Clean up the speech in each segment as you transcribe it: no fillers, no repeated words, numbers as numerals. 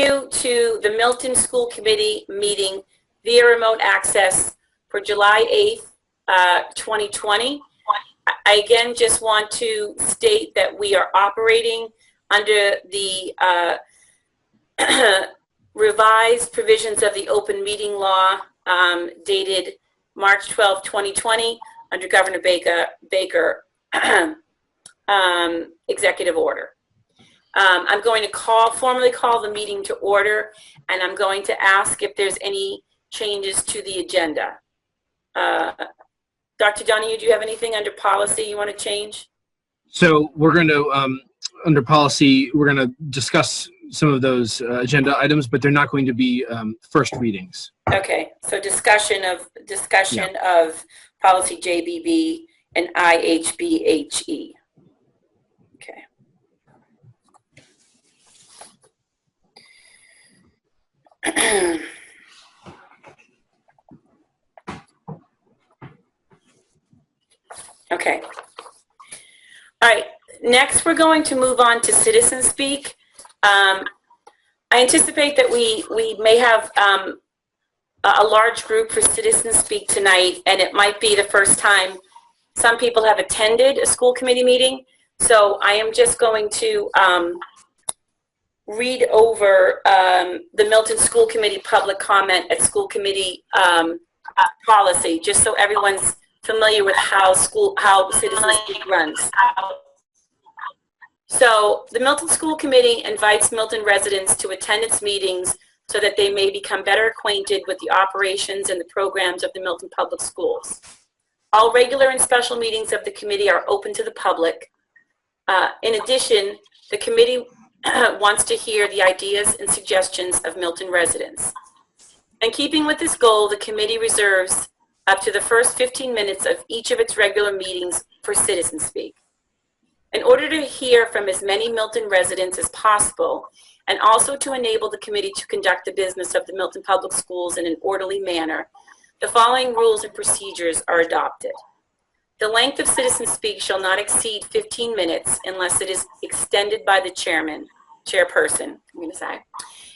to the Milton School Committee meeting via remote access for July 8th, 2020. I again just want to state that we are operating under the revised provisions of the open meeting law dated March 12, 2020 under Governor Baker executive order. I'm going to formally call the meeting to order, and I'm going to ask if there's any changes to the agenda. Dr. Donahue, do you have anything under policy you want to change? So we're going to, under policy, we're going to discuss some of those agenda items, but they're not going to be first readings. Okay, so discussion of policy JBB and IHBHE. Okay. Okay. All right. Next, we're going to move on to citizen speak. I anticipate that we may have a large group for citizen speak tonight, and it might be the first time some people have attended a school committee meeting. So I am just going to read over the Milton School Committee public comment at school committee policy, just so everyone's familiar with how citizen speak runs. So the Milton School Committee invites Milton residents to attend its meetings so that they may become better acquainted with the operations and the programs of the Milton Public Schools. All regular and special meetings of the committee are open to the public. In addition, the committee wants to hear the ideas and suggestions of Milton residents. In keeping with this goal, the committee reserves up to the first 15 minutes of each of its regular meetings for citizen speak. In order to hear from as many Milton residents as possible, and also to enable the committee to conduct the business of the Milton Public Schools in an orderly manner, the following rules and procedures are adopted. The length of citizen speak shall not exceed 15 minutes unless it is extended by the chairperson, I'm going to say.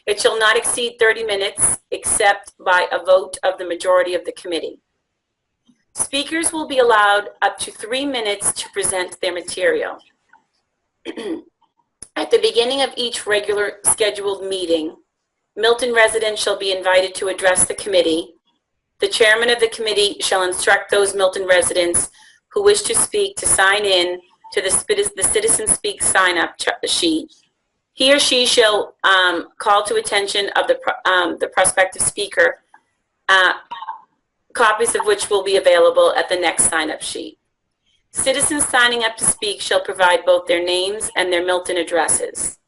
It shall not exceed 30 minutes except by a vote of the majority of the committee. Speakers will be allowed up to 3 minutes to present their material. At the beginning of each regular scheduled meeting, Milton residents shall be invited to address the committee. The chairman of the committee shall instruct those Milton residents who wish to speak to sign in to the Citizen Speak sign-up sheet. He or she shall call to attention of the prospective speaker, copies of which will be available at the next sign-up sheet. Citizens signing up to speak shall provide both their names and their Milton addresses.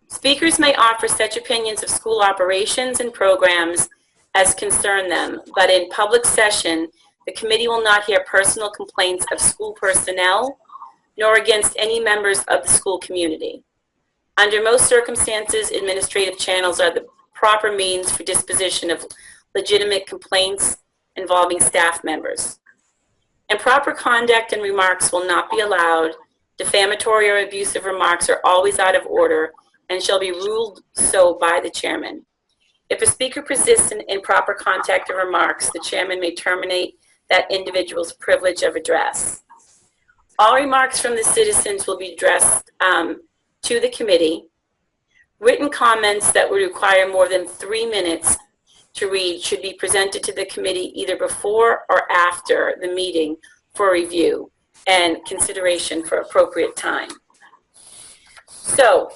Speakers may offer such opinions of school operations and programs as concern them, but in public session, the committee will not hear personal complaints of school personnel, nor against any members of the school community. Under most circumstances, administrative channels are the proper means for disposition of legitimate complaints involving staff members. Improper conduct and remarks will not be allowed. Defamatory or abusive remarks are always out of order and shall be ruled so by the chairman. If a speaker persists in improper conduct or remarks, the chairman may terminate that individual's privilege of address. All remarks from the citizens will be addressed to the committee. Written comments that would require more than 3 minutes to read should be presented to the committee either before or after the meeting for review and consideration for appropriate time. So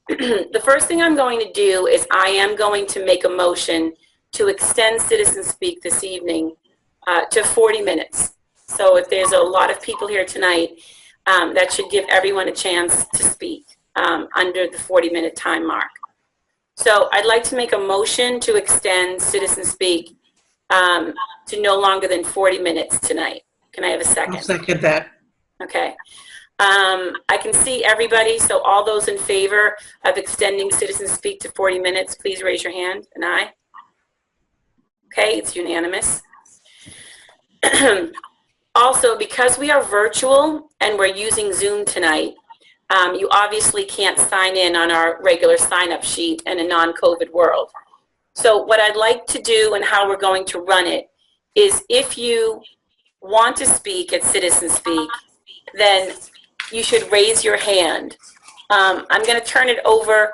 the first thing I'm going to do is I am going to make a motion to extend citizen speak this evening to 40 minutes. So if there's a lot of people here tonight, that should give everyone a chance to speak under the 40-minute time mark. So I'd like to make a motion to extend citizen speak to no longer than 40 minutes tonight. Can I have a second? I'll second that. Okay. I can see everybody, so all those in favor of extending citizen speak to 40 minutes, please raise your hand. And aye. Okay, it's unanimous. Also, because we are virtual and we're using Zoom tonight, You obviously can't sign in on our regular sign-up sheet in a non-COVID world. So what I'd like to do and how we're going to run it is, if you want to speak at Citizen Speak, then you should raise your hand. I'm going to turn it over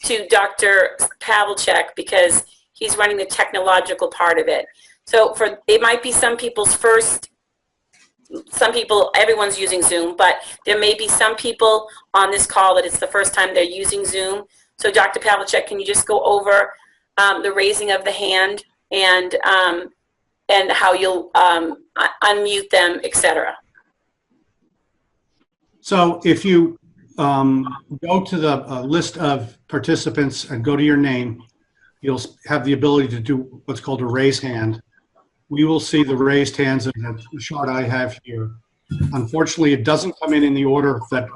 to Dr. Pavlicek because he's running the technological part of it. So it might be some people's first, everyone's using Zoom, but there may be some people on this call that it's the first time they're using Zoom. So Dr. Pavlicek, can you just go over the raising of the hand and how you'll unmute them, etc. So if you go to the list of participants and go to your name, you'll have the ability to do what's called a raise hand. We will see the raised hands in the chart I have here. Unfortunately, it doesn't come in the order that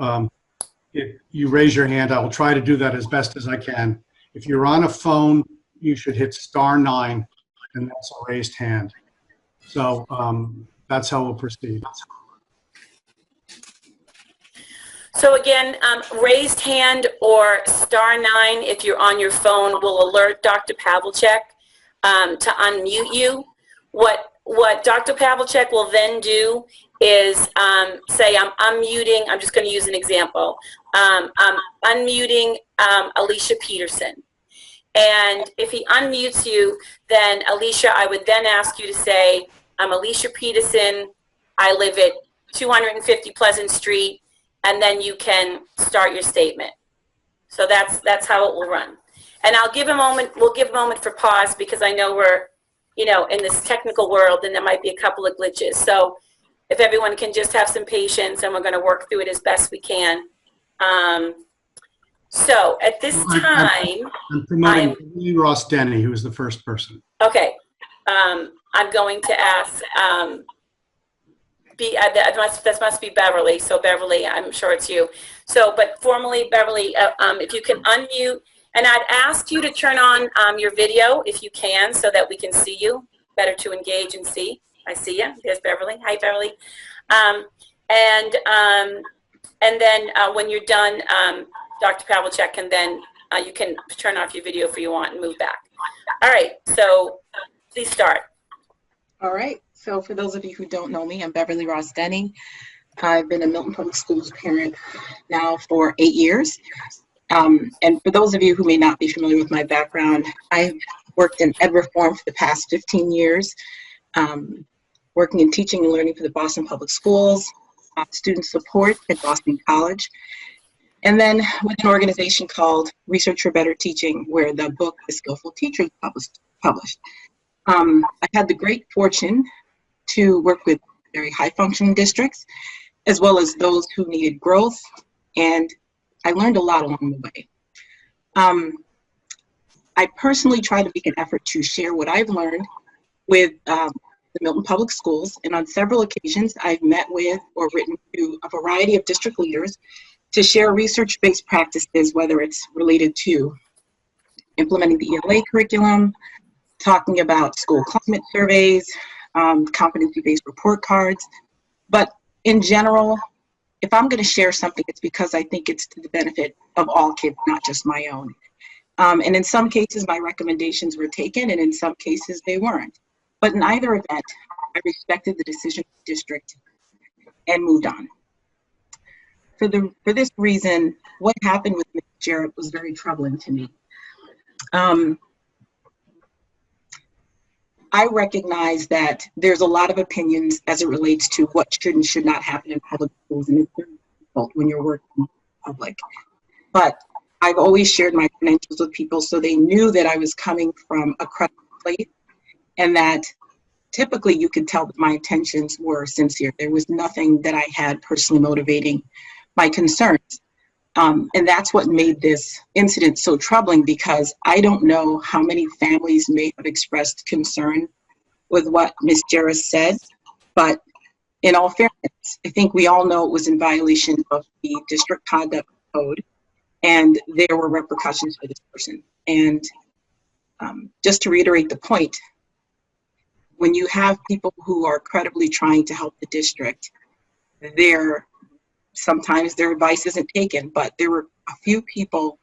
if you raise your hand. I will try to do that as best as I can. If you're on a phone, you should hit *9, and that's a raised hand. So that's how we'll proceed. So again, raised hand or *9 if you're on your phone will alert Dr. Pavlicek to unmute you. What Dr. Pavlicek will then do is say, I'm unmuting, I'm just going to use an example. I'm unmuting Alicia Peterson. And if he unmutes you, then Alicia, I would then ask you to say, I'm Alicia Peterson, I live at 250 Pleasant Street, and then you can start your statement. So that's how it will run. And I'll give a moment, we'll give a moment for pause because I know we're, in this technical world and there might be a couple of glitches. So if everyone can just have some patience, and we're going to work through it as best we can. So at this time, I'm promoting Beverly Ross Denny, who is the first person. Okay. I'm going to ask, that must be Beverly. So Beverly, I'm sure it's you. So, but formally, Beverly, if you can unmute, and I'd ask you to turn on your video if you can, so that we can see you. Better to engage and see. I see you. There's Beverly. Hi, Beverly. And then when you're done, Dr. Pavlicek, and then you can turn off your video if you want and move back. All right. So please start. All right. So for those of you who don't know me, I'm Beverly Ross Denny. I've been a Milton Public Schools parent now for 8 years. And for those of you who may not be familiar with my background, I've worked in ed reform for the past 15 years, working in teaching and learning for the Boston Public Schools, student support at Boston College, and then with an organization called Research for Better Teaching, where the book The Skillful Teacher is published. I had the great fortune to work with very high-functioning districts, as well as those who needed growth, and I learned a lot along the way. I personally try to make an effort to share what I've learned with the Milton Public Schools, and on several occasions I've met with or written to a variety of district leaders to share research-based practices, whether it's related to implementing the ELA curriculum, talking about school climate surveys, competency-based report cards. But in general, if I'm going to share something, it's because I think it's to the benefit of all kids, not just my own. And in some cases, my recommendations were taken, and in some cases, they weren't. But in either event, I respected the decision of the district and moved on. For this reason, what happened with Ms. Jarrett was very troubling to me. I recognize that there's a lot of opinions as it relates to what should and should not happen in public schools, and it's very difficult when you're working in public. But I've always shared my credentials with people so they knew that I was coming from a credible place, and that typically you could tell that my intentions were sincere. There was nothing that I had personally motivating my concerns. And that's what made this incident so troubling, because I don't know how many families may have expressed concern with what Ms. Jarrett said, but in all fairness, I think we all know it was in violation of the district conduct code, and there were repercussions for this person. And just to reiterate the point, when you have people who are credibly trying to help the district, their sometimes their advice isn't taken, but there were a few people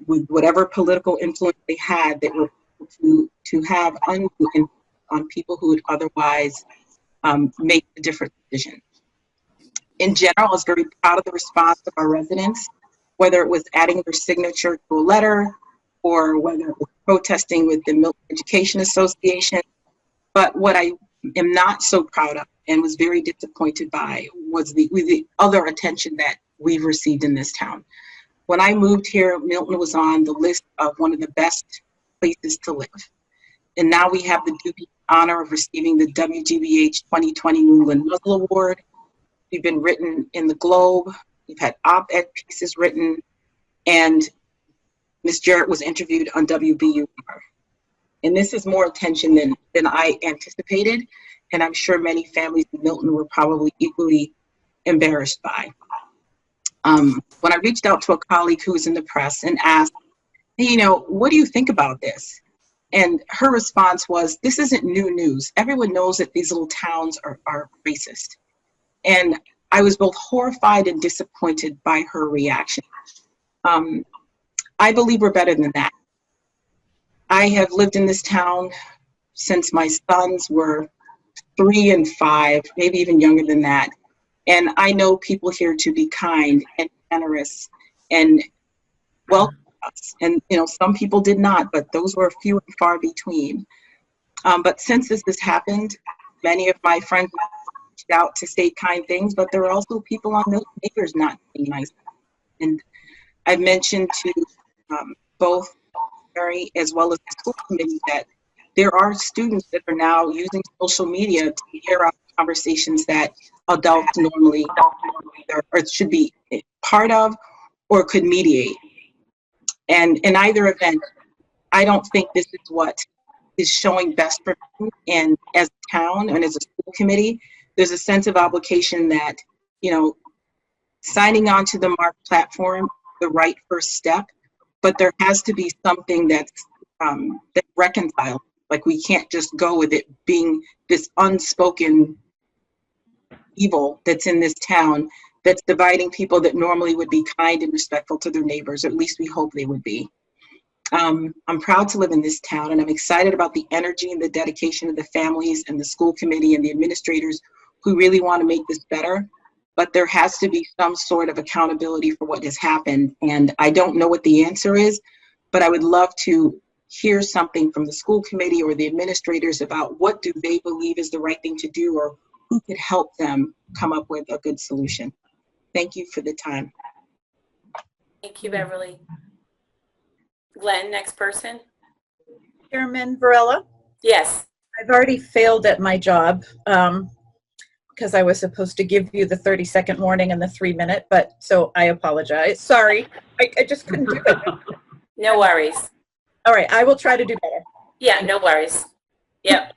with whatever political influence they had that were able to have undue influence on people who would otherwise make a different decision. In general, I was very proud of the response of our residents, whether it was adding their signature to a letter or whether it was protesting with the Milton Education Association. But what I am not so proud of and was very disappointed by was the other attention that we've received in this town. When I moved here, Milton was on the list of one of the best places to live. And now we have the dubious honor of receiving the WGBH 2020 New England Muzzle Award. We've been written in the Globe. We've had op-ed pieces written, and Ms. Jarrett was interviewed on WBUR. And this is more attention than I anticipated, and I'm sure many families in Milton were probably equally embarrassed by. When I reached out to a colleague who was in the press and asked, hey, you know, what do you think about this? And her response was, this isn't new news. Everyone knows that these little towns are racist. And I was both horrified and disappointed by her reaction. I believe we're better than that. I have lived in this town since my sons were 3 and 5, maybe even younger than that. And I know people here to be kind and generous and welcome us. And, you know, some people did not, but those were few and far between. But since this has happened, many of my friends reached out to say kind things, but there are also people on Milton Acres not being nice. And I've mentioned to both Mary as well as the school committee that there are students that are now using social media to hear out conversations that adults normally or should be part of or could mediate. And in either event, I don't think this is what is showing best for me. And as a town and as a school committee, there's a sense of obligation that, you know, signing on to the MARC platform, the right first step, but there has to be something that's that reconciles. Like, we can't just go with it being this unspoken evil that's in this town that's dividing people that normally would be kind and respectful to their neighbors, or at least we hope they would be. I'm proud to live in this town, and I'm excited about the energy and the dedication of the families and the school committee and the administrators who really want to make this better. But there has to be some sort of accountability for what has happened. And I don't know what the answer is, but I would love to hear something from the school committee or the administrators about what do they believe is the right thing to do, or who could help them come up with a good solution. Thank you for the time. Thank you, Beverly. Glenn, next person. Chairman Varela, Yes. I've already failed at my job because I was supposed to give you the 30-second warning and the 3-minute, but so I apologize. Sorry, I just couldn't do it. No worries. All right, I will try to do better. Yeah, no worries. Yep.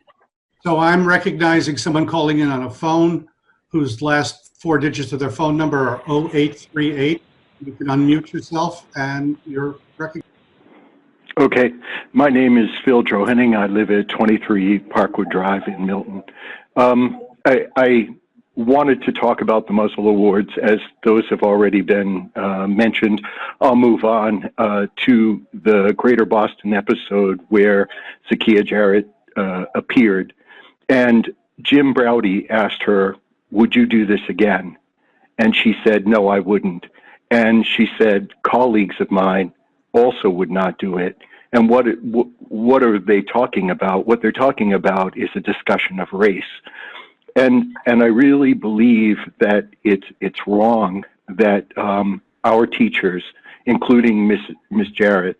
So I'm recognizing someone calling in on a phone whose last 4 digits of their phone number are 0838. You can unmute yourself and you're recognized. Okay, my name is Phil Drohenning. I live at 23 Parkwood Drive in Milton. I wanted to talk about the Muzzle Awards, as those have already been mentioned. I'll move on to the Greater Boston episode where Zakiya Jarrett appeared. And Jim Browdy asked her, would you do this again? And she said, no, I wouldn't. And she said, colleagues of mine also would not do it. And what are they talking about? What they're talking about is a discussion of race. And I really believe that it's wrong that our teachers, including Ms. Jarrett,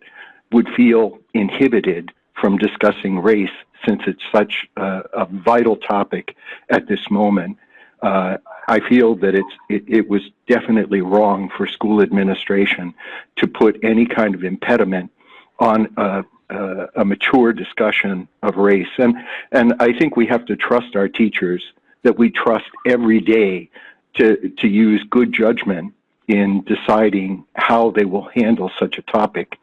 would feel inhibited from discussing race, since it's such a vital topic at this moment. I feel that it was definitely wrong for school administration to put any kind of impediment on a mature discussion of race. And I think we have to trust our teachers, that we trust every day to use good judgment in deciding how they will handle such a topic.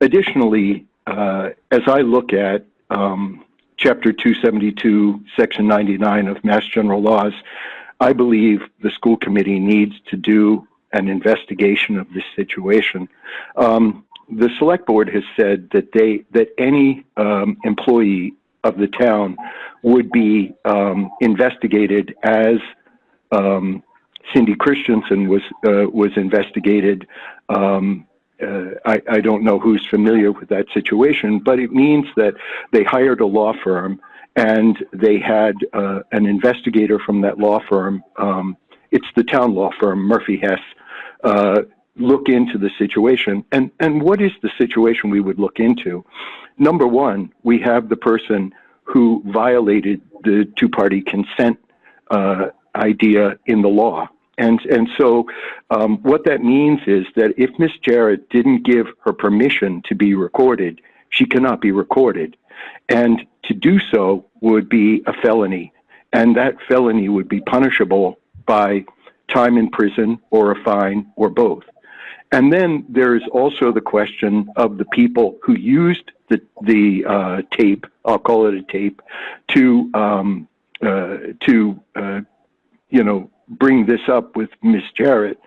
Additionally, as I look at Chapter 272, Section 99 of Mass General Laws, I believe the school committee needs to do an investigation of this situation. The select board has said that any employee of the town would be investigated as Cindy Christensen was investigated. I don't know who's familiar with that situation, but it means that they hired a law firm and they had an investigator from that law firm. It's the town law firm, Murphy Hess, look into the situation. And what is the situation we would look into? Number one, we have the person who violated the two-party consent idea in the law. And so what that means is that if Ms. Jarrett didn't give her permission to be recorded, she cannot be recorded. And to do so would be a felony. And that felony would be punishable by time in prison or a fine or both. And then there is also the question of the people who used the tape, I'll call it a tape, to bring this up with Ms. Jarrett.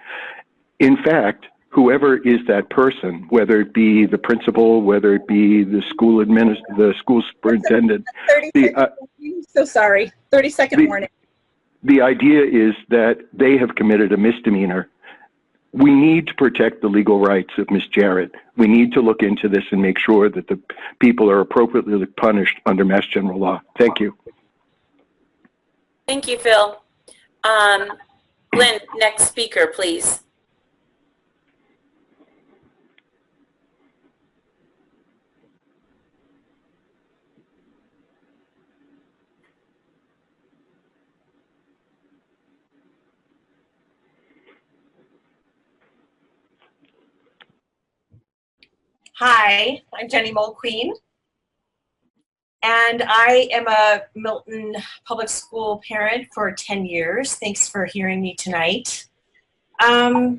In fact, whoever is that person, whether it be the principal, whether it be the school the school superintendent. 30 so sorry, 30-second warning. The idea is that they have committed a misdemeanor. We need to protect the legal rights of Ms. Jarrett. We need to look into this and make sure that the people are appropriately punished under Mass General Law. Thank you. Thank you, Phil. Glenn, next speaker, please. Hi, I'm Jenny Mulqueen, and I am a Milton Public School parent for 10 years. Thanks for hearing me tonight. I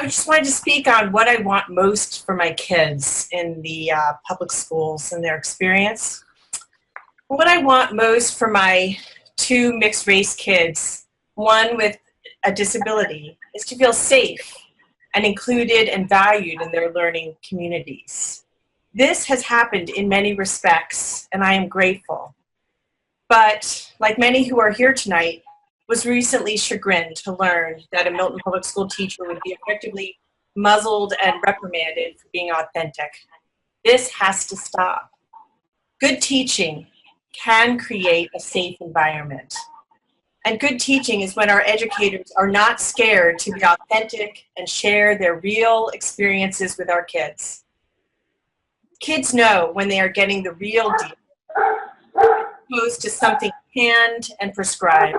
just wanted to speak on what I want most for my kids in the public schools and their experience. What I want most for my two mixed race kids, one with a disability, is to feel safe and included and valued in their learning communities. This has happened in many respects, and I am grateful. But like many who are here tonight, was recently chagrined to learn that a Milton Public School teacher would be effectively muzzled and reprimanded for being authentic. This has to stop. Good teaching can create a safe environment. And good teaching is when our educators are not scared to be authentic and share their real experiences with our kids. Kids know when they are getting the real deal, as opposed to something canned and prescribed.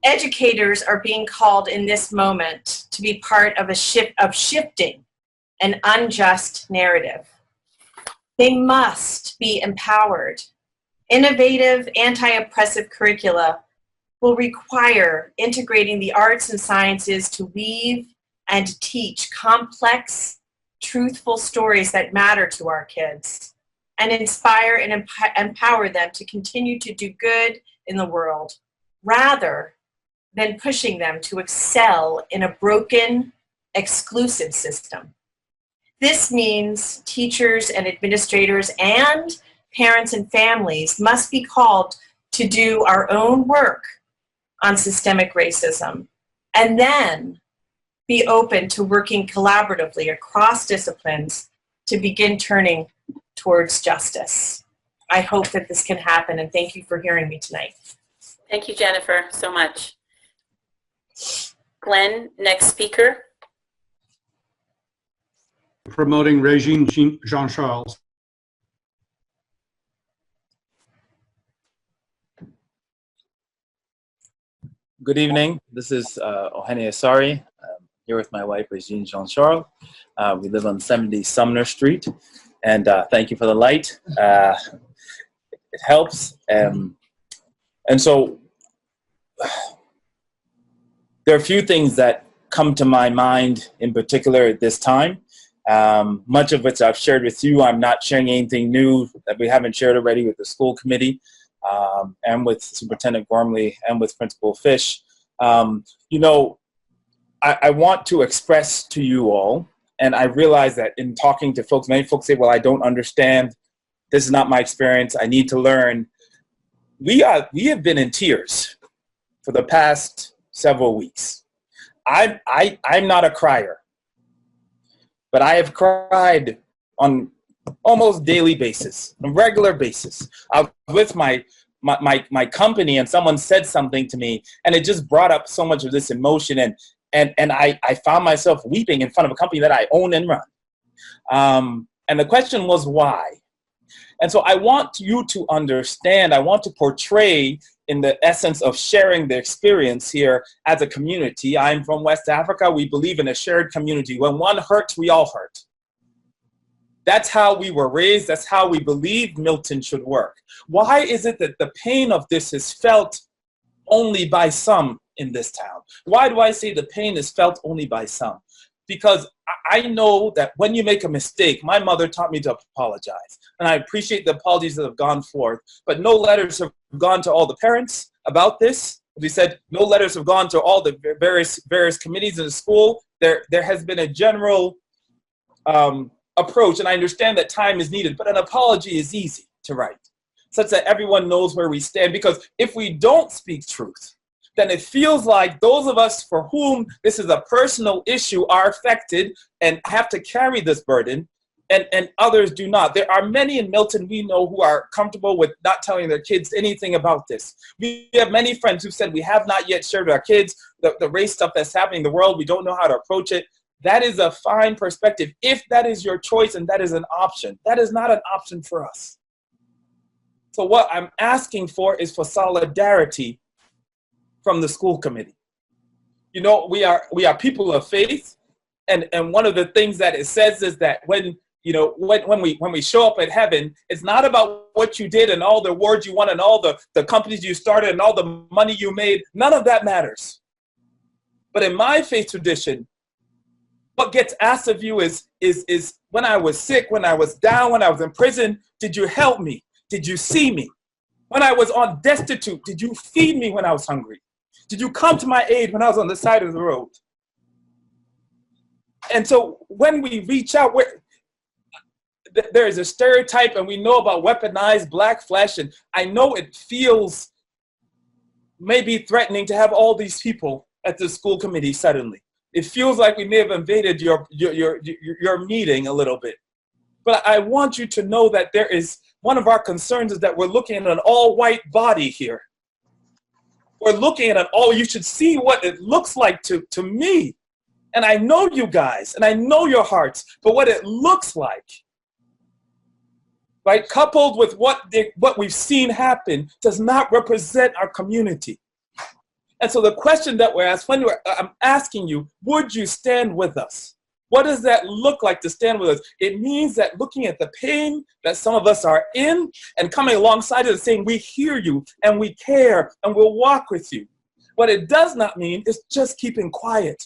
Educators are being called in this moment to be part of shifting an unjust narrative. They must be empowered. Innovative, anti-oppressive curricula will require integrating the arts and sciences to weave and teach complex, truthful stories that matter to our kids and inspire and empower them to continue to do good in the world, rather than pushing them to excel in a broken, exclusive system. This means teachers and administrators and parents and families must be called to do our own work on systemic racism and then be open to working collaboratively across disciplines to begin turning towards justice. I hope that this can happen, and thank you for hearing me tonight. Thank you, Jennifer, so much. Glenn, next speaker. Promoting Regine Jean-Charles. Good evening. This is Ohene Asari. I'm here with my wife, Regine Jean-Charles. We live on 70 Sumner Street, and thank you for the light. It helps. And so there are a few things that come to my mind in particular at this time, much of which I've shared with you. I'm not sharing anything new that we haven't shared already with the school committee. and with Superintendent Gormley and with Principal Fish. You know, I want to express to you all, and I realize that in talking to folks, many folks say, well, I don't understand. This is not my experience. I need to learn. We have been in tears for the past several weeks. I'm not a crier, but I have cried on almost daily basis, on regular basis. I was with my company and someone said something to me and it just brought up so much of this emotion, and I found myself weeping in front of a company that I own and run. And the question was why? And so I want you to understand, I want to portray in the essence of sharing the experience here as a community. I'm from West Africa. We believe in a shared community. When one hurts, we all hurt. That's how we were raised. That's how we believe Milton should work. Why is it that the pain of this is felt only by some in this town? Why do I say the pain is felt only by some? Because I know that when you make a mistake, my mother taught me to apologize. And I appreciate the apologies that have gone forth, but no letters have gone to all the parents about this. We said no letters have gone to all the various committees in the school. There has been a general approach, and I understand that time is needed, but an apology is easy to write, such that everyone knows where we stand. Because if we don't speak truth, then it feels like those of us for whom this is a personal issue are affected and have to carry this burden, and others do not. There are many in Milton we know who are comfortable with not telling their kids anything about this. We have many friends who said we have not yet shared with our kids the race stuff that's happening in the world. We don't know how to approach it. That is a fine perspective. If that is your choice and that is an option, that is not an option for us. So what I'm asking for is for solidarity from the school committee. You know, we are people of faith, and one of the things that it says is that when we show up at heaven, it's not about what you did and all the awards you won and all the companies you started and all the money you made. None of that matters. But in my faith tradition, what gets asked of you is when I was sick, when I was down, when I was in prison, did you help me? Did you see me? When I was on destitute, did you feed me when I was hungry? Did you come to my aid when I was on the side of the road? And so when we reach out, there is a stereotype, and we know about weaponized black flesh, and I know it feels maybe threatening to have all these people at the school committee suddenly. It feels like we may have invaded your meeting a little bit. But I want you to know that there is, one of our concerns is that we're looking at an all-white body here. We're looking at you should see what it looks like to me. And I know you guys, and I know your hearts, but what it looks like, right, coupled with what we've seen happen, does not represent our community. And so the question that we're asked, I'm asking you, would you stand with us? What does that look like to stand with us? It means that looking at the pain that some of us are in and coming alongside of it saying, we hear you and we care and we'll walk with you. What it does not mean is just keeping quiet.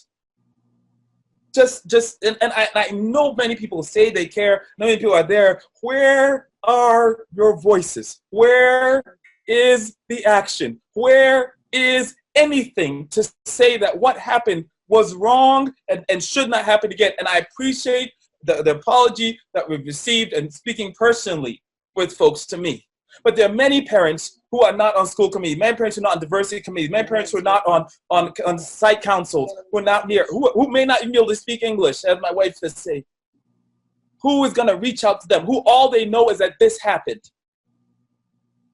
And I know many people say they care, many people are there. Where are your voices? Where is the action? Where is anything to say that what happened was wrong and should not happen again? And I appreciate the apology that we've received and speaking personally with folks to me. But there are many parents who are not on school committees, many parents who are not on diversity committees, many parents who are not on site councils, who are not here, who may not even be able to speak English, as my wife would say. Who is going to reach out to them? Who all they know is that this happened.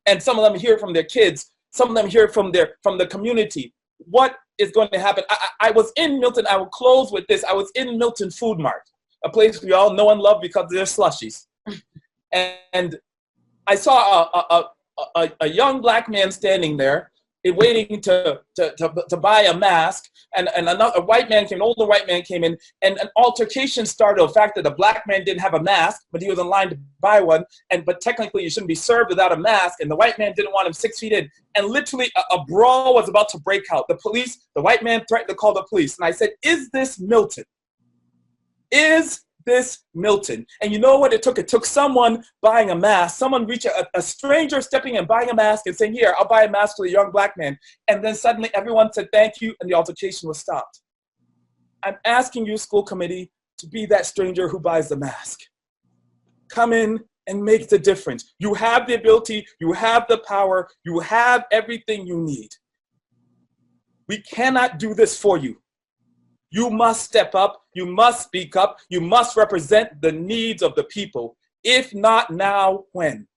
And some of them hear from their kids. Some of them hear from the community. What is going to happen? I was in Milton. I will close with this. I was in Milton Food Mart, a place we all know and love because of their slushies. And I saw a young black man standing there waiting to buy a mask, and a white man came, an older white man came in, and an altercation started. The fact that the black man didn't have a mask, but he was in line to buy one, but technically you shouldn't be served without a mask, and the white man didn't want him 6 feet in, and literally a brawl was about to break out. The white man threatened to call the police, and I said, is this Milton? Is this Milton. And you know what it took? It took someone buying a mask, someone reaching, a stranger stepping in, buying a mask and saying, here, I'll buy a mask for the young black man. And then suddenly everyone said, thank you, and the altercation was stopped. I'm asking you, school committee, to be that stranger who buys the mask. Come in and make the difference. You have the ability, you have the power, you have everything you need. We cannot do this for you. You must step up, you must speak up, you must represent the needs of the people. If not now, when?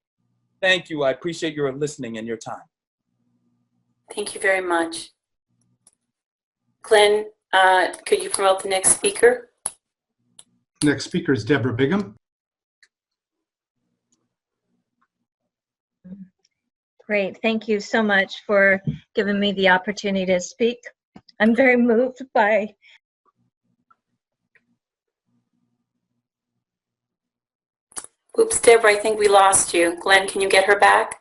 Thank you, I appreciate your listening and your time. Thank you very much. Glenn, could you promote the next speaker? Next speaker is Deborah Bigham. Great. Thank you so much for giving me the opportunity to speak. I'm very moved by Oops, Deborah, I think we lost you. Glenn, can you get her back?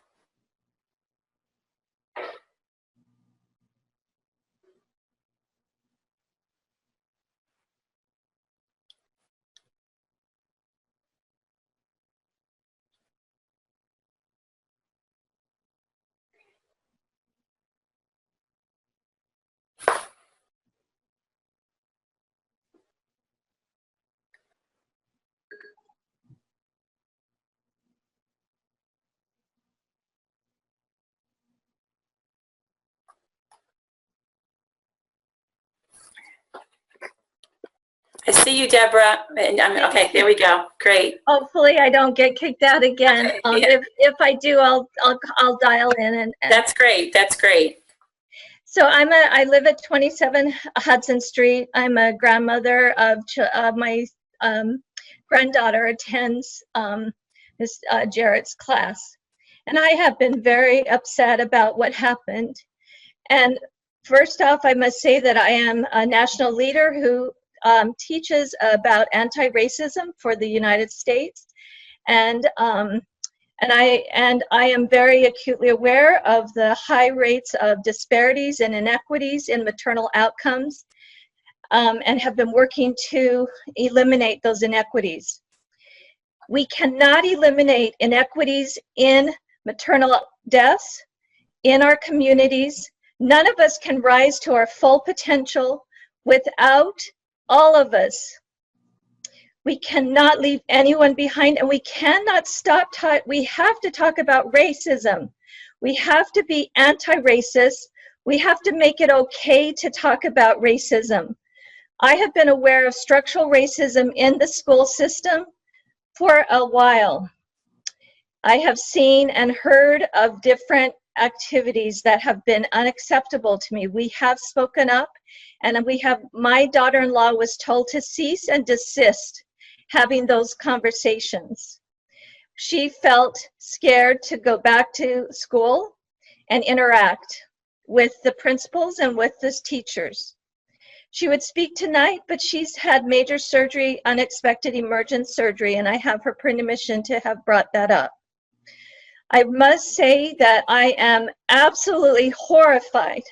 I see you, Deborah. Okay, there we go. Great. hopefully I don't get kicked out again. Yeah. If I do, I'll dial in and That's great. That's great. So I live at 27 Hudson Street. I'm a grandmother of my granddaughter attends Miss Jarrett's class. And I have been very upset about what happened. And first off, I must say that I am a national leader who teaches about anti-racism for the United States. And I am very acutely aware of the high rates of disparities and inequities in maternal outcomes, and have been working to eliminate those inequities. We cannot eliminate inequities in maternal deaths in our communities. None of us can rise to our full potential without all of us. We cannot leave anyone behind, and we cannot stop we have to talk about racism. We have to be anti-racist. We have to make it okay to talk about racism. I have been aware of structural racism in the school system for a while. I have seen and heard of different activities that have been unacceptable to me. We have spoken up, and my daughter-in-law was told to cease and desist having those conversations. She felt scared to go back to school and interact with the principals and with the teachers. She would speak tonight, but she's had major surgery, unexpected emergent surgery, and I have her permission to have brought that up. I must say that I am absolutely horrified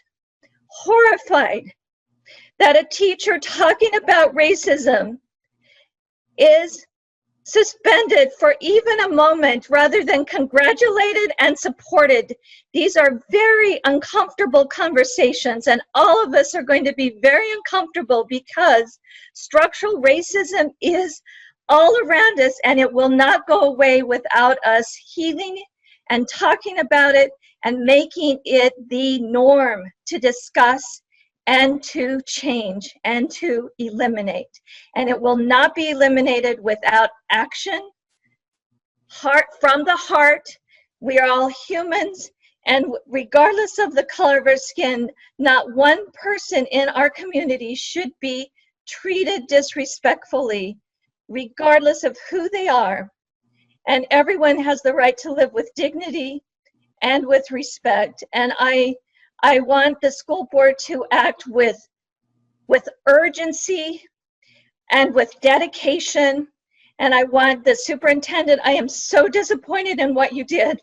that a teacher talking about racism is suspended for even a moment rather than congratulated and supported. These are very uncomfortable conversations, and all of us are going to be very uncomfortable because structural racism is all around us, and it will not go away without us healing and talking about it and making it the norm to discuss and to change and to eliminate. And it will not be eliminated without action, from the heart. We are all humans, and regardless of the color of our skin, not one person in our community should be treated disrespectfully, regardless of who they are. And everyone has the right to live with dignity and with respect. And I want the school board to act with urgency and with dedication. And I want the superintendent, I am so disappointed in what you did.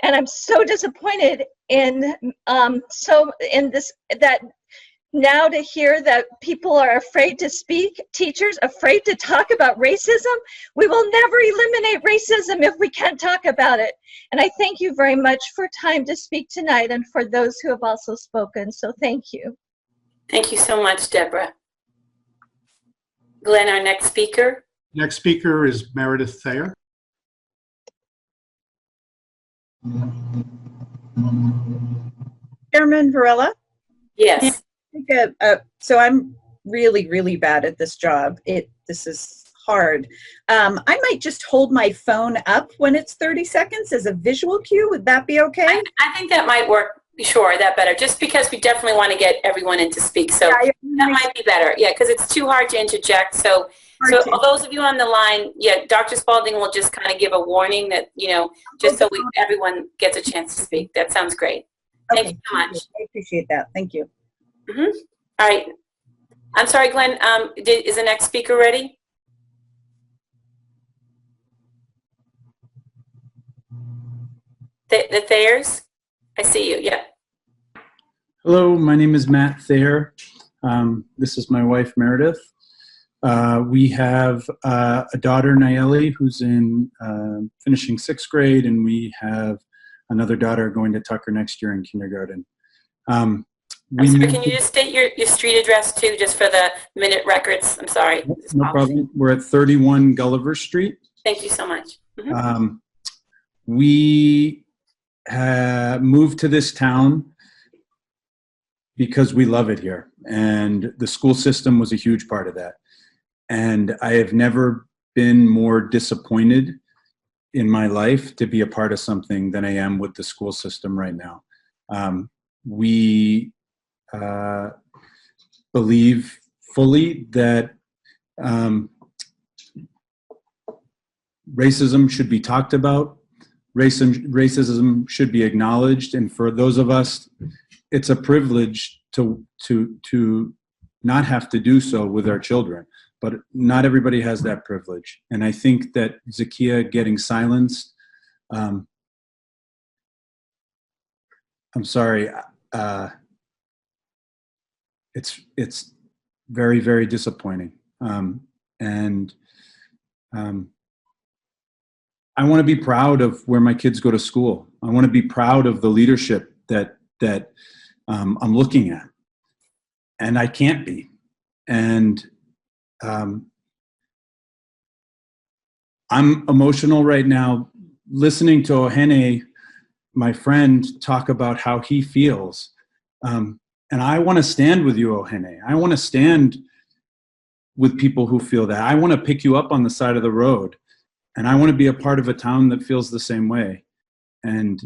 And I'm so disappointed in that now to hear that people are afraid to speak, teachers afraid to talk about racism. We will never eliminate racism if we can't talk about it. And I thank you very much for time to speak tonight and for those who have also spoken. So thank you. Thank you so much, Deborah. Glenn, our next speaker. Next speaker is Meredith Thayer. Chairman Varela? Yes. So I'm really, really bad at this job. This is hard. I might just hold my phone up when it's 30 seconds as a visual cue. Would that be okay? I think that might work. Sure, that better. Just because we definitely want to get everyone in to speak. So Yeah, that might be better. Yeah, because it's too hard to interject. So those of you on the line, yeah, Dr. Spalding will just kind of give a warning that, just so everyone gets a chance to speak. That sounds great. Thank you so much. I appreciate that. Thank you. All right. I'm sorry, Glenn. Is the next speaker ready? The Thayers? I see you. Yeah. Hello, my name is Matt Thayer. This is my wife, Meredith. We have a daughter, Nayeli, who's in finishing 6th grade, and we have another daughter going to Tucker next year in kindergarten. I'm sorry, can you just state your street address too, just for the minute records? I'm sorry. No problem. We're at 31 Gulliver Street. Thank you so much. We moved to this town because we love it here, and the school system was a huge part of that. And I have never been more disappointed in my life to be a part of something than I am with the school system right now. We believe fully that racism should be talked about. Racism should be acknowledged, and for those of us, it's a privilege to not have to do so with our children. But not everybody has that privilege, and I think that Zakia getting silenced. I'm sorry. It's very, very disappointing, and I want to be proud of where my kids go to school. I want to be proud of the leadership that I'm looking at, and I can't be. And I'm emotional right now listening to Ohene, my friend, talk about how he feels. And I want to stand with you, Ohene. I want to stand with people who feel that. I want to pick you up on the side of the road. And I want to be a part of a town that feels the same way. And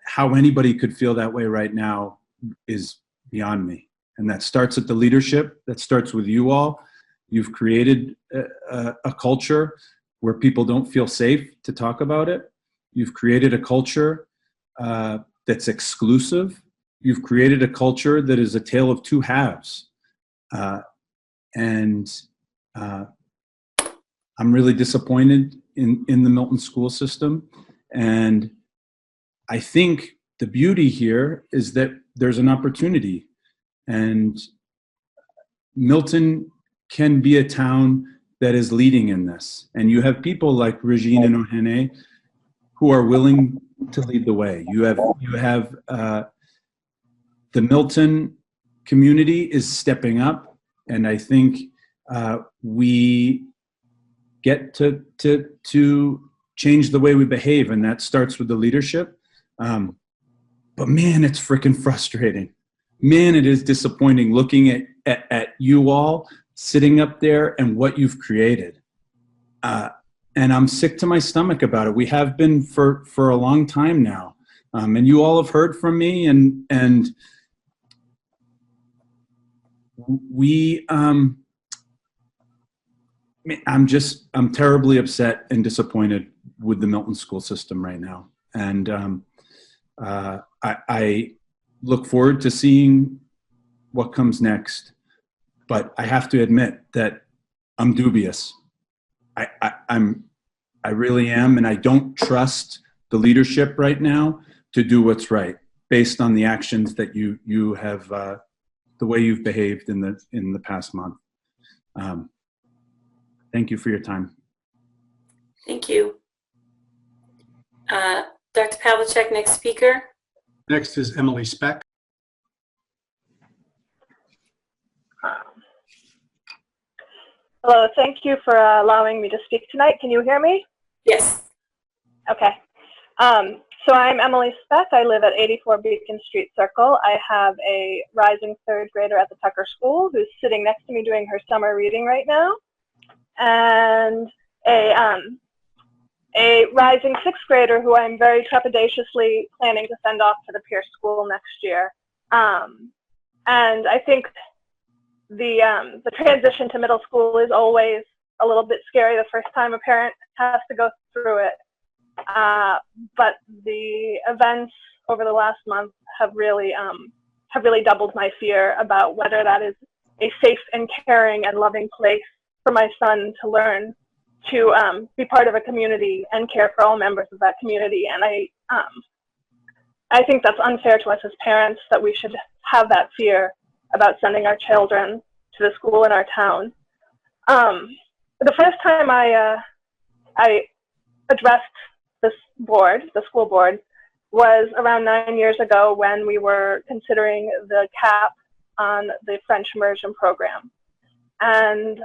how anybody could feel that way right now is beyond me. And that starts at the leadership. That starts with you all. You've created a culture where people don't feel safe to talk about it. You've created a culture that's exclusive. You've created a culture that is a tale of two halves. And I'm really disappointed in the Milton school system. And I think the beauty here is that there's an opportunity. And Milton can be a town that is leading in this. And you have people like Regine and Ohene who are willing to lead the way. You have the Milton community is stepping up, and I think we get to change the way we behave, and that starts with the leadership. But man, it's freaking frustrating. Man, it is disappointing looking at you all sitting up there and what you've created. And I'm sick to my stomach about it. We have been for a long time now. And you all have heard from me, and we, I'm terribly upset and disappointed with the Milton school system right now. And I look forward to seeing what comes next. But I have to admit that I'm dubious. I really am, and I don't trust the leadership right now to do what's right based on the actions that you have the way you've behaved in the past month. Thank you for your time. Thank you. Dr. Pavlicek, next speaker. Next is Emily Speck. Hello, thank you for allowing me to speak tonight. Can you hear me? Yes. Okay. So I'm Emily Speck. I live at 84 Beacon Street Circle. I have a rising third grader at the Tucker School who's sitting next to me doing her summer reading right now, and a rising sixth grader who I'm very trepidatiously planning to send off to the Pierce School next year. And I think the transition to middle school is always a little bit scary the first time a parent has to go through it. But the events over the last month have really doubled my fear about whether that is a safe and caring and loving place for my son to learn to be part of a community and care for all members of that community. And I think that's unfair to us as parents, that we should have that fear about sending our children to the school in our town. The first time I addressed this board, the school board, was around 9 years ago when we were considering the cap on the French immersion program. And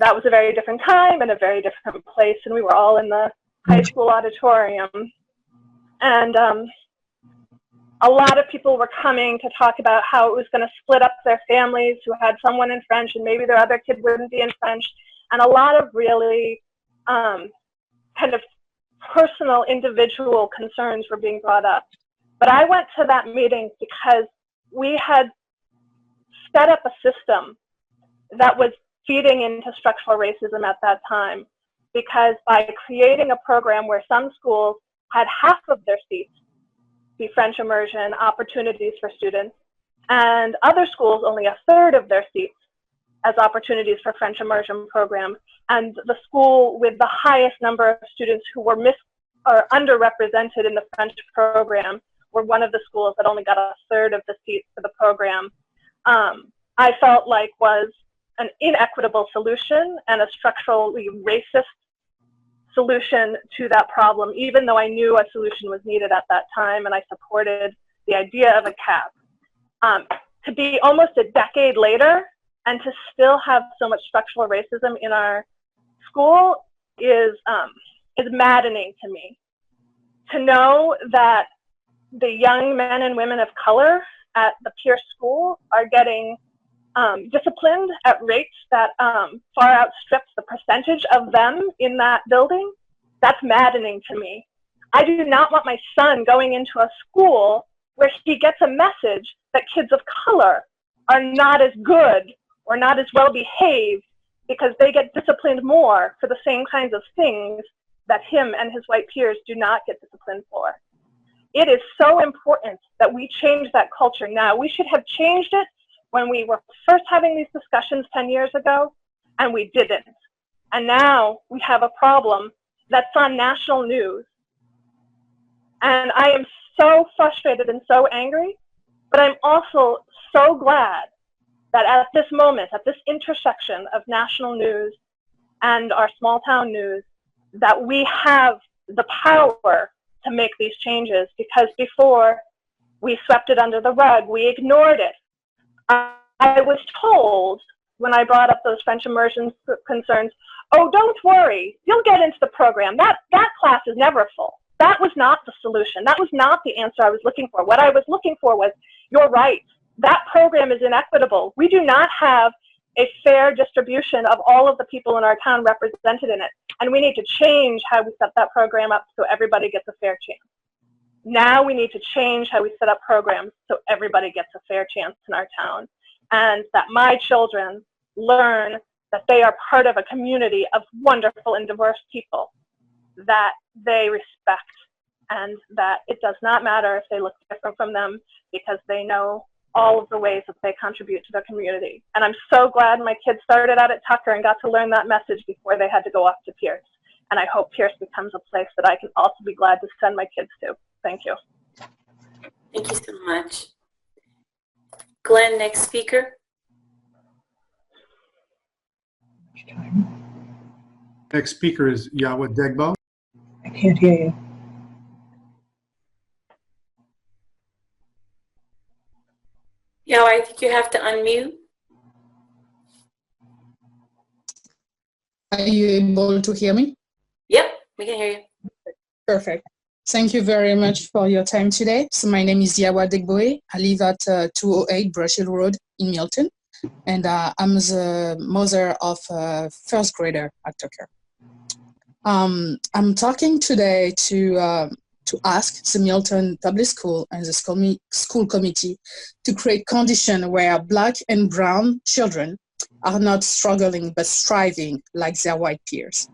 that was a very different time and a very different place, and we were all in the high school auditorium. And a lot of people were coming to talk about how it was going to split up their families who had someone in French and maybe their other kid wouldn't be in French. And a lot of really kind of personal, individual concerns were being brought up. But I went to that meeting because we had set up a system that was feeding into structural racism at that time, because by creating a program where some schools had half of their seats be French immersion opportunities for students, and other schools only a third of their seats as opportunities for French immersion program, and the school with the highest number of students who were underrepresented in the French program were one of the schools that only got a third of the seats for the program, I felt like was an inequitable solution and a structurally racist solution to that problem, even though I knew a solution was needed at that time, and I supported the idea of a cap. To be almost a decade later and to still have so much structural racism in our school is maddening to me. To know that the young men and women of color at the Pierce School are getting disciplined at rates that far outstrips the percentage of them in that building, that's maddening to me. I do not want my son going into a school where he gets a message that kids of color are not as good or not as well behaved because they get disciplined more for the same kinds of things that him and his white peers do not get disciplined for. It is so important that we change that culture now. We should have changed it when we were first having these discussions 10 years ago, and we didn't. And now we have a problem that's on national news. And I am so frustrated and so angry, but I'm also so glad that at this moment, at this intersection of national news and our small town news, that we have the power to make these changes, because before we swept it under the rug, we ignored it. I was told when I brought up those French immersion concerns, oh, don't worry, you'll get into the program. That class is never full. That was not the solution. That was not the answer I was looking for. What I was looking for was, you're right, that program is inequitable. We do not have a fair distribution of all of the people in our town represented in it. And we need to change how we set that program up so everybody gets a fair chance. Now we need to change how we set up programs so everybody gets a fair chance in our town, and that my children learn that they are part of a community of wonderful and diverse people that they respect, and that it does not matter if they look different from them, because they know all of the ways that they contribute to their community. And I'm so glad my kids started out at Tucker and got to learn that message before they had to go off to Pierce. And I hope Pierce becomes a place that I can also be glad to send my kids to. Thank you. Thank you so much. Glenn, next speaker. Next speaker is Yawa Degbo. I can't hear you. Yeah, I think you have to unmute. Are you able to hear me? Yep, we can hear you. Perfect. Thank you very much for your time today. So my name is Yawa Degboe. I live at 208 Brush Hill Road in Milton, and I'm the mother of a first grader at Tucker. I'm talking today to ask the Milton Public School and the school committee to create conditions where Black and Brown children are not struggling but thriving like their white peers.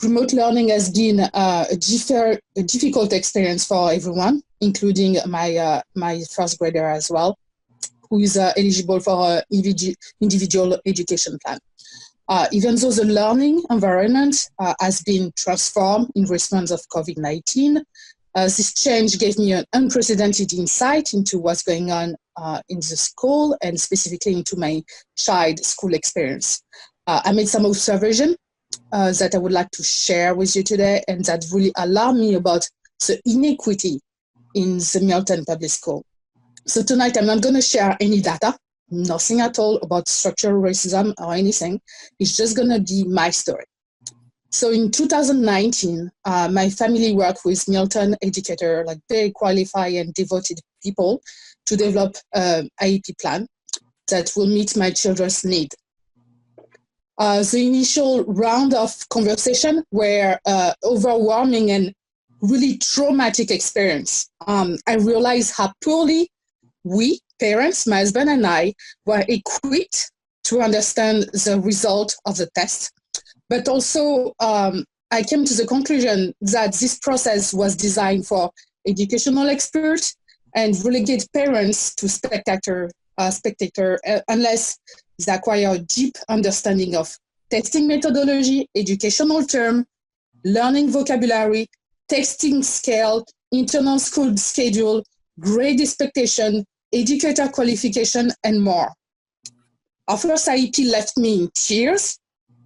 Remote learning has been a difficult experience for everyone, including my first grader as well, who is eligible for an individual education plan. Even though the learning environment has been transformed in response of COVID-19, this change gave me an unprecedented insight into what's going on in the school and specifically into my child's school experience. I made some observation that I would like to share with you today, and that really alarmed me about the inequity in the Milton Public School. So tonight I'm not going to share any data, nothing at all about structural racism or anything. It's just going to be my story. So in 2019, my family worked with Milton educator, like very qualified and devoted people, to develop an IEP plan that will meet my children's need. The initial round of conversation were overwhelming and really traumatic experience. I realized how poorly we, parents, my husband and I, were equipped to understand the result of the test. But also, I came to the conclusion that this process was designed for educational experts and relegate parents to spectator unless they acquire a deep understanding of testing methodology, educational term, learning vocabulary, testing scale, internal school schedule, grade expectation, educator qualification, and more. Our first IEP left me in tears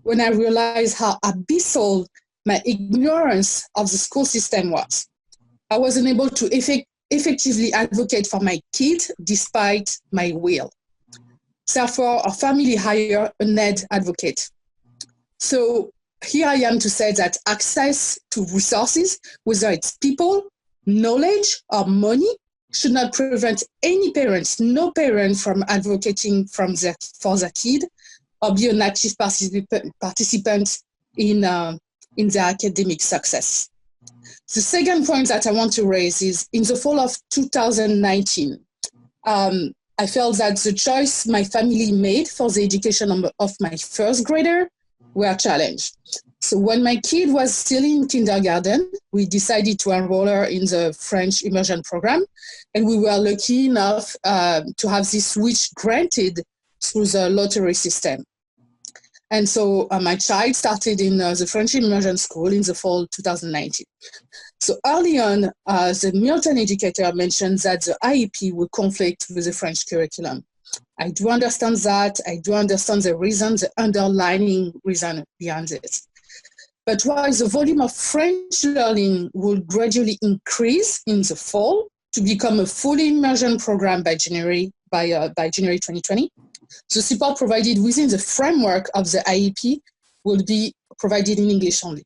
when I realized how abyssal my ignorance of the school system was. I wasn't able to effectively advocate for my kid despite my will. Therefore, our family hired a NED advocate. So here I am to say that access to resources, whether it's people, knowledge, or money, should not prevent any parents, no parent, from advocating for their kid or be an active participant in their academic success. The second point that I want to raise is in the fall of 2019, I felt that the choice my family made for the education of my first grader were challenged. So when my kid was still in kindergarten, we decided to enroll her in the French immersion program, and we were lucky enough to have this switch granted through the lottery system. And so my child started in the French immersion school in the fall 2019. So early on, the Milton educator mentioned that the IEP would conflict with the French curriculum. I do understand that. I do understand the reason, the underlying reason behind it. But while the volume of French learning will gradually increase in the fall to become a fully immersion program by January 2020, the support provided within the framework of the IEP will be provided in English only.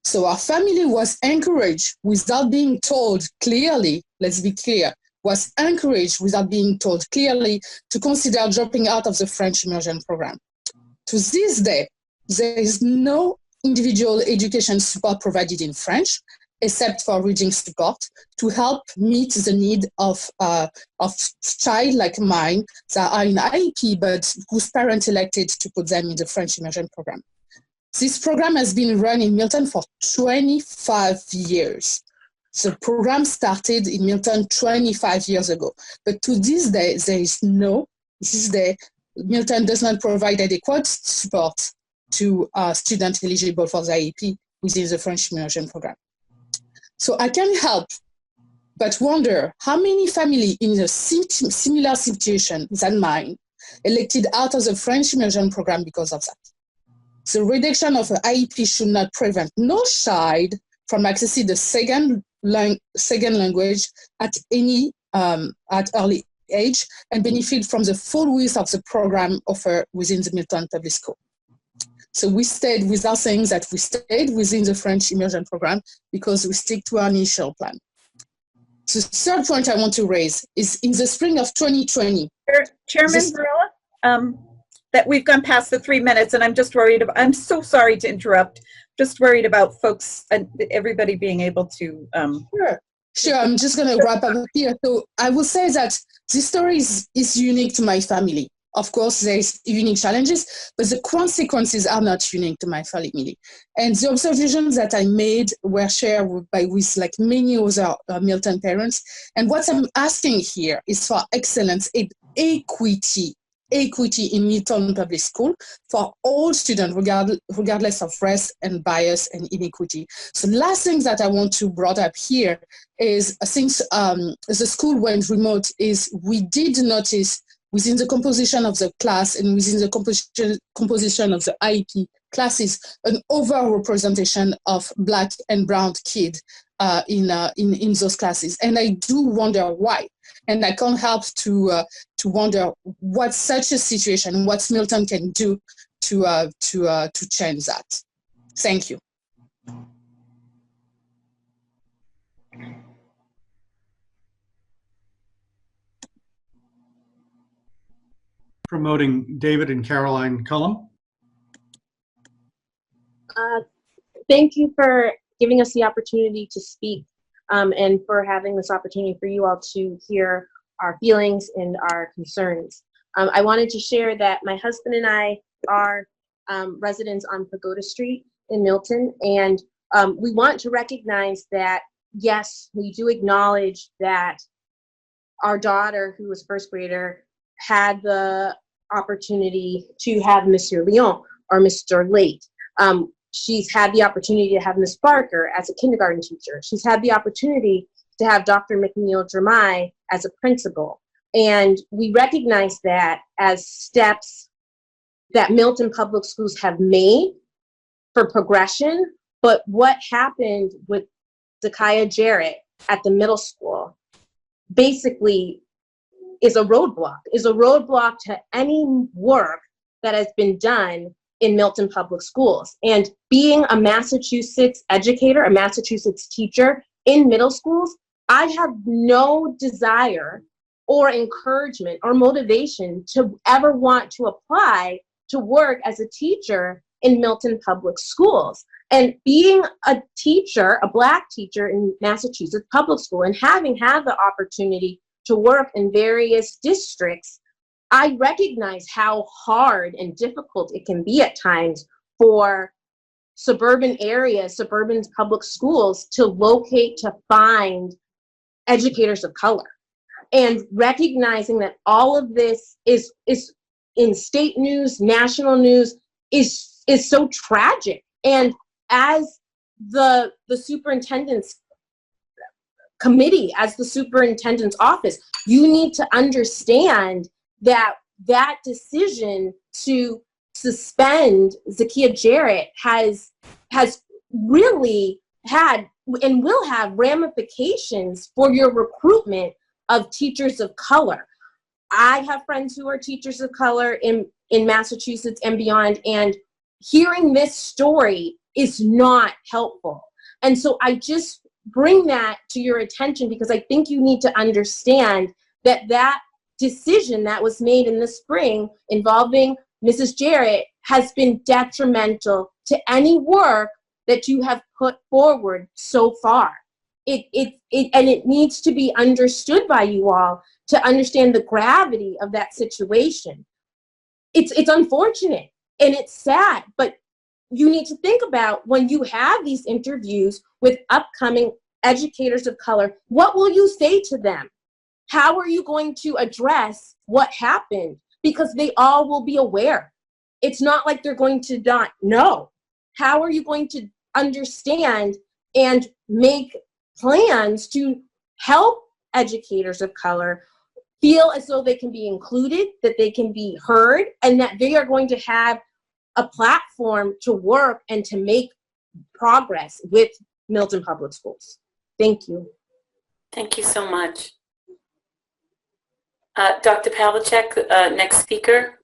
So our family was encouraged without being told clearly, let's be clear, was encouraged without being told clearly to consider dropping out of the French immersion program. To this day, there is no individual education support provided in French, except for reading support, to help meet the need of child like mine that are in IEP, but whose parents elected to put them in the French immersion program. This program has been run in Milton for 25 years. The program started in Milton 25 years ago, but to this day, Milton does not provide adequate support to students eligible for the IEP within the French immersion program. So I can help but wonder how many families in a similar situation than mine elected out of the French immersion program because of that. The reduction of an IEP should not prevent no child from accessing the second language at any at early age and benefit from the full width of the program offered within the Milton Public School. So we stayed without saying that we stayed within the French immersion program because we stick to our initial plan. The third point I want to raise is in the spring of 2020. Chairman Varela, that we've gone past the 3 minutes and I'm just worried about, I'm so sorry to interrupt, just worried about folks and everybody being able to. Sure, I'm just going to wrap up here. So I will say that this story is unique to my family. Of course, there's unique challenges, but the consequences are not unique to my family. And the observations that I made were shared with like many other Milton parents. And what I'm asking here is for excellence and equity in Milton Public School for all students, regardless of race and bias and inequity. So last thing that I want to bring up here is, since the school went remote, is we did notice within the composition of the class and within the composition of the IEP classes, an overrepresentation of Black and brown kids in those classes. And I do wonder why. And I can't help to wonder what such a situation, what Milton can do to change that. Thank you. Promoting David and Caroline Cullum. Thank you for giving us the opportunity to speak and for having this opportunity for you all to hear our feelings and our concerns. I wanted to share that my husband and I are residents on Pagoda Street in Milton, and we want to recognize that, yes, we do acknowledge that our daughter, who was first grader, had the opportunity to have Monsieur Leon or Mr. Late. She's had the opportunity to have Miss Barker as a kindergarten teacher. She's had the opportunity to have Dr. McNeil Jermai as a principal. And we recognize that as steps that Milton Public Schools have made for progression. But what happened with Zakiya Jarrett at the middle school basically is a roadblock to any work that has been done in Milton Public Schools. And being a Massachusetts educator, a Massachusetts teacher in middle schools, I have no desire or encouragement or motivation to ever want to apply to work as a teacher in Milton Public Schools. And being a teacher, a Black teacher in Massachusetts Public School, and having had the opportunity to work in various districts, I recognize how hard and difficult it can be at times for suburban areas, suburban public schools to locate, to find educators of color. And recognizing that all of this is in state news, national news, is so tragic. And as the superintendent's committee, as the superintendent's office, you need to understand that that decision to suspend Zakiya Jarrett has really had and will have ramifications for your recruitment of teachers of color. I have friends who are teachers of color in Massachusetts and beyond, and hearing this story is not helpful. And so I just bring that to your attention because I think you need to understand that that decision that was made in the spring involving Mrs. Jarrett has been detrimental to any work that you have put forward so far. And it needs to be understood by you all to understand the gravity of that situation. It's unfortunate and it's sad, but you need to think about when you have these interviews with upcoming educators of color, what will you say to them? How are you going to address what happened? Because they all will be aware. It's not like they're going to not know. How are you going to understand and make plans to help educators of color feel as though they can be included, that they can be heard, and that they are going to have a platform to work and to make progress with Milton Public Schools. Thank you. Thank you so much. Dr. Pavlicek, next speaker.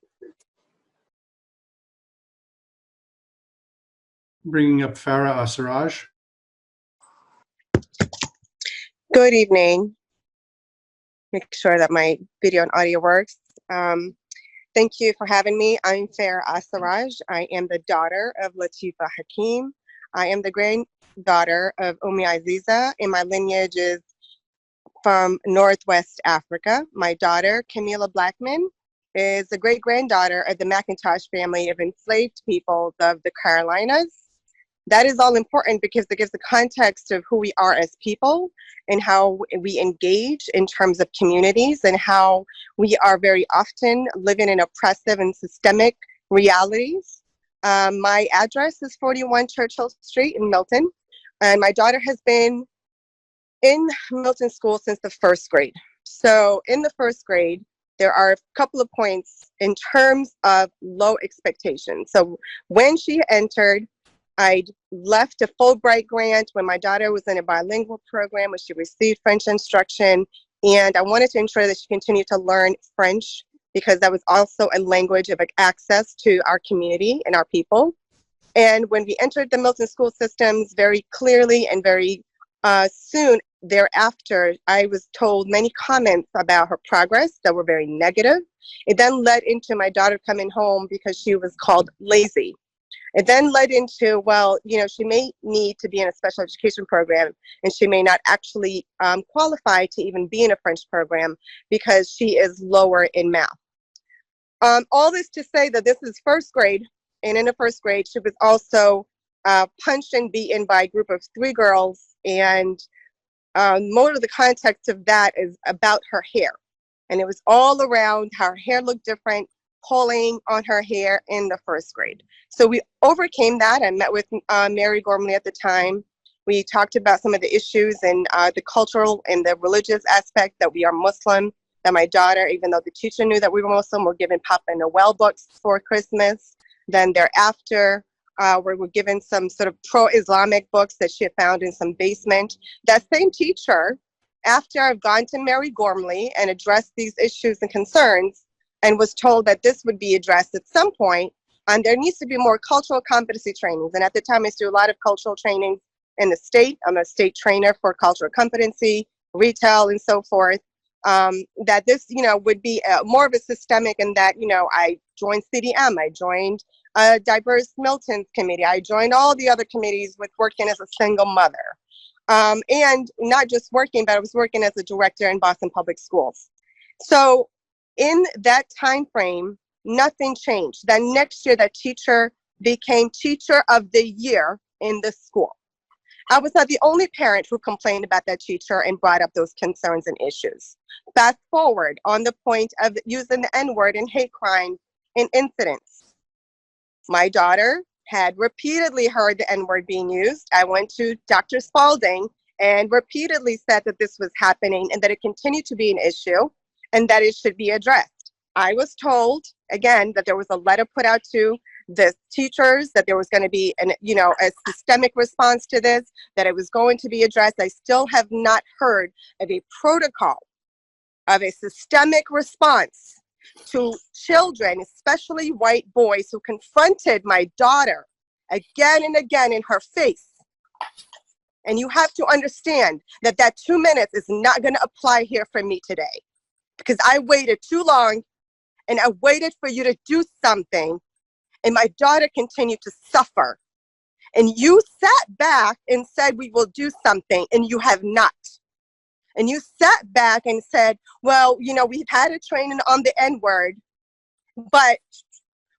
Bringing up Farah Asaraj. Good evening. Make sure that my video and audio works. Thank you for having me. I'm Farah Asaraj. I am the daughter of Latifa Hakeem. I am the granddaughter of Umi Aziza, and my lineage is from Northwest Africa. My daughter, Camila Blackman, is the great-granddaughter of the McIntosh family of enslaved peoples of the Carolinas. That is all important because it gives the context of who we are as people and how we engage in terms of communities and how we are very often living in oppressive and systemic realities. My address is 41 Churchill Street in Milton, and my daughter has been in Milton School since the first grade. So in the first grade, there are a couple of points in terms of low expectations. So when she entered, I left a Fulbright grant when my daughter was in a bilingual program where she received French instruction. And I wanted to ensure that she continued to learn French because that was also a language of access to our community and our people. And when we entered the Milton school systems very clearly and very soon thereafter, I was told many comments about her progress that were very negative. It then led into my daughter coming home because she was called lazy. It then led into, well, you know, she may need to be in a special education program and she may not actually qualify to even be in a French program because she is lower in math. All this to say that this is first grade, and in the first grade, she was also punched and beaten by a group of 3 girls, and more of the context of that is about her hair. And it was all around how her hair looked different, pulling on her hair in the first grade. So we overcame that. I met with Mary Gormley at the time. We talked about some of the issues and the cultural and the religious aspect that we are Muslim, that my daughter, even though the teacher knew that we were Muslim, were given Papa Noel books for Christmas. Then thereafter, we were given some sort of pro-Islamic books that she had found in some basement. That same teacher, after I've gone to Mary Gormley and addressed these issues and concerns, and was told that this would be addressed at some point, and there needs to be more cultural competency trainings. And at the time, I used to do a lot of cultural trainings in the state. I'm a state trainer for cultural competency, retail, and so forth. That this, you know, would be more of a systemic, and that, you know, I joined CDM, I joined a diverse Milton's committee, I joined all the other committees with working as a single mother. And not just working, but I was working as a director in Boston Public Schools. So in that time frame, nothing changed. Then next year, that teacher became Teacher of the Year in the school. I was not the only parent who complained about that teacher and brought up those concerns and issues. Fast forward on the point of using the N-word in hate crime and incidents. My daughter had repeatedly heard the N-word being used. I went to Dr. Spalding and repeatedly said that this was happening and that it continued to be an issue and that it should be addressed. I was told, again, that there was a letter put out to the teachers, that there was going to be a systemic response to this, that it was going to be addressed. I still have not heard of a protocol of a systemic response to children, especially white boys, who confronted my daughter again and again in her face. And you have to understand that that 2 minutes is not going to apply here for me today, because I waited too long and I waited for you to do something, and my daughter continued to suffer. And you sat back and said, we will do something, and you have not. And you sat back and said, well, you know, we've had a training on the N-word, but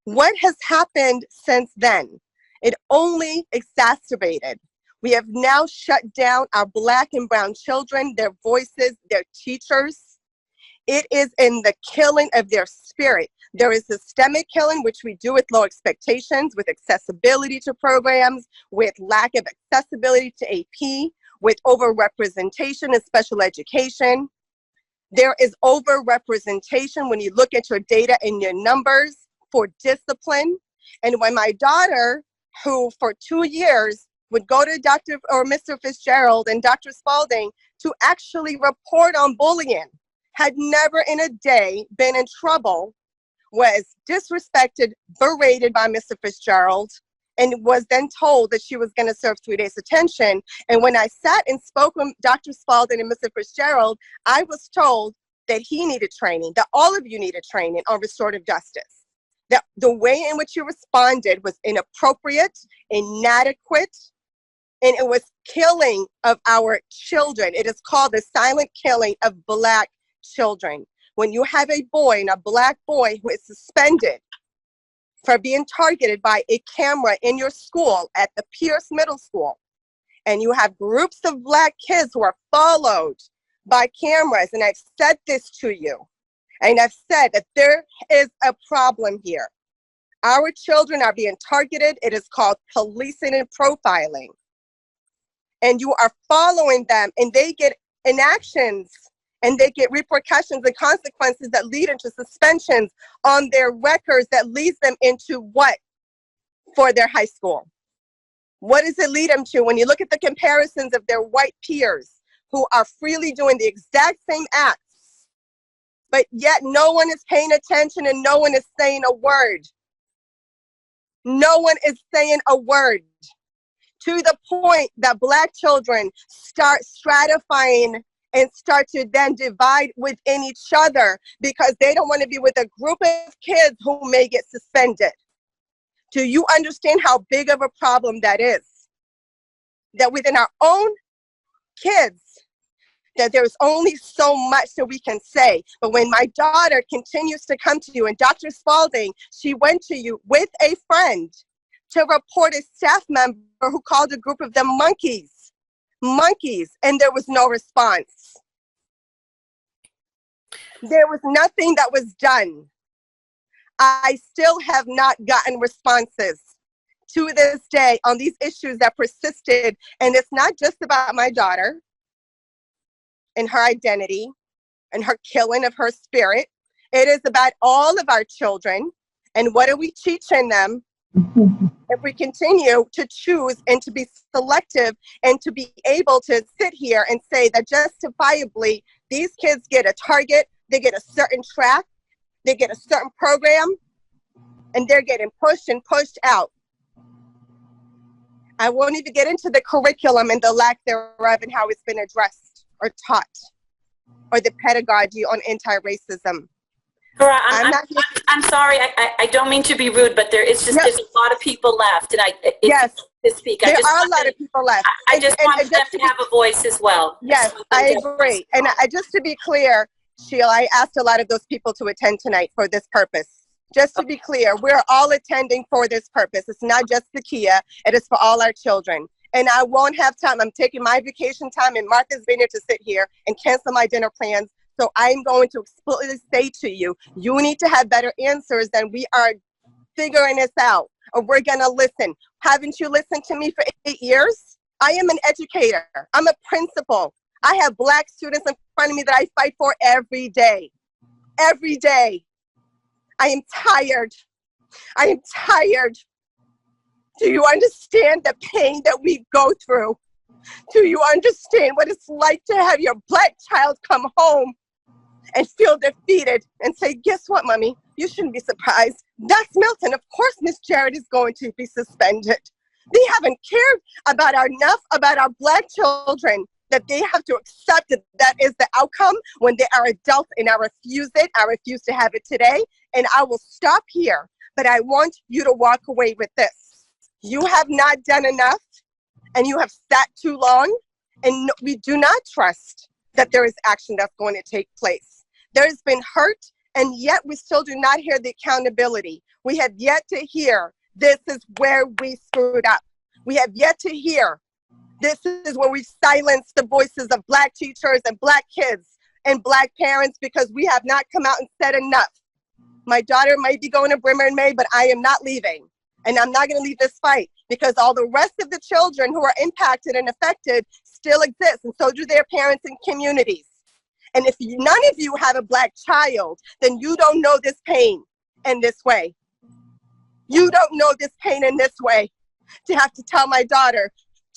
what has happened since then? It only exacerbated. We have now shut down our Black and brown children, their voices, their teachers. It is in the killing of their spirit. There is systemic killing, which we do with low expectations, with accessibility to programs, with lack of accessibility to AP, with overrepresentation in special education. There is overrepresentation when you look at your data and your numbers for discipline. And when my daughter, who for 2 years would go to Dr. or Mr. Fitzgerald and Dr. Spalding to actually report on bullying, had never in a day been in trouble, was disrespected, berated by Mr. Fitzgerald, and was then told that she was going to serve 3 days detention. And when I sat and spoke with Dr. Spalding and Mr. Fitzgerald, I was told that he needed training, that all of you needed training on restorative justice, that the way in which you responded was inappropriate, inadequate, and it was killing of our children. It is called the silent killing of Black children. When you have a boy, and a Black boy, who is suspended for being targeted by a camera in your school at the Pierce Middle School, and you have groups of Black kids who are followed by cameras, and I've said this to you, and I've said that there is a problem here. Our children are being targeted. It is called policing and profiling. And you are following them, and they get inactions, and they get repercussions and consequences that lead into suspensions on their records that leads them into what for their high school? What does it lead them to when you look at the comparisons of their white peers who are freely doing the exact same acts, but yet no one is paying attention and no one is saying a word? No one is saying a word, to the point that Black children start stratifying and start to then divide within each other because they don't want to be with a group of kids who may get suspended. Do you understand how big of a problem that is? That within our own kids, that there's only so much that we can say. But when my daughter continues to come to you, and Dr. Spalding, she went to you with a friend to report a staff member who called a group of them monkeys, and there was no response. There was nothing that was done. I still have not gotten responses to this day on these issues that persisted. And it's not just about my daughter and her identity and her killing of her spirit. It is about all of our children and what are we teaching them if we continue to choose and to be selective and to be able to sit here and say that justifiably these kids get a target, they get a certain track, they get a certain program, and they're getting pushed and pushed out. I won't even get into the curriculum and the lack thereof and how it's been addressed or taught, or the pedagogy on anti-racism. I'm sorry, I don't mean to be rude, but there's a lot of people left, and to speak. There are a lot of people left. I just want them to have a voice as well. Yes, I agree. And just to be clear, Sheila, I asked a lot of those people to attend tonight for this purpose. Just to be clear, we're all attending for this purpose. It's not just the Kia, it is for all our children. And I won't have time. I'm taking my vacation time, and Martha's been here to sit here and cancel my dinner plans. So I'm going to explicitly say to you, you need to have better answers than we are figuring this out, or we're going to listen. Haven't you listened to me for 8 years? I am an educator. I'm a principal. I have Black students in front of me that I fight for every day. Every day. I am tired. I am tired. Do you understand the pain that we go through? Do you understand what it's like to have your Black child come home and feel defeated and say, guess what, mommy? You shouldn't be surprised. That's Milton. Of course, Miss Jarrett is going to be suspended. They haven't cared about enough about our Black children that they have to accept that that is the outcome when they are adults, and I refuse it. I refuse to have it today, and I will stop here. But I want you to walk away with this. You have not done enough, and you have sat too long, and we do not trust that there is action that's going to take place. There has been hurt, and yet we still do not hear the accountability. We have yet to hear, this is where we screwed up. We have yet to hear, this is where we've silenced the voices of Black teachers and Black kids and Black parents because we have not come out and said enough. My daughter might be going to Brimmer in May, but I am not leaving. And I'm not going to leave this fight because all the rest of the children who are impacted and affected still exists, and so do their parents and communities. And if none of you have a Black child, then you don't know this pain in this way. You don't know this pain in this way. To have to tell my daughter,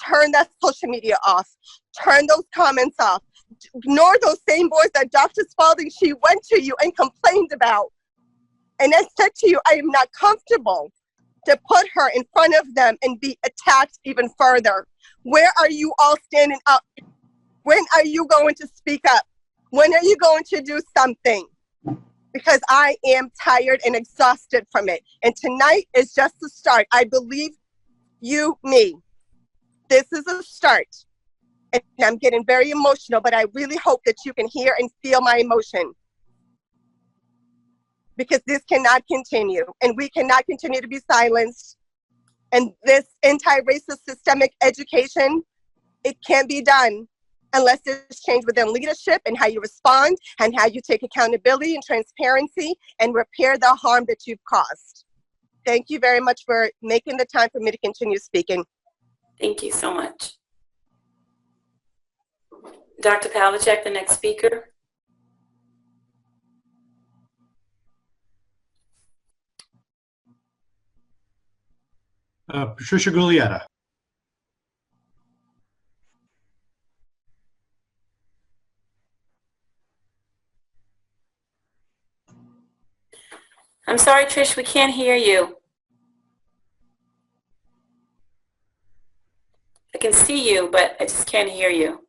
turn that social media off, turn those comments off, ignore those same boys that Dr. Spalding, she went to you and complained about. And I said to you, I am not comfortable to put her in front of them and be attacked even further. Where are you all standing up? When are you going to speak up? When are you going to do something? Because I am tired and exhausted from it. And tonight is just the start. I believe you, me. This is a start. And I'm getting very emotional, but I really hope that you can hear and feel my emotion. Because this cannot continue, and we cannot continue to be silenced. And this anti-racist systemic education, it can't be done unless there's change within leadership and how you respond and how you take accountability and transparency and repair the harm that you've caused. Thank you very much for making the time for me to continue speaking. Thank you so much. Dr. Pavlicek, the next speaker. Patricia Guglietta. I'm sorry, Trish, we can't hear you. I can see you, but I just can't hear you.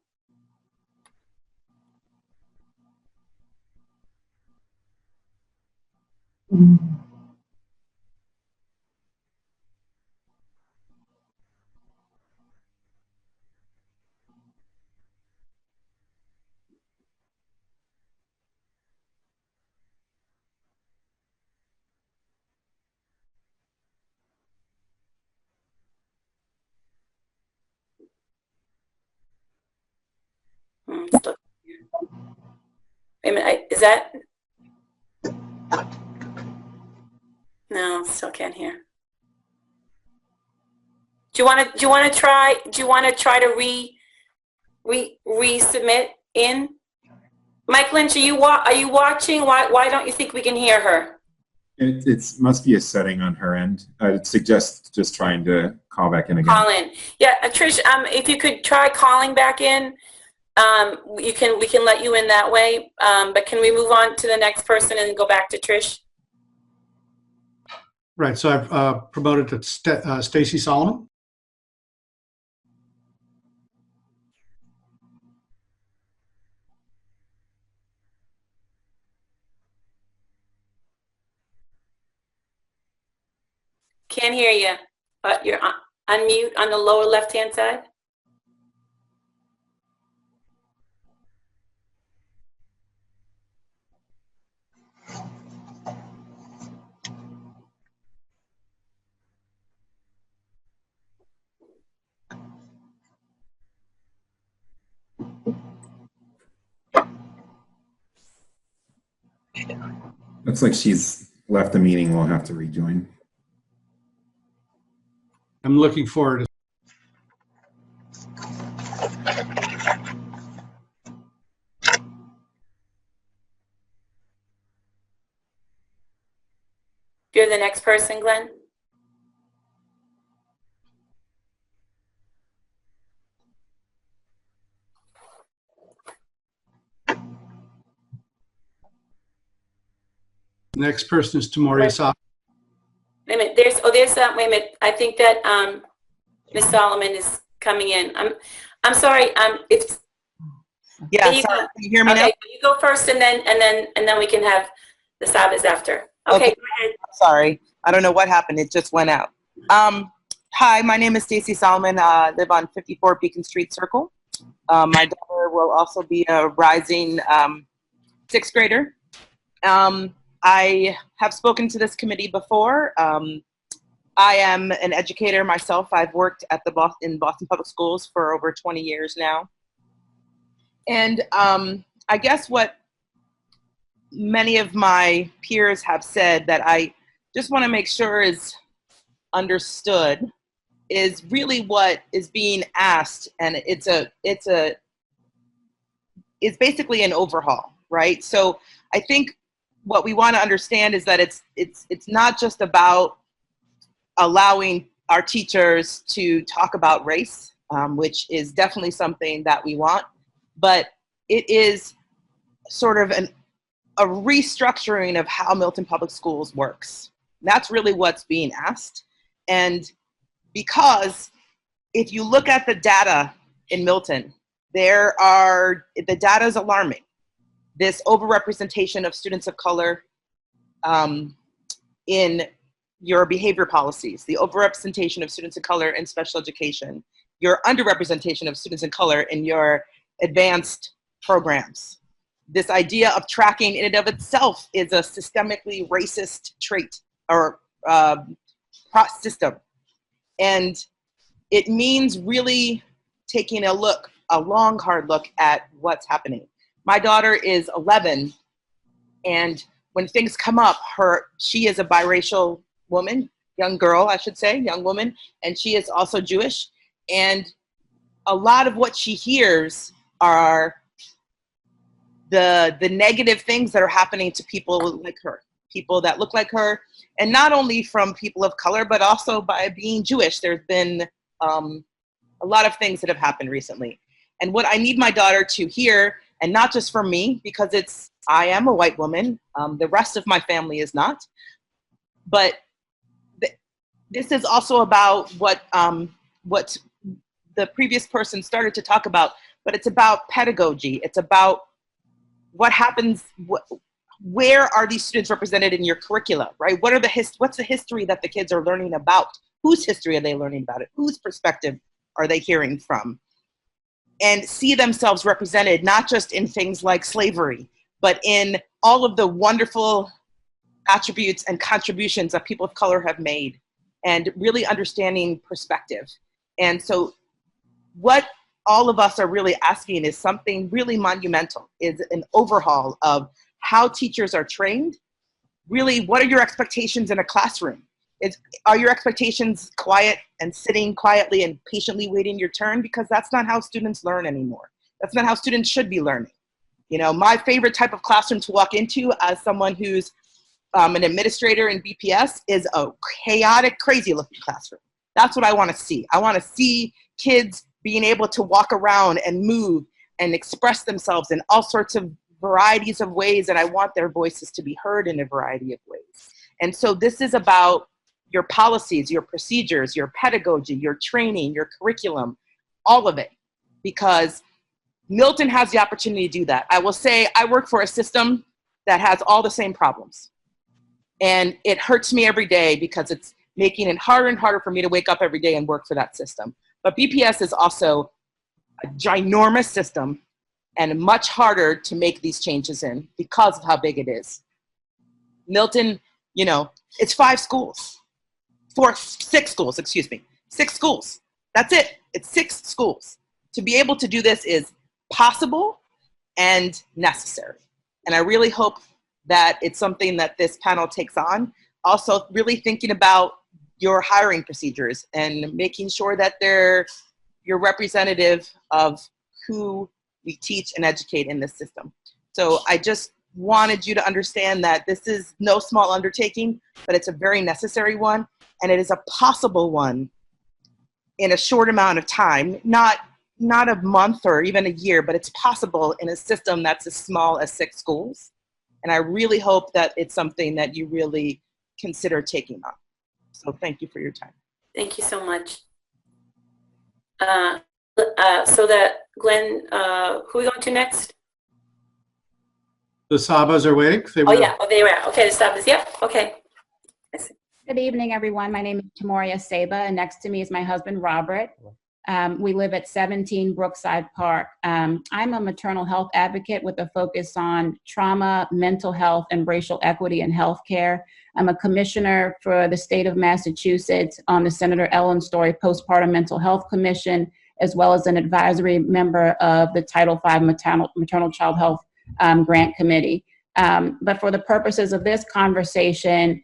Still. Wait a minute, is that? No, still can't hear. Do you want to try to resubmit in? Mike Lynch, are you watching? Why don't you think we can hear her? It must be a setting on her end. I'd suggest just trying to call back in again. Call in. Yeah, Trish, if you could try calling back in, we can let you in that way. But can we move on to the next person and go back to Trish? Right, so I've promoted to Stacy Solomon. Can't hear you. You're unmute on the lower left-hand side. Looks like she's left the meeting. We'll have to rejoin. I'm looking forward to. You're the next person, Glenn? Next person is Tamoria Solomon. Wait a minute. Wait a minute. I think that Ms. Solomon is coming in. I'm sorry. It's yeah. Sorry. Can you hear me now? You go first, and then we can have the Sabbaths after. Okay. Go ahead. Sorry, I don't know what happened. It just went out. Hi, my name is Stacy Solomon. I live on 54 Beacon Street Circle. My daughter will also be a rising sixth grader. I have spoken to this committee before. I am an educator myself. I've worked at in Boston Public Schools for over 20 years now. And I guess what many of my peers have said that I just want to make sure is understood is really what is being asked, and it's basically an overhaul, right? So I think what we want to understand is that it's not just about allowing our teachers to talk about race, which is definitely something that we want, but it is sort of a restructuring of how Milton Public Schools works. That's really what's being asked. And because if you look at the data in Milton, the data is alarming. This overrepresentation of students of color in your behavior policies, the overrepresentation of students of color in special education, your underrepresentation of students of color in your advanced programs. This idea of tracking in and of itself is a systemically racist trait or system. And it means really taking a long, hard look at what's happening. My daughter is 11, and when things come up, she is a biracial woman, young girl, I should say, young woman, and she is also Jewish. And a lot of what she hears are the negative things that are happening to people like her, people that look like her, and not only from people of color, but also by being Jewish. There's been a lot of things that have happened recently. And what I need my daughter to hear, and not just from me, because I am a white woman, the rest of my family is not, but this is also about what the previous person started to talk about, but it's about pedagogy. It's about what happens, where are these students represented in your curricula, right? What's the history that the kids are learning about? Whose history are they learning about it? Whose perspective are they hearing from? And see themselves represented not just in things like slavery, but in all of the wonderful attributes and contributions that people of color have made, and really understanding perspective. And so what all of us are really asking is something really monumental, is an overhaul of how teachers are trained. Really, what are your expectations in a classroom? Are your expectations quiet and sitting quietly and patiently waiting your turn? Because that's not how students learn anymore. That's not how students should be learning. You know, my favorite type of classroom to walk into as someone who's an administrator in BPS is a chaotic, crazy looking classroom. That's what I want to see. I want to see kids being able to walk around and move and express themselves in all sorts of varieties of ways, and I want their voices to be heard in a variety of ways. And so this is about your policies, your procedures, your pedagogy, your training, your curriculum, all of it, because Milton has the opportunity to do that. I will say I work for a system that has all the same problems. And it hurts me every day because it's making it harder and harder for me to wake up every day and work for that system. But BPS is also a ginormous system and much harder to make these changes in because of how big it is. Milton, you know, it's 6 schools, excuse me. 6 schools. That's it. It's 6 schools. To be able to do this is possible and necessary. And I really hope that it's something that this panel takes on. Also, really thinking about your hiring procedures and making sure that you're representative of who we teach and educate in this system. So I just wanted you to understand that this is no small undertaking, but it's a very necessary one, and it is a possible one in a short amount of time, not a month or even a year, but it's possible in a system that's as small as 6 schools. And I really hope that it's something that you really consider taking on. So thank you for your time. Thank you so much. So that Glenn, who are we going to next? The Sabas are waiting. They were. Okay, the Sabas. Yep. Okay. Good evening, everyone. My name is Tamoria Saba, and next to me is my husband, Robert. We live at 17 Brookside Park. I'm a maternal health advocate with a focus on trauma, mental health, and racial equity in healthcare. I'm a commissioner for the state of Massachusetts on the Senator Ellen Story Postpartum Mental Health Commission, as well as an advisory member of the Title V Maternal Child Health Grant Committee. But for the purposes of this conversation,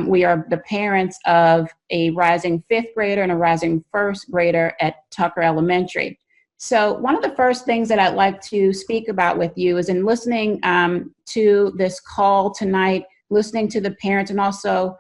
We are the parents of a rising 5th grader and a rising 1st grader at Tucker Elementary. So one of the first things that I'd like to speak about with you is in listening to this call tonight, listening to the parents, and also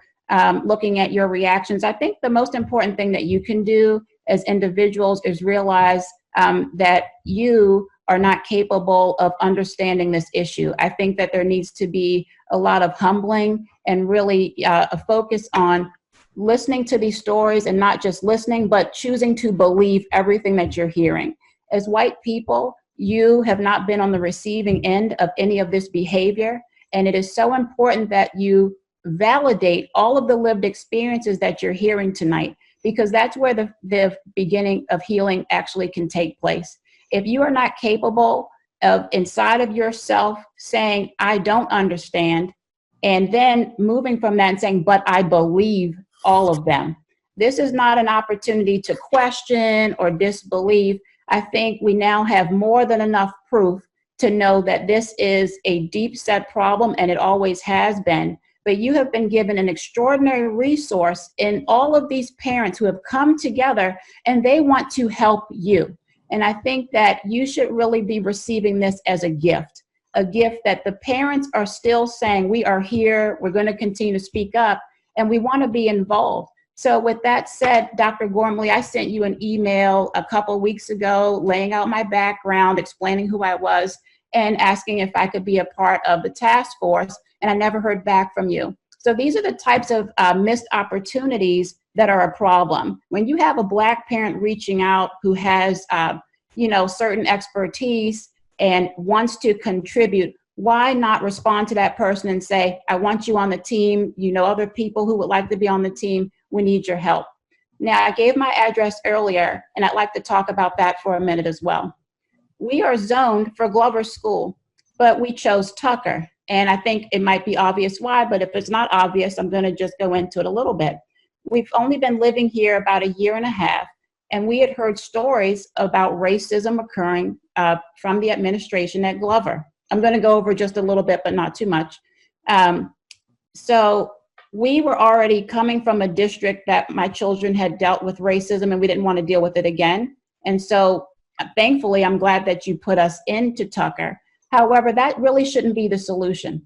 looking at your reactions. I think the most important thing that you can do as individuals is realize that you are not capable of understanding this issue. I think that there needs to be a lot of humbling and really a focus on listening to these stories, and not just listening, but choosing to believe everything that you're hearing. As white people, you have not been on the receiving end of any of this behavior, and it is so important that you validate all of the lived experiences that you're hearing tonight, because that's where the beginning of healing actually can take place. If you are not capable of inside of yourself saying, I don't understand, and then moving from that and saying, but I believe all of them, this is not an opportunity to question or disbelieve. I think we now have more than enough proof to know that this is a deep set problem, and it always has been. But you have been given an extraordinary resource in all of these parents who have come together, and they want to help you. And I think that you should really be receiving this as a gift that the parents are still saying, we are here, we're going to continue to speak up, and we want to be involved. So with that said, Dr. Gormley, I sent you an email a couple weeks ago laying out my background, explaining who I was, and asking if I could be a part of the task force, and I never heard back from you. So these are the types of missed opportunities that are a problem. When you have a Black parent reaching out who has certain expertise and wants to contribute, why not respond to that person and say, I want you on the team, you know other people who would like to be on the team, we need your help. Now, I gave my address earlier, and I'd like to talk about that for a minute as well. We are zoned for Glover School, but we chose Tucker. And I think it might be obvious why, but if it's not obvious, I'm going to just go into it a little bit. We've only been living here about a year and a half, and we had heard stories about racism occurring from the administration at Glover. I'm going to go over just a little bit, but not too much. So we were already coming from a district that my children had dealt with racism, and we didn't want to deal with it again. And so thankfully, I'm glad that you put us into Tucker. However, that really shouldn't be the solution.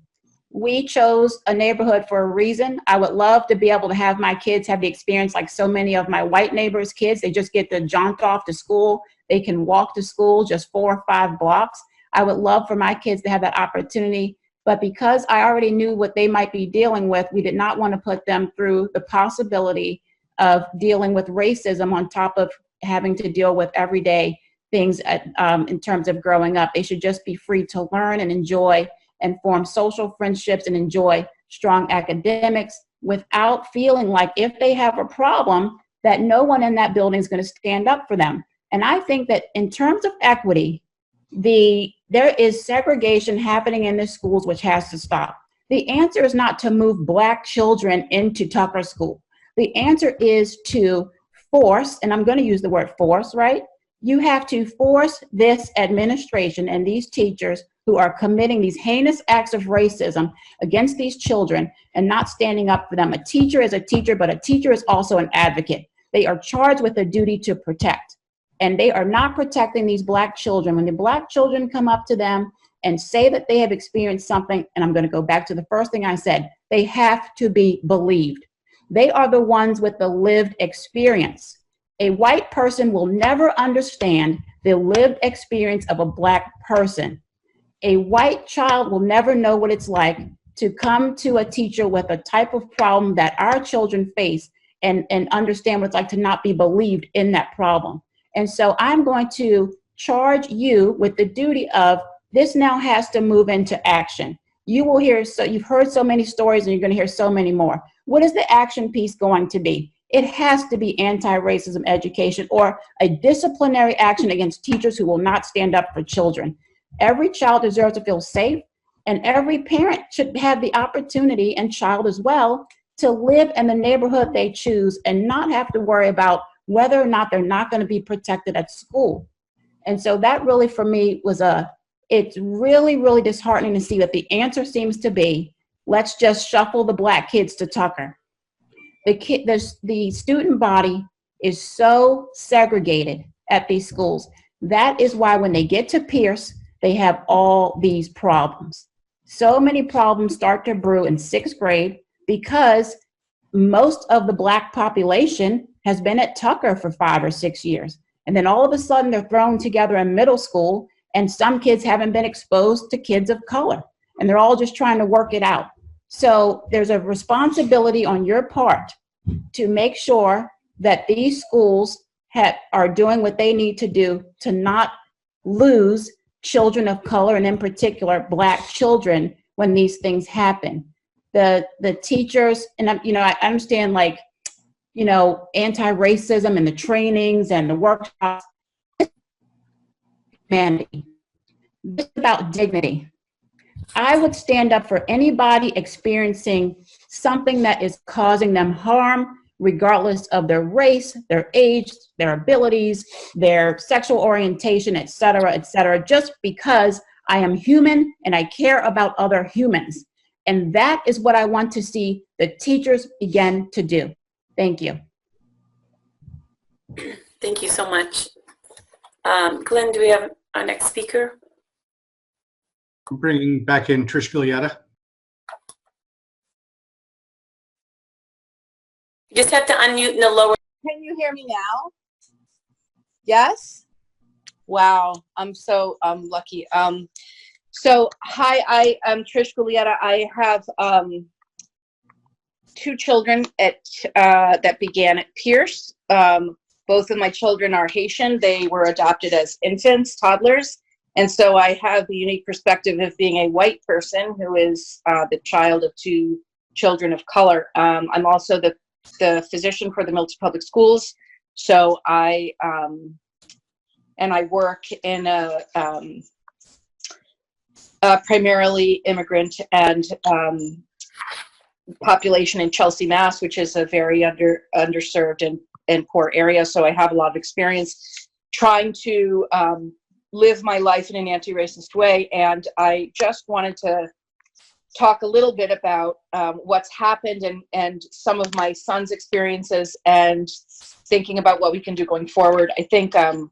We chose a neighborhood for a reason. I would love to be able to have my kids have the experience like so many of my white neighbors' kids. They just get to jaunt off to school. They can walk to school just 4 or 5 blocks. I would love for my kids to have that opportunity. But because I already knew what they might be dealing with, we did not want to put them through the possibility of dealing with racism on top of having to deal with everyday things in terms of growing up. They should just be free to learn and enjoy and form social friendships and enjoy strong academics without feeling like if they have a problem that no one in that building is going to stand up for them. And I think that in terms of equity, there is segregation happening in the schools which has to stop. The answer is not to move Black children into Tucker School. The answer is to force, and I'm going to use the word force, right? You have to force this administration and these teachers who are committing these heinous acts of racism against these children and not standing up for them. A teacher is a teacher, but a teacher is also an advocate. They are charged with a duty to protect, and they are not protecting these Black children. When the Black children come up to them and say that they have experienced something, and I'm going to go back to the first thing I said, they have to be believed. They are the ones with the lived experience. A white person will never understand the lived experience of a Black person. A white child will never know what it's like to come to a teacher with a type of problem that our children face and understand what it's like to not be believed in that problem. And so I'm going to charge you with the duty of this now has to move into action. You will hear, so you've heard so many stories and you're going to hear so many more. What is the action piece going to be? It has to be anti-racism education or a disciplinary action against teachers who will not stand up for children. Every child deserves to feel safe, and every parent should have the opportunity, and child as well, to live in the neighborhood they choose and not have to worry about whether or not they're not going to be protected at school. And so that really for me was it's really, really disheartening to see that the answer seems to be let's just shuffle the black kids to Tucker. The student body is so segregated at these schools. That is why when they get to Pierce, they have all these problems. So many problems start to brew in 6th grade because most of the black population has been at Tucker for 5 or 6 years. And then all of a sudden they're thrown together in middle school, and some kids haven't been exposed to kids of color, and they're all just trying to work it out. So there's a responsibility on your part to make sure that these schools are doing what they need to do to not lose children of color, and in particular black children, when these things happen. The teachers, and I understand, like, anti-racism and the trainings and the workshops. Humanity. This is about dignity. I would stand up for anybody experiencing something that is causing them harm, regardless of their race, their age, their abilities, their sexual orientation, et cetera, just because I am human and I care about other humans. And that is what I want to see the teachers begin to do. Thank you. Thank you so much. Glenn, do we have our next speaker? I'm bringing back in Trish Giulietta. You just have to unmute in the lower. Can you hear me now? Yes? Wow, I'm so lucky. So hi, I am Trish Giulietta. I have 2 children that began at Pierce. Both of my children are Haitian. They were adopted as infants, toddlers. And so I have the unique perspective of being a white person who is the child of 2 children of color. I'm also the physician for the Milton Public Schools. So I work in a primarily immigrant and population in Chelsea, Mass, which is a very underserved and poor area. So I have a lot of experience trying to live my life in an anti-racist way. And I just wanted to talk a little bit about what's happened and some of my son's experiences and thinking about what we can do going forward. I think I'm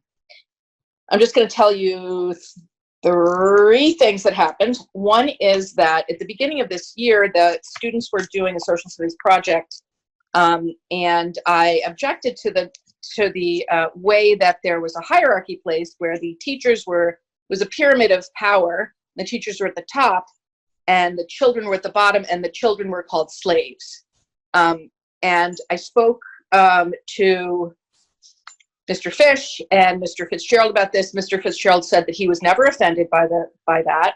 just going to tell you 3 things that happened. One is that at the beginning of this year, the students were doing a social studies project, and I objected to the way that there was a hierarchy placed where the teachers was a pyramid of power. The teachers were at the top, and the children were at the bottom, and the children were called slaves. And I spoke to Mr. Fish and Mr. Fitzgerald about this. Mr. Fitzgerald said that he was never offended by that,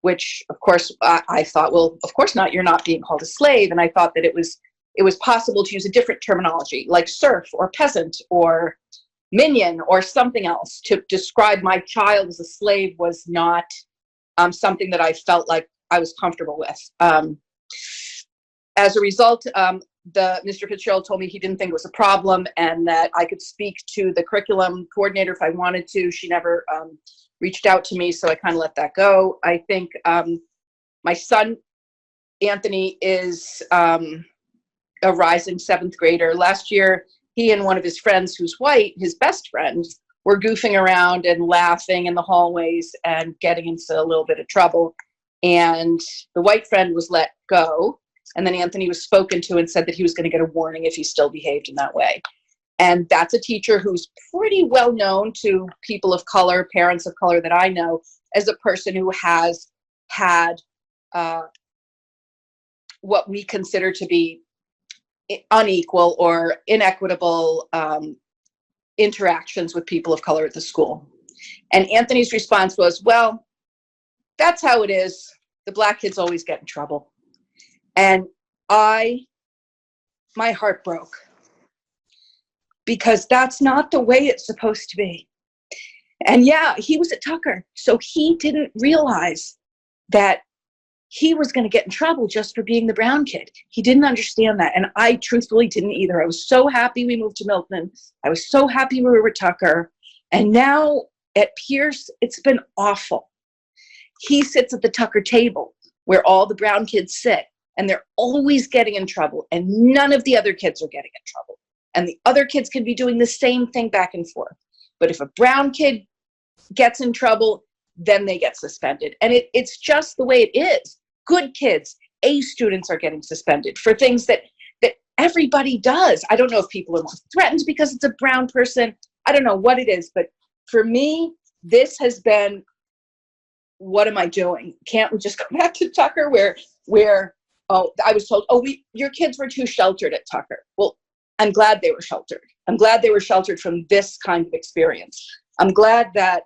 which of course I thought, well, of course not. You're not being called a slave. And I thought that it was possible to use a different terminology like serf or peasant or minion or something else to describe my child as a slave was not something that I felt like I was comfortable with. As a result, Mr. Fitzgerald told me he didn't think it was a problem and that I could speak to the curriculum coordinator if I wanted to. She never reached out to me, so I kind of let that go. I think my son, Anthony, is a rising 7th grader. Last year, he and one of his friends who's white, his best friend, were goofing around and laughing in the hallways and getting into a little bit of trouble. And the white friend was let go. And then Anthony was spoken to and said that he was going to get a warning if he still behaved in that way. And that's a teacher who's pretty well known to people of color, parents of color that I know, as a person who has had what we consider to be unequal or inequitable interactions with people of color at the school. And Anthony's response was, well, that's how it is. The black kids always get in trouble. And my heart broke because that's not the way it's supposed to be. And yeah, he was at Tucker, so he didn't realize that he was going to get in trouble just for being the brown kid. He didn't understand that. And I truthfully didn't either. I was so happy we moved to Milton. I was so happy we were at Tucker. And now at Pierce, it's been awful. He sits at the Tucker table where all the brown kids sit. and they're always getting in trouble, and none of the other kids are getting in trouble. And the other kids can be doing the same thing back and forth. But if a brown kid gets in trouble, then they get suspended. And it's just the way it is. Good kids, A students are getting suspended for things that everybody does. I don't know if people are more threatened because it's a brown person. I don't know what it is. But for me, this has been, what am I doing? Can't we just go back to Tucker where I was told, your kids were too sheltered at Tucker. Well, I'm glad they were sheltered. I'm glad they were sheltered from this kind of experience. I'm glad that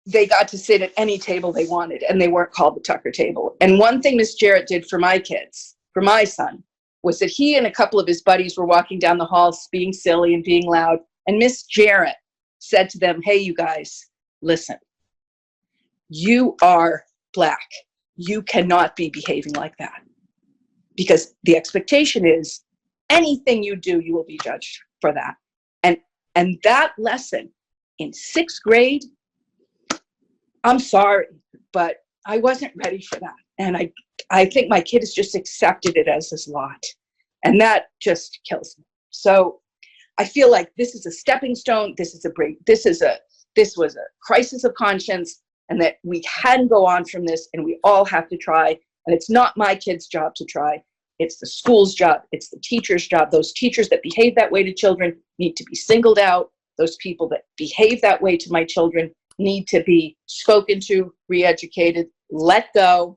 they got to sit at any table they wanted and they weren't called the Tucker table. And one thing Miss Jarrett did for my kids, for my son, was that he and a couple of his buddies were walking down the hall being silly and being loud. And Miss Jarrett said to them, hey, you guys, listen, you are Black. You cannot be behaving like that. Because the expectation is anything you do, you will be judged for that. And that lesson in 6th grade, I'm sorry, but I wasn't ready for that. And I think my kid has just accepted it as his lot. And that just kills me. So I feel like this is a stepping stone. This is a break. This was a crisis of conscience, and that we can go on from this, and we all have to try. And it's not my kid's job to try. It's the school's job. It's the teacher's job. Those teachers that behave that way to children need to be singled out. Those people that behave that way to my children need to be spoken to, re-educated, let go,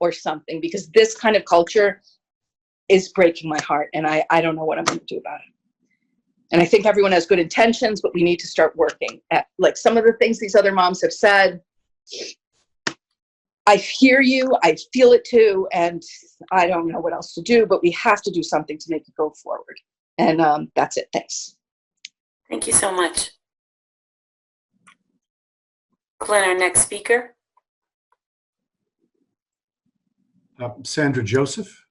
or something, because this kind of culture is breaking my heart, and I don't know what I'm going to do about it. And I think everyone has good intentions, but we need to start working at, like, some of the things these other moms have said. I hear you, I feel it too, and I don't know what else to do, but we have to do something to make it go forward. And that's it. Thanks. Thank you so much. Glenn, our next speaker. Sandra Joseph.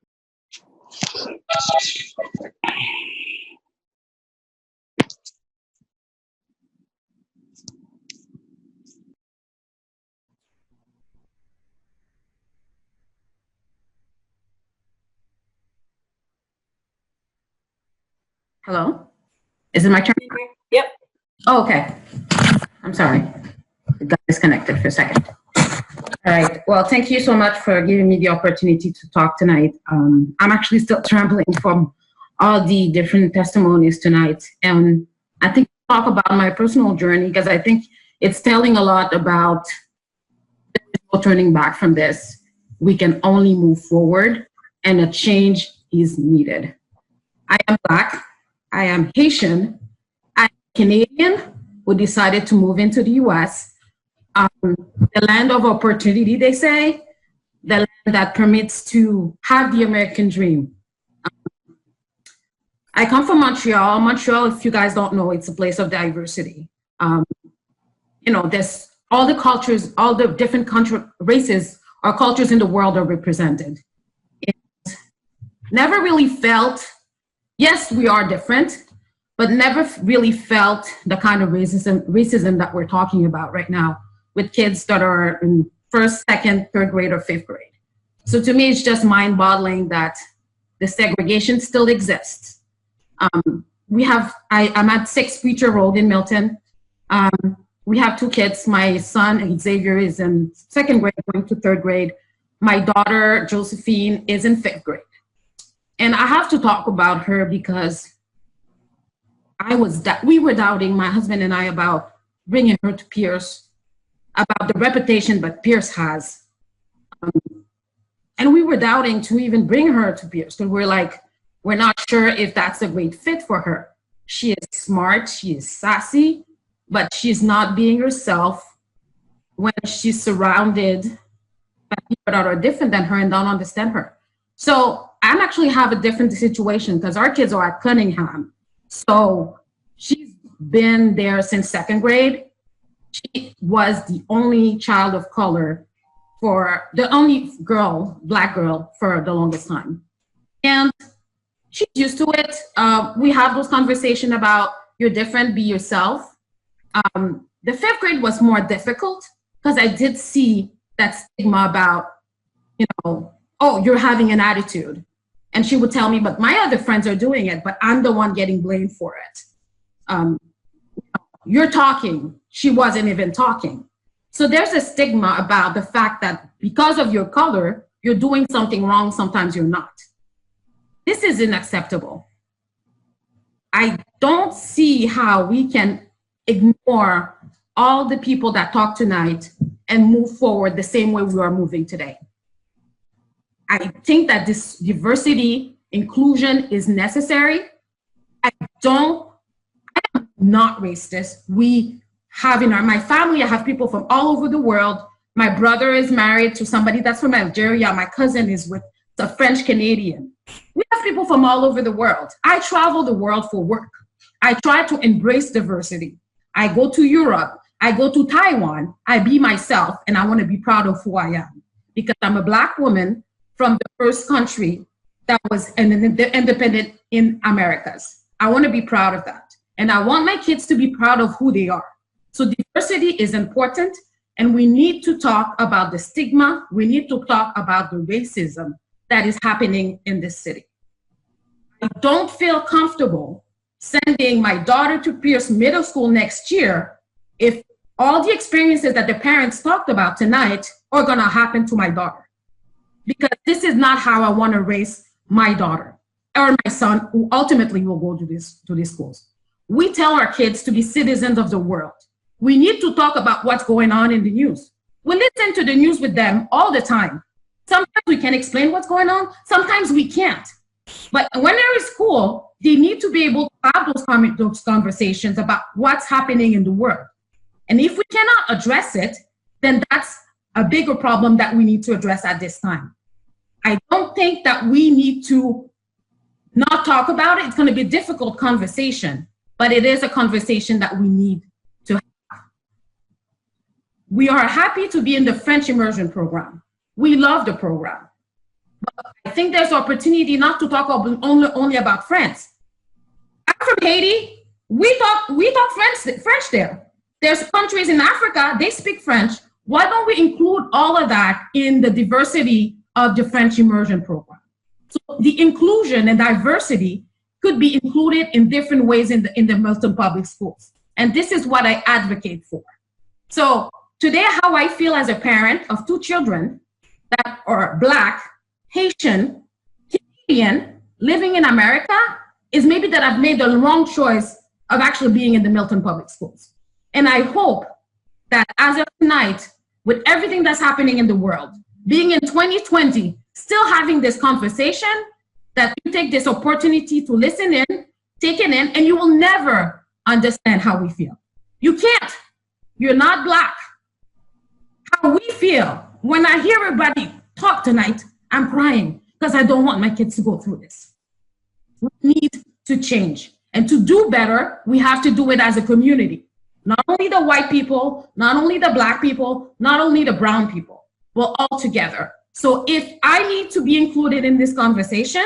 Hello? Is it my turn? Yep. Oh, okay. I'm sorry. It got disconnected for a second. All right. Well, thank you so much for giving me the opportunity to talk tonight. I'm actually still trembling from all the different testimonies tonight. And I think I'll talk about my personal journey, because I think it's telling a lot about no turning back from this. We can only move forward, and a change is needed. I am Black. I am Haitian. I'm Canadian who decided to move into the US. The land of opportunity, they say, the land that permits to have the American dream. I come from Montreal. Montreal, if you guys don't know, it's a place of diversity. You know, there's all the cultures, all the different races or cultures in the world are represented. It never really felt, yes, we are different, but never really felt the kind of racism that we're talking about right now with kids that are in 1st, 2nd, 3rd grade, or 5th grade. So to me, it's just mind-boggling that the segregation still exists. I'm at 6 Preacher Road in Milton. We have 2 kids. My son, Xavier, is in 2nd grade, going to 3rd grade. My daughter, Josephine, is in 5th grade. And I have to talk about her because we were doubting, my husband and I, about bringing her to Pierce, about the reputation that Pierce has. And we were doubting to even bring her to Pierce, because we're not sure if that's a great fit for her. She is smart, she is sassy, but she's not being herself when she's surrounded by people that are different than her and don't understand her. So I actually have a different situation, because our kids are at Cunningham. So she's been there since 2nd grade. She was the only child of color the only Black girl for the longest time. And she's used to it. We have those conversations about you're different, be yourself. The 5th grade was more difficult, because I did see that stigma about, you know, oh, you're having an attitude. And she would tell me, but my other friends are doing it, but I'm the one getting blamed for it. You're talking. She wasn't even talking. So there's a stigma about the fact that because of your color, you're doing something wrong, sometimes you're not. This is unacceptable. I don't see how we can ignore all the people that talk tonight and move forward the same way we are moving today. I think that this diversity, inclusion is necessary. I am not racist. We have in my family, I have people from all over the world. My brother is married to somebody that's from Algeria. My cousin is with a French Canadian. We have people from all over the world. I travel the world for work. I try to embrace diversity. I go to Europe. I go to Taiwan. I be myself, and I want to be proud of who I am because I'm a Black woman from the first country that was independent in Americas. I want to be proud of that. And I want my kids to be proud of who they are. So diversity is important, and we need to talk about the stigma. We need to talk about the racism that is happening in this city. I don't feel comfortable sending my daughter to Pierce Middle School next year if all the experiences that the parents talked about tonight are gonna happen to my daughter. Because this is not how I wanna raise my daughter or my son, who ultimately will go to these schools. We tell our kids to be citizens of the world. We need to talk about what's going on in the news. We listen to the news with them all the time. Sometimes we can explain what's going on, sometimes we can't. But when they're in school, they need to be able to have those conversations about what's happening in the world. And if we cannot address it, then that's a bigger problem that we need to address at this time. I don't think that we need to not talk about it. It's going to be a difficult conversation, but it is a conversation that we need to have. We are happy to be in the French immersion program. We love the program. But I think there's opportunity not to talk only about France. I'm from Haiti. We talk French there. There's countries in Africa, they speak French. Why don't we include all of that in the diversity of the French immersion program? So the inclusion and diversity could be included in different ways in the Milton Public Schools. And this is what I advocate for. So today, how I feel as a parent of 2 children that are Black, Haitian, Canadian, living in America, is maybe that I've made the wrong choice of actually being in the Milton Public Schools. And I hope that as of tonight, with everything that's happening in the world, being in 2020, still having this conversation, that you take this opportunity to listen in, take it in, and you will never understand how we feel. You can't. You're not Black. How we feel, when I hear everybody talk tonight, I'm crying because I don't want my kids to go through this. We need to change. And to do better, we have to do it as a community. Not only the white people, not only the Black people, not only the brown people, but all together. So if I need to be included in this conversation,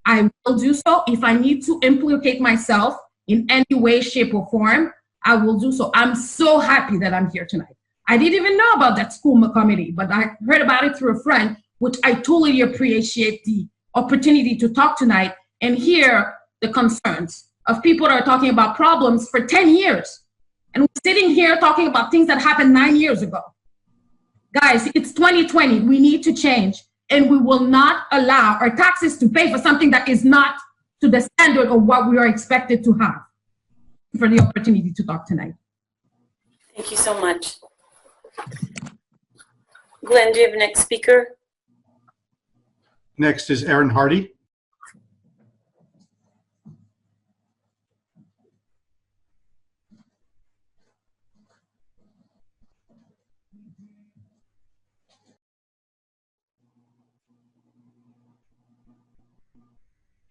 I will do so. If I need to implicate myself in any way, shape, or form, I will do so. I'm so happy that I'm here tonight. I didn't even know about that school committee, but I heard about it through a friend, which I totally appreciate the opportunity to talk tonight and hear the concerns of people that are talking about problems for 10 years. And we're sitting here talking about things that happened 9 years ago. Guys, it's 2020. We need to change. And we will not allow our taxes to pay for something that is not to the standard of what we are expected to have. For the opportunity to talk tonight. Thank you so much. Glenn, do you have a next speaker? Next is Aaron Hardy.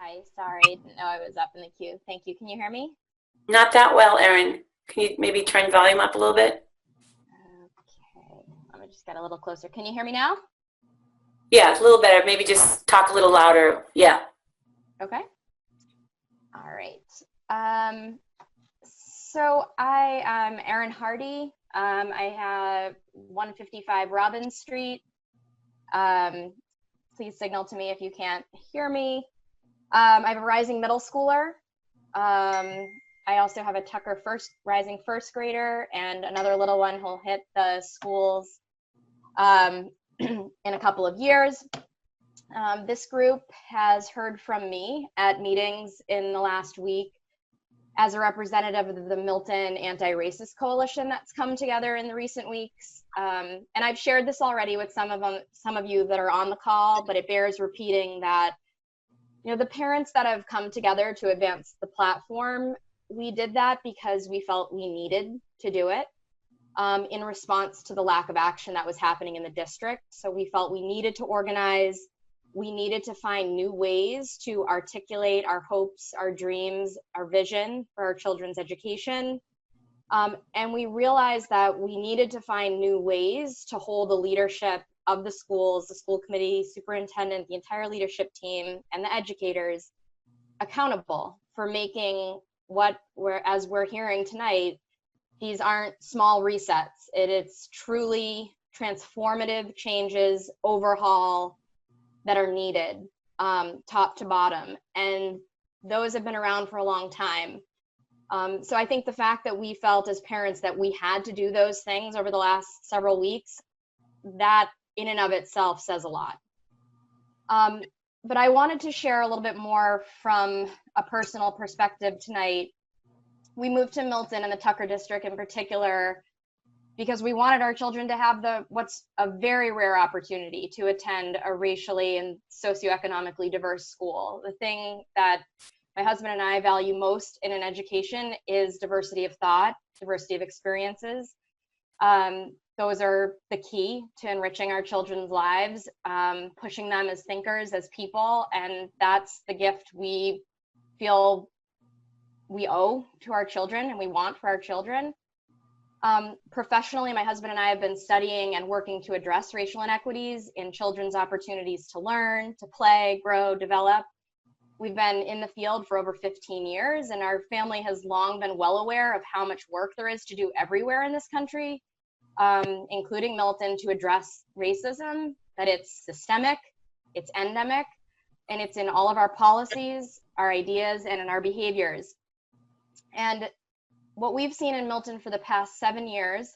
Hi, sorry, didn't know I was up in the queue. Thank you. Can you hear me? Not that well, Erin. Can you maybe turn volume up a little bit? Okay, let me just get a little closer. Can you hear me now? Yeah, a little better. Maybe just talk a little louder. Yeah. Okay. All right. So I am Erin Hardy. I have 155 Robbins Street. please signal to me if you can't hear me. I have a rising middle schooler. I also have a Tucker rising first grader and another little one who'll hit the schools in a couple of years. This group has heard from me at meetings in the last week as a representative of the Milton Anti-Racist Coalition that's come together in the recent weeks. And I've shared this already with some of you that are on the call, but it bears repeating that, you know, the parents that have come together to advance the platform, we did that because we felt we needed to do it in response to the lack of action that was happening in the district. So we felt we needed to organize, we needed to find new ways to articulate our hopes, our dreams, our vision for our children's education. And we realized that we needed to find new ways to hold the leadership of the schools, the school committee, superintendent, the entire leadership team, and the educators accountable for making as we're hearing tonight, these aren't small resets. It's truly transformative changes, overhaul that are needed, top to bottom. And those have been around for a long time. So I think the fact that we felt as parents that we had to do those things over the last several weeks, that in and of itself says a lot. But I wanted to share a little bit more from a personal perspective tonight. We moved to Milton and the Tucker district in particular because we wanted our children to have what's a very rare opportunity to attend a racially and socioeconomically diverse school. The thing that my husband and I value most in an education is diversity of thought, diversity of experiences. Those are the key to enriching our children's lives, pushing them as thinkers, as people, and that's the gift we feel we owe to our children and we want for our children. Professionally, my husband and I have been studying and working to address racial inequities in children's opportunities to learn, to play, grow, develop. We've been in the field for over 15 years, and our family has long been well aware of how much work there is to do everywhere in this country, including Milton, to address racism, that it's systemic, it's endemic, and it's in all of our policies, our ideas, and in our behaviors. And what we've seen in Milton for the past 7 years,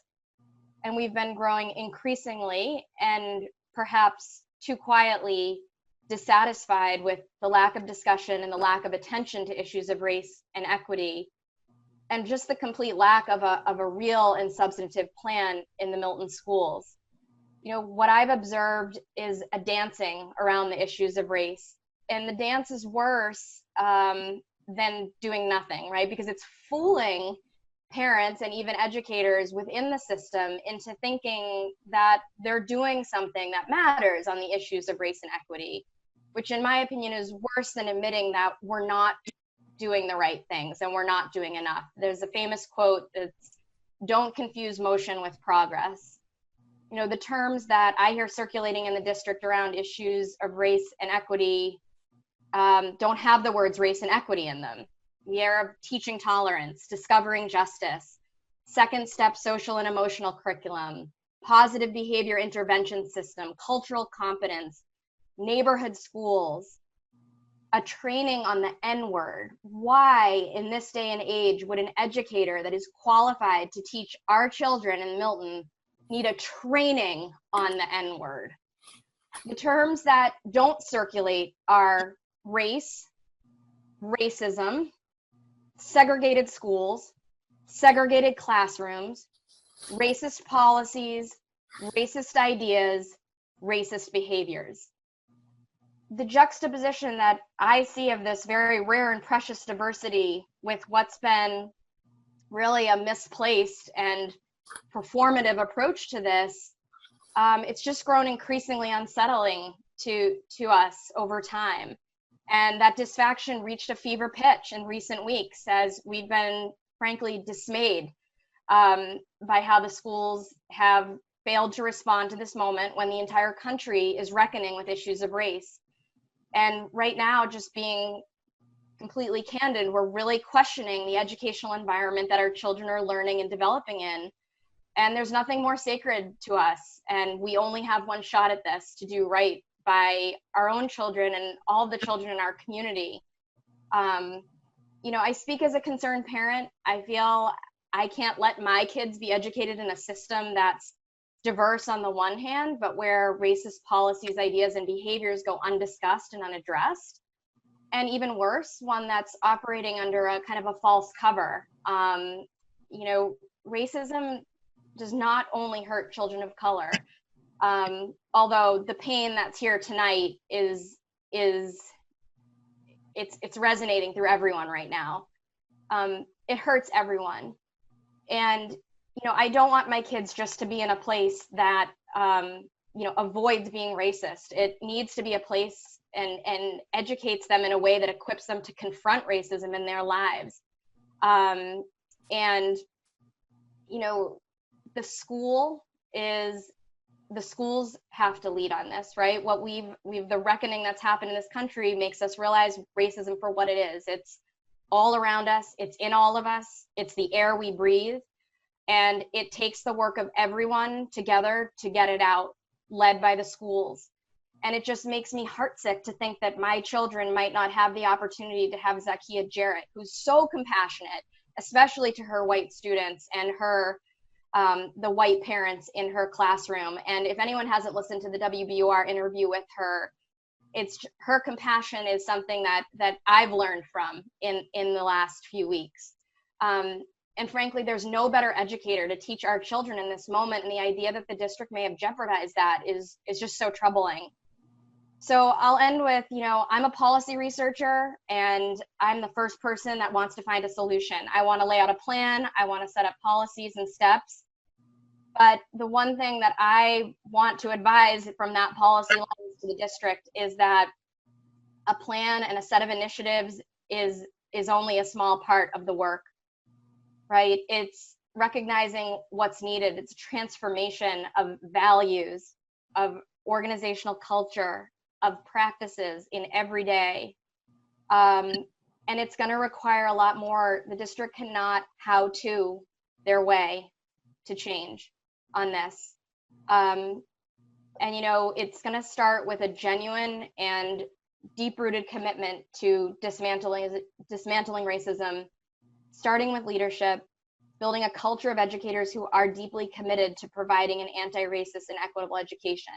and we've been growing increasingly and perhaps too quietly dissatisfied with the lack of discussion and the lack of attention to issues of race and equity, and just the complete lack of a real and substantive plan in the Milton schools. You know, what I've observed is a dancing around the issues of race, and the dance is worse than doing nothing, right? Because it's fooling parents and even educators within the system into thinking that they're doing something that matters on the issues of race and equity, which in my opinion is worse than admitting that we're not doing the right things and we're not doing enough. There's a famous quote that's, "Don't confuse motion with progress." You know, the terms that I hear circulating in the district around issues of race and equity don't have the words race and equity in them. The era of teaching tolerance, discovering justice, second step social and emotional curriculum, positive behavior intervention system, cultural competence, neighborhood schools, a training on the N-word. Why in this day and age would an educator that is qualified to teach our children in Milton need a training on the N-word? The terms that don't circulate are race, racism, segregated schools, segregated classrooms, racist policies, racist ideas, racist behaviors. The juxtaposition that I see of this very rare and precious diversity with what's been really a misplaced and performative approach to this, it's just grown increasingly unsettling to us over time. And that dissatisfaction reached a fever pitch in recent weeks as we've been frankly dismayed by how the schools have failed to respond to this moment when the entire country is reckoning with issues of race. And right now, just being completely candid, we're really questioning the educational environment that our children are learning and developing in. And there's nothing more sacred to us. And we only have one shot at this to do right by our own children and all the children in our community. You know, I speak as a concerned parent. I feel I can't let my kids be educated in a system that's diverse on the one hand, but where racist policies, ideas, and behaviors go undiscussed and unaddressed. And even worse, one that's operating under a kind of a false cover. You know, racism does not only hurt children of color, although the pain that's here tonight is it's resonating through everyone right now. It hurts everyone. And, you know, I don't want my kids just to be in a place that, you know, avoids being racist. It needs to be a place and educates them in a way that equips them to confront racism in their lives. And, you know, the schools have to lead on this, right? What the reckoning that's happened in this country makes us realize racism for what it is. It's all around us. It's in all of us. It's the air we breathe. And it takes the work of everyone together to get it out, led by the schools. And it just makes me heartsick to think that my children might not have the opportunity to have Zakiya Jarrett, who's so compassionate, especially to her white students and her the white parents in her classroom. And if anyone hasn't listened to the WBUR interview with her, her compassion is something that I've learned from in the last few weeks. And frankly, there's no better educator to teach our children in this moment. And the idea that the district may have jeopardized that is just so troubling. So I'll end with, you know, I'm a policy researcher and I'm the first person that wants to find a solution. I want to lay out a plan. I want to set up policies and steps. But the one thing that I want to advise from that policy lens to the district is that a plan and a set of initiatives is only a small part of the work, right? It's recognizing what's needed. It's a transformation of values, of organizational culture, of practices in every day. And it's going to require a lot more. The district cannot how-to their way to change on this. And, you know, it's going to start with a genuine and deep-rooted commitment to dismantling racism, starting with leadership, building a culture of educators who are deeply committed to providing an anti-racist and equitable education.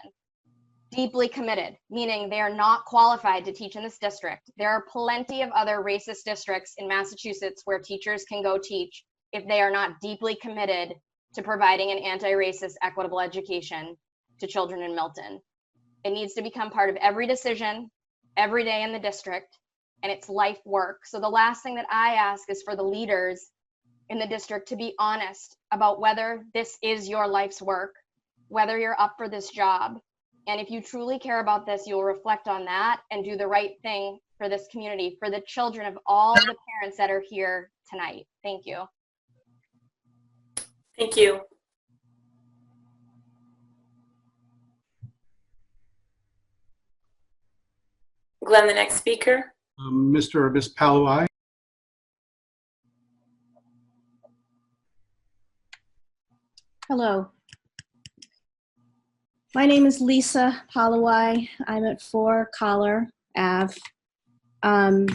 Deeply committed, meaning they are not qualified to teach in this district. There are plenty of other racist districts in Massachusetts where teachers can go teach if they are not deeply committed to providing an anti-racist, equitable education to children in Milton. It needs to become part of every decision, every day in the district, and it's life work. So the last thing that I ask is for the leaders in the district to be honest about whether this is your life's work, whether you're up for this job. And if you truly care about this, you'll reflect on that and do the right thing for this community, for the children of all the parents that are here tonight. Thank you. Thank you. Glenn, the next speaker. Mr. or Ms. Palawai. Hello. My name is Lisa Palawai. I'm at 4 Collar Ave. I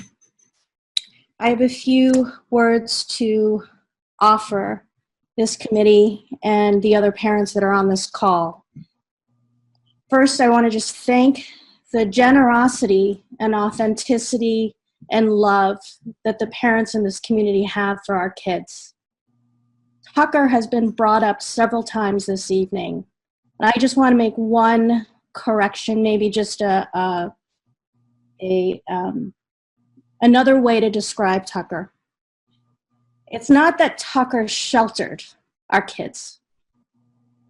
have a few words to offer this committee and the other parents that are on this call. First, I want to just thank the generosity and authenticity and love that the parents in this community have for our kids. Tucker has been brought up several times this evening. And I just want to make one correction, maybe just another way to describe Tucker. It's not that Tucker sheltered our kids.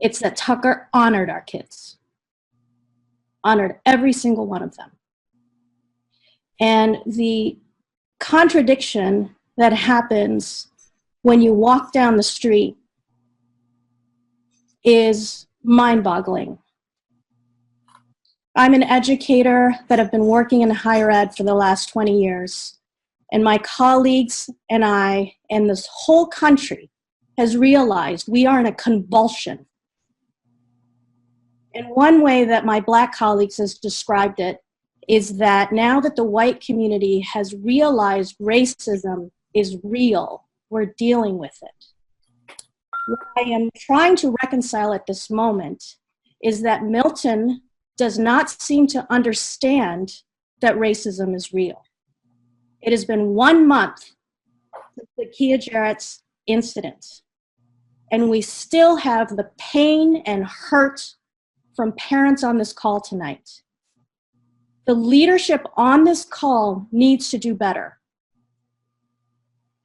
It's that Tucker honored our kids. Honored every single one of them. And the contradiction that happens when you walk down the street is mind-boggling. I'm an educator that have been working in higher ed for the last 20 years, and my colleagues and I and this whole country has realized we are in a convulsion. And one way that my Black colleagues has described it is that now that the white community has realized racism is real, we're dealing with it. What I am trying to reconcile at this moment is that Milton does not seem to understand that racism is real. It has been 1 month since the Kia Jarrett's incident, and we still have the pain and hurt from parents on this call tonight. The leadership on this call needs to do better.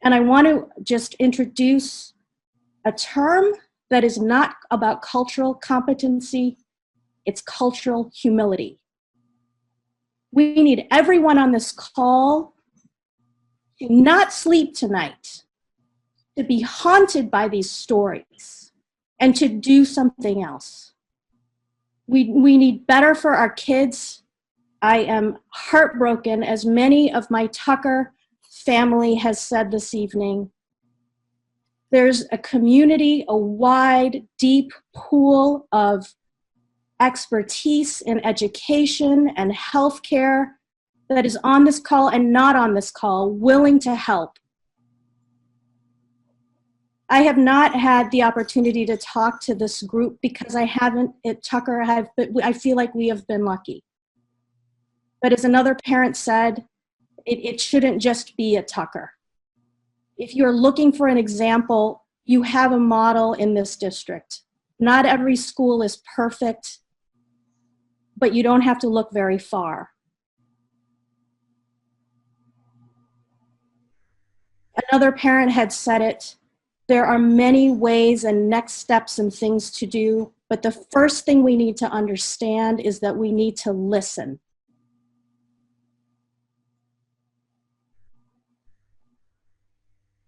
And I want to just introduce a term that is not about cultural competency, it's cultural humility. We need everyone on this call to not sleep tonight, to be haunted by these stories, and to do something else. We need better for our kids. I am heartbroken, as many of my Tucker family has said this evening. There's a community, a wide, deep pool of expertise in education and healthcare that is on this call and not on this call, willing to help. I have not had the opportunity to talk to this group because I haven't at Tucker, but I feel like we have been lucky. But as another parent said, it shouldn't just be at Tucker. If you're looking for an example, you have a model in this district. Not every school is perfect, but you don't have to look very far. Another parent had said it, there are many ways and next steps and things to do, but the first thing we need to understand is that we need to listen.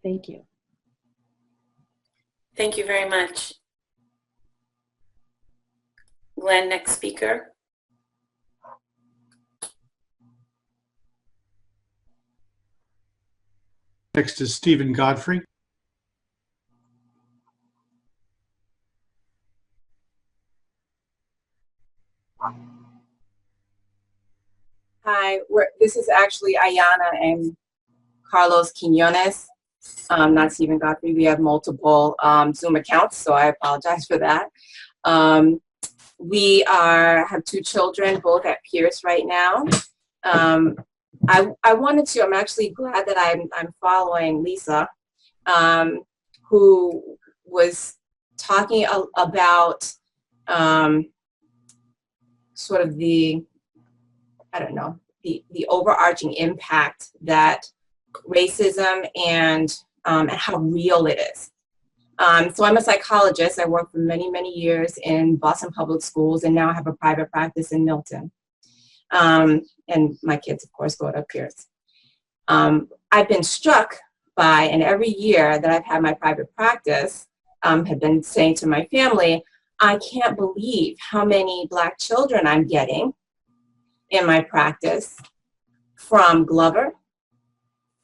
Thank you. Thank you very much. Glenn, next speaker. Next is Stephen Godfrey. Hi, this is actually Ayana and Carlos Quinones, not Stephen Godfrey. We have multiple Zoom accounts, so I apologize for that. We have 2 children, both at Pierce right now. I wanted to, I'm actually glad that I'm following Lisa, who was talking about sort of the, I don't know, the overarching impact that racism and how real it is. So I'm a psychologist. I worked for many, many years in Boston Public Schools, and now I have a private practice in Milton. And my kids, of course, go to Pierce. I've been struck by, and every year that I've had my private practice, have been saying to my family, I can't believe how many Black children I'm getting in my practice from Glover,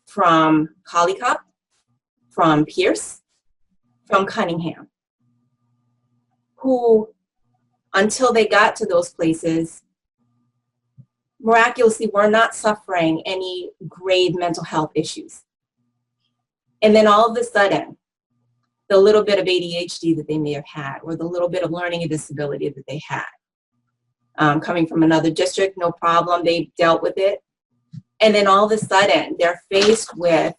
from Collycop, from Pierce, from Cunningham, who, until they got to those places, miraculously were not suffering any grave mental health issues. And then all of a sudden, the little bit of ADHD that they may have had, or the little bit of learning disability that they had, coming from another district, no problem, they dealt with it. And then all of a sudden, they're faced with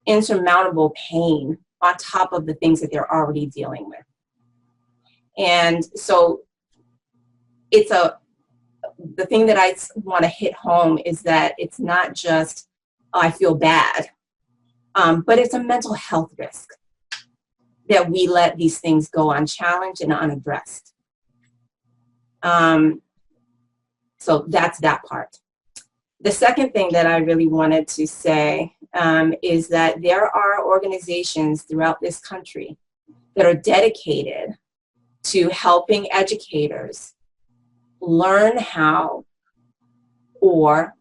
insurmountable pain on top of the things that they're already dealing with. And so the thing that I want to hit home is that it's not just, oh, I feel bad, but it's a mental health risk that we let these things go unchallenged and unaddressed. So that's that part. The second thing that I really wanted to say is that there are organizations throughout this country that are dedicated to helping educators learn how or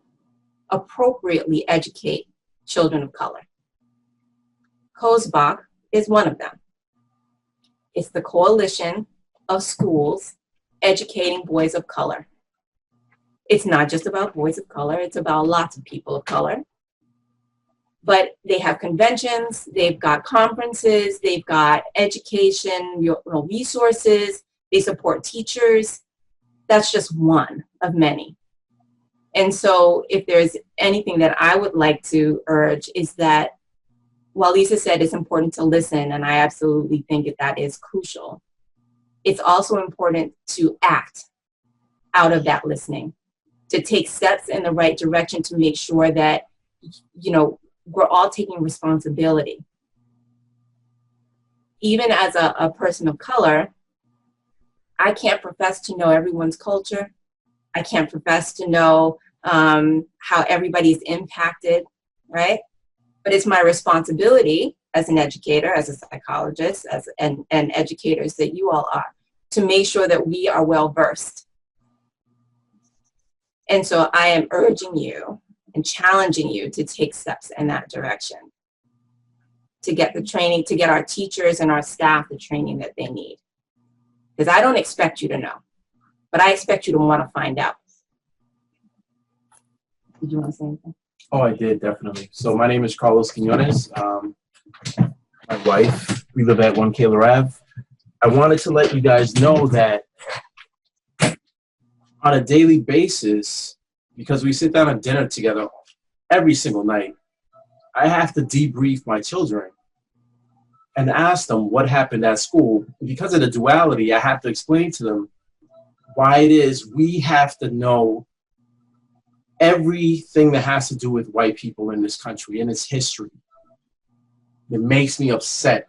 appropriately educate children of color. COSBAC is one of them. It's the Coalition of schools educating boys of color. It's not just about boys of color, it's about lots of people of color. But they have conventions, they've got conferences, they've got education, resources, they support teachers. That's just one of many. And so if there's anything that I would like to urge is that, while Lisa said it's important to listen, and I absolutely think that is crucial, it's also important to act out of that listening, to take steps in the right direction to make sure that, we're all taking responsibility. Even as a person of color, I can't profess to know everyone's culture. I can't profess to know how everybody's impacted, right? But it's my responsibility as an educator, as a psychologist, and educators that you all are, to make sure that we are well versed. And so I am urging you and challenging you to take steps in that direction, to get the training, to get our teachers and our staff the training that they need. Because I don't expect you to know, but I expect you to want to find out. Did you want to say anything? Oh, I did, definitely. So my name is Carlos Quinones. My wife, we live at 1 Kaler Ave. I wanted to let you guys know that on a daily basis, because we sit down at dinner together every single night, I have to debrief my children and ask them what happened at school. Because of the duality, I have to explain to them why it is we have to know everything that has to do with white people in this country and its history. It makes me upset,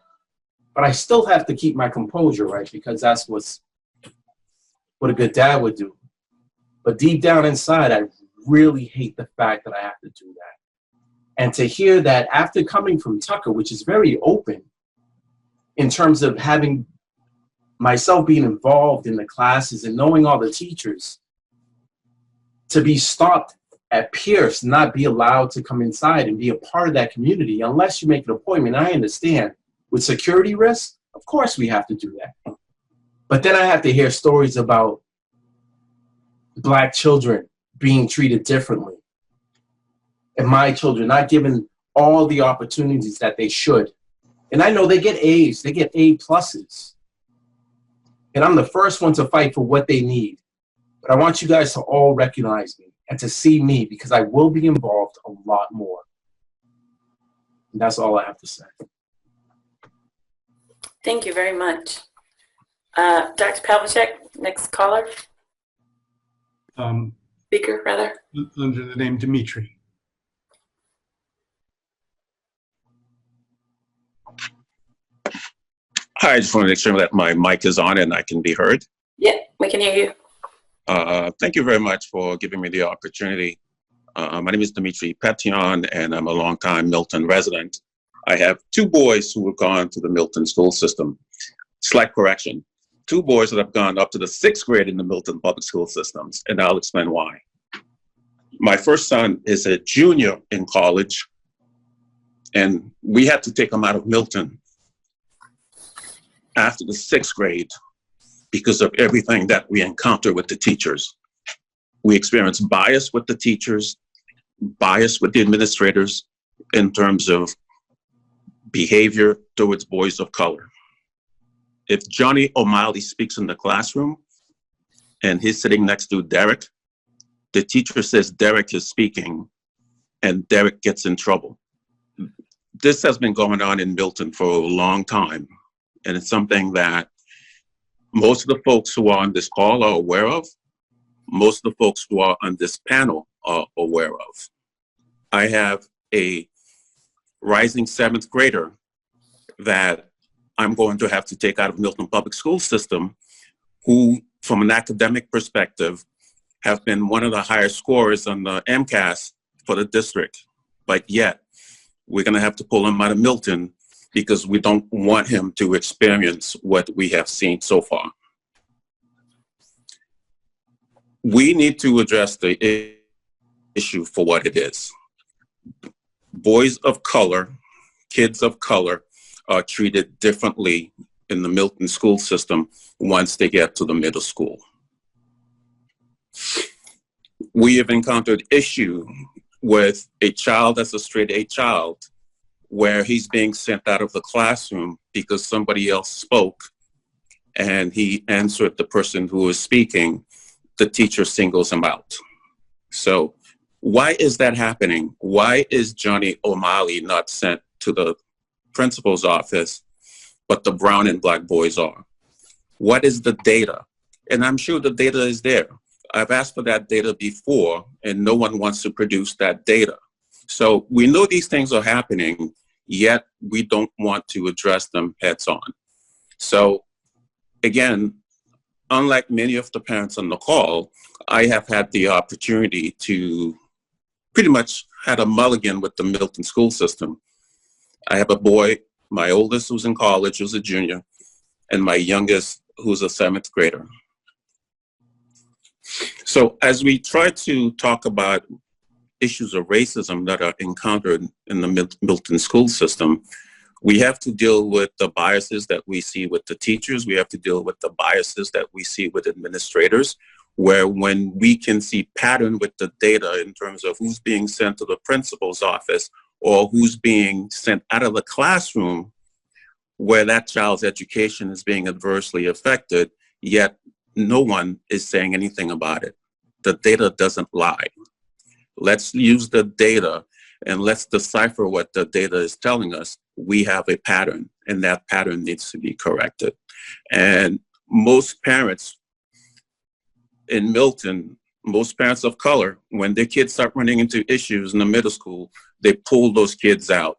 but I still have to keep my composure, right? Because that's what a good dad would do. But deep down inside, I really hate the fact that I have to do that. And to hear that after coming from Tucker, which is very open in terms of having myself being involved in the classes and knowing all the teachers, to be stopped at Pierce, not be allowed to come inside and be a part of that community unless you make an appointment. I understand with security risks, of course we have to do that. But then I have to hear stories about Black children being treated differently and my children not given all the opportunities that they should. And I know they get A's, they get A+. And I'm the first one to fight for what they need. But I want you guys to all recognize me and to see me, because I will be involved a lot more. And that's all I have to say. Thank you very much. Dr. Pavlicek, next caller. Speaker, rather. Under the name Dimitri. Hi, I just want to make sure that my mic is on and I can be heard. Yeah, we can hear you. Thank you very much for giving me the opportunity. My name is Dimitri Petion, and I'm a longtime Milton resident. I have two boys who have gone to the Milton school system. Slight correction. Two boys that have gone up to the 6th grade in the Milton public school systems, and I'll explain why. My first son is a junior in college, and we had to take him out of Milton after the 6th grade because of everything that we encounter with the teachers. We experience bias with the teachers, bias with the administrators in terms of behavior towards boys of color. If Johnny O'Malley speaks in the classroom and he's sitting next to Derek, the teacher says Derek is speaking and Derek gets in trouble. This has been going on in Milton for a long time, and it's something that most of the folks who are on this call are aware of. Most of the folks who are on this panel are aware of. I have a rising 7th grader that I'm going to have to take out of Milton Public School System, who, from an academic perspective, have been one of the highest scorers on the MCAS for the district. But yet, we're going to have to pull him out of Milton because we don't want him to experience what we have seen so far. We need to address the issue for what it is. Boys of color, kids of color, are treated differently in the Milton school system once they get to the middle school. We have encountered issue with a child that's a straight A child where he's being sent out of the classroom because somebody else spoke and he answered the person who was speaking. The teacher singles him out. So why is that happening? Why is Johnny O'Malley not sent to the principal's office, but the brown and black boys are? What is the data? And I'm sure the data is there. I've asked for that data before, and no one wants to produce that data. So we know these things are happening, yet we don't want to address them heads on. So again, unlike many of the parents on the call, I have had the opportunity to pretty much had a mulligan with the Milton school system. I have a boy, my oldest who's in college, who's a junior, and my youngest who's a 7th grader. So as we try to talk about issues of racism that are encountered in the Milton school system, we have to deal with the biases that we see with the teachers. We have to deal with the biases that we see with administrators, where when we can see pattern with the data in terms of who's being sent to the principal's office or who's being sent out of the classroom, where that child's education is being adversely affected, yet no one is saying anything about it. The data doesn't lie. Let's use the data and let's decipher what the data is telling us. We have a pattern, and that pattern needs to be corrected. And most parents in Milton, most parents of color, when their kids start running into issues in the middle school, they pull those kids out.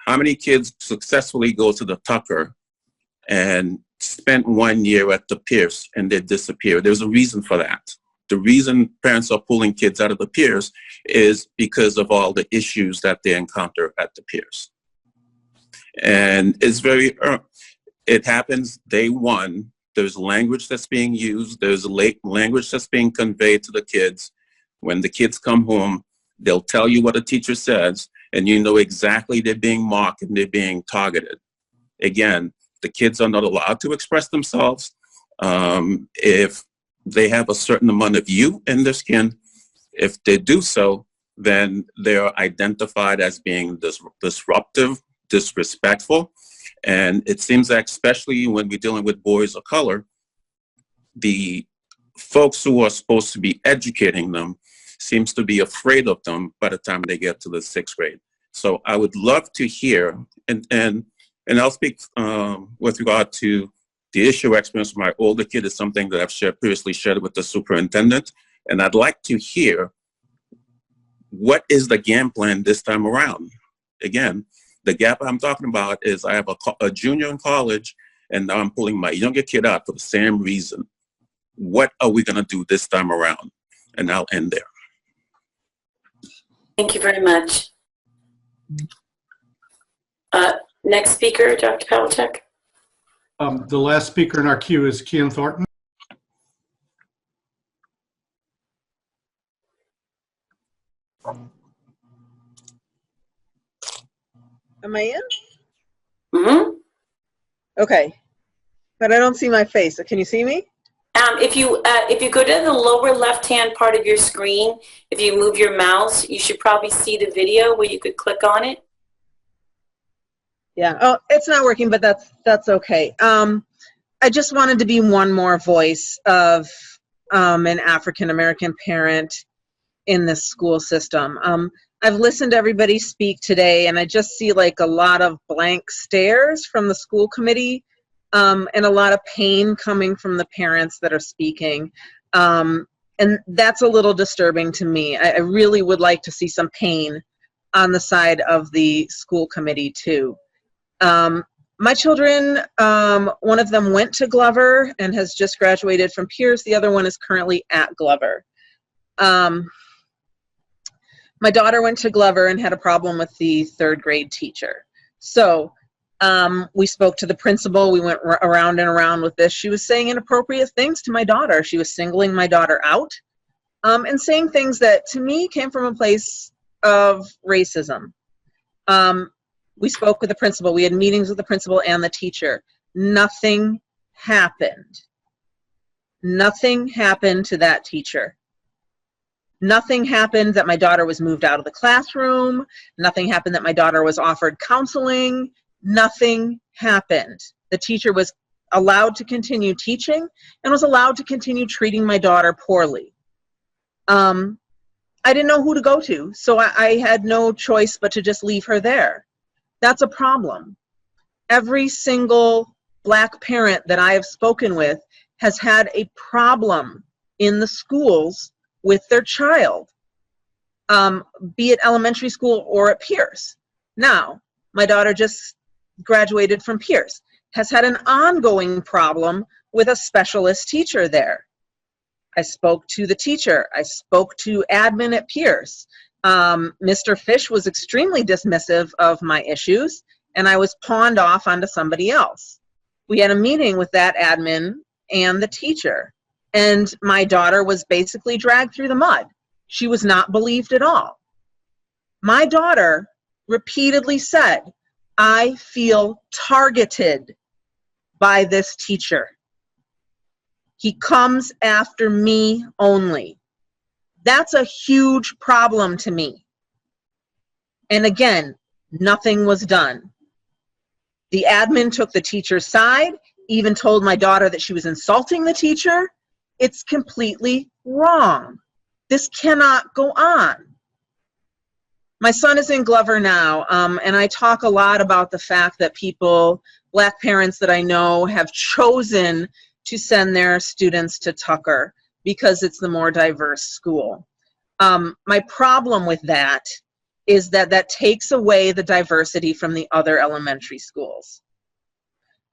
How many kids successfully go to the Tucker and spent 1 year at the Pierce and they disappear? There's a reason for that. The reason parents are pulling kids out of the Pierce is because of all the issues that they encounter at the Pierce. And it's very, it happens day one. There's language that's being used. There's language that's being conveyed to the kids. When the kids come home, they'll tell you what a teacher says, and you know exactly they're being mocked and they're being targeted. Again, the kids are not allowed to express themselves. If they have a certain amount of hue in their skin, if they do so, then they're identified as being disruptive, disrespectful. And it seems that especially when we're dealing with boys of color, the folks who are supposed to be educating them seems to be afraid of them by the time they get to the 6th grade. So I would love to hear, and I'll speak with regard to the issue experience of my older kid is something that I've previously shared with the superintendent. And I'd like to hear, what is the game plan this time around? Again, the gap I'm talking about is I have a junior in college, and now I'm pulling my younger kid out for the same reason. What are we going to do this time around? And I'll end there. Thank you very much. Next speaker, Dr. Pavlicek. The last speaker in our queue is Kian Thornton. Am I in? Mm-hmm. Okay, but I don't see my face. Can you see me? If you go to the lower left-hand part of your screen, if you move your mouse, you should probably see the video where you could click on it. Yeah. Oh, it's not working, but that's okay. I just wanted to be one more voice of an African American parent in this school system. I've listened to everybody speak today, and I just see like a lot of blank stares from the school committee, and a lot of pain coming from the parents that are speaking. And that's a little disturbing to me. I really would like to see some pain on the side of the school committee too. My children, one of them went to Glover and has just graduated from Pierce. The other one is currently at Glover. My daughter went to Glover and had a problem with the 3rd grade teacher. So we spoke to the principal. We went around and around with this. She was saying inappropriate things to my daughter. She was singling my daughter out, and saying things that to me came from a place of racism. We spoke with the principal. We had meetings with the principal and the teacher. nothing happened. Nothing happened to that teacher. Nothing happened that my daughter was moved out of the classroom. Nothing happened that my daughter was offered counseling. Nothing happened. The teacher was allowed to continue teaching and was allowed to continue treating my daughter poorly. I didn't know who to go to, so I had no choice but to just leave her there. That's a problem. Every single Black parent that I have spoken with has had a problem in the schools with their child, be it elementary school or at Pierce. Now, my daughter just graduated from Pierce, has had an ongoing problem with a specialist teacher there. I spoke to the teacher. I spoke to admin at Pierce. Mr. Fish was extremely dismissive of my issues, and I was pawned off onto somebody else. We had a meeting with that admin and the teacher, and my daughter was basically dragged through the mud. She was not believed at all. My daughter repeatedly said, "I feel targeted by this teacher. He comes after me only." That's a huge problem to me. And again, nothing was done. The admin took the teacher's side, even told my daughter that she was insulting the teacher. It's completely wrong. This cannot go on. My son is in Glover now, and I talk a lot about the fact that people, Black parents that I know, have chosen to send their students to Tucker because it's the more diverse school. My problem with that is that that takes away the diversity from the other elementary schools.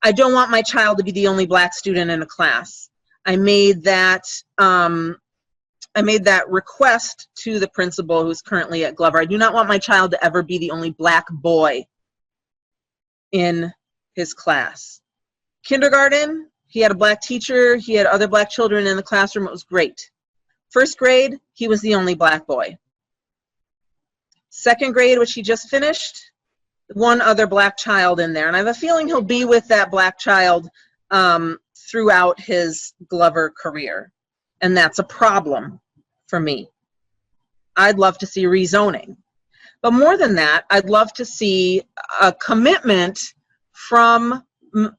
I don't want my child to be the only Black student in a class. I made that request to the principal who's currently at Glover. I do not want my child to ever be the only Black boy in his class. Kindergarten, he had a Black teacher. He had other Black children in the classroom. It was great. First grade, he was the only Black boy. Second grade, which he just finished, one other Black child in there. And I have a feeling he'll be with that Black child throughout his Glover career. And that's a problem for me. I'd love to see rezoning. But more than that, I'd love to see a commitment from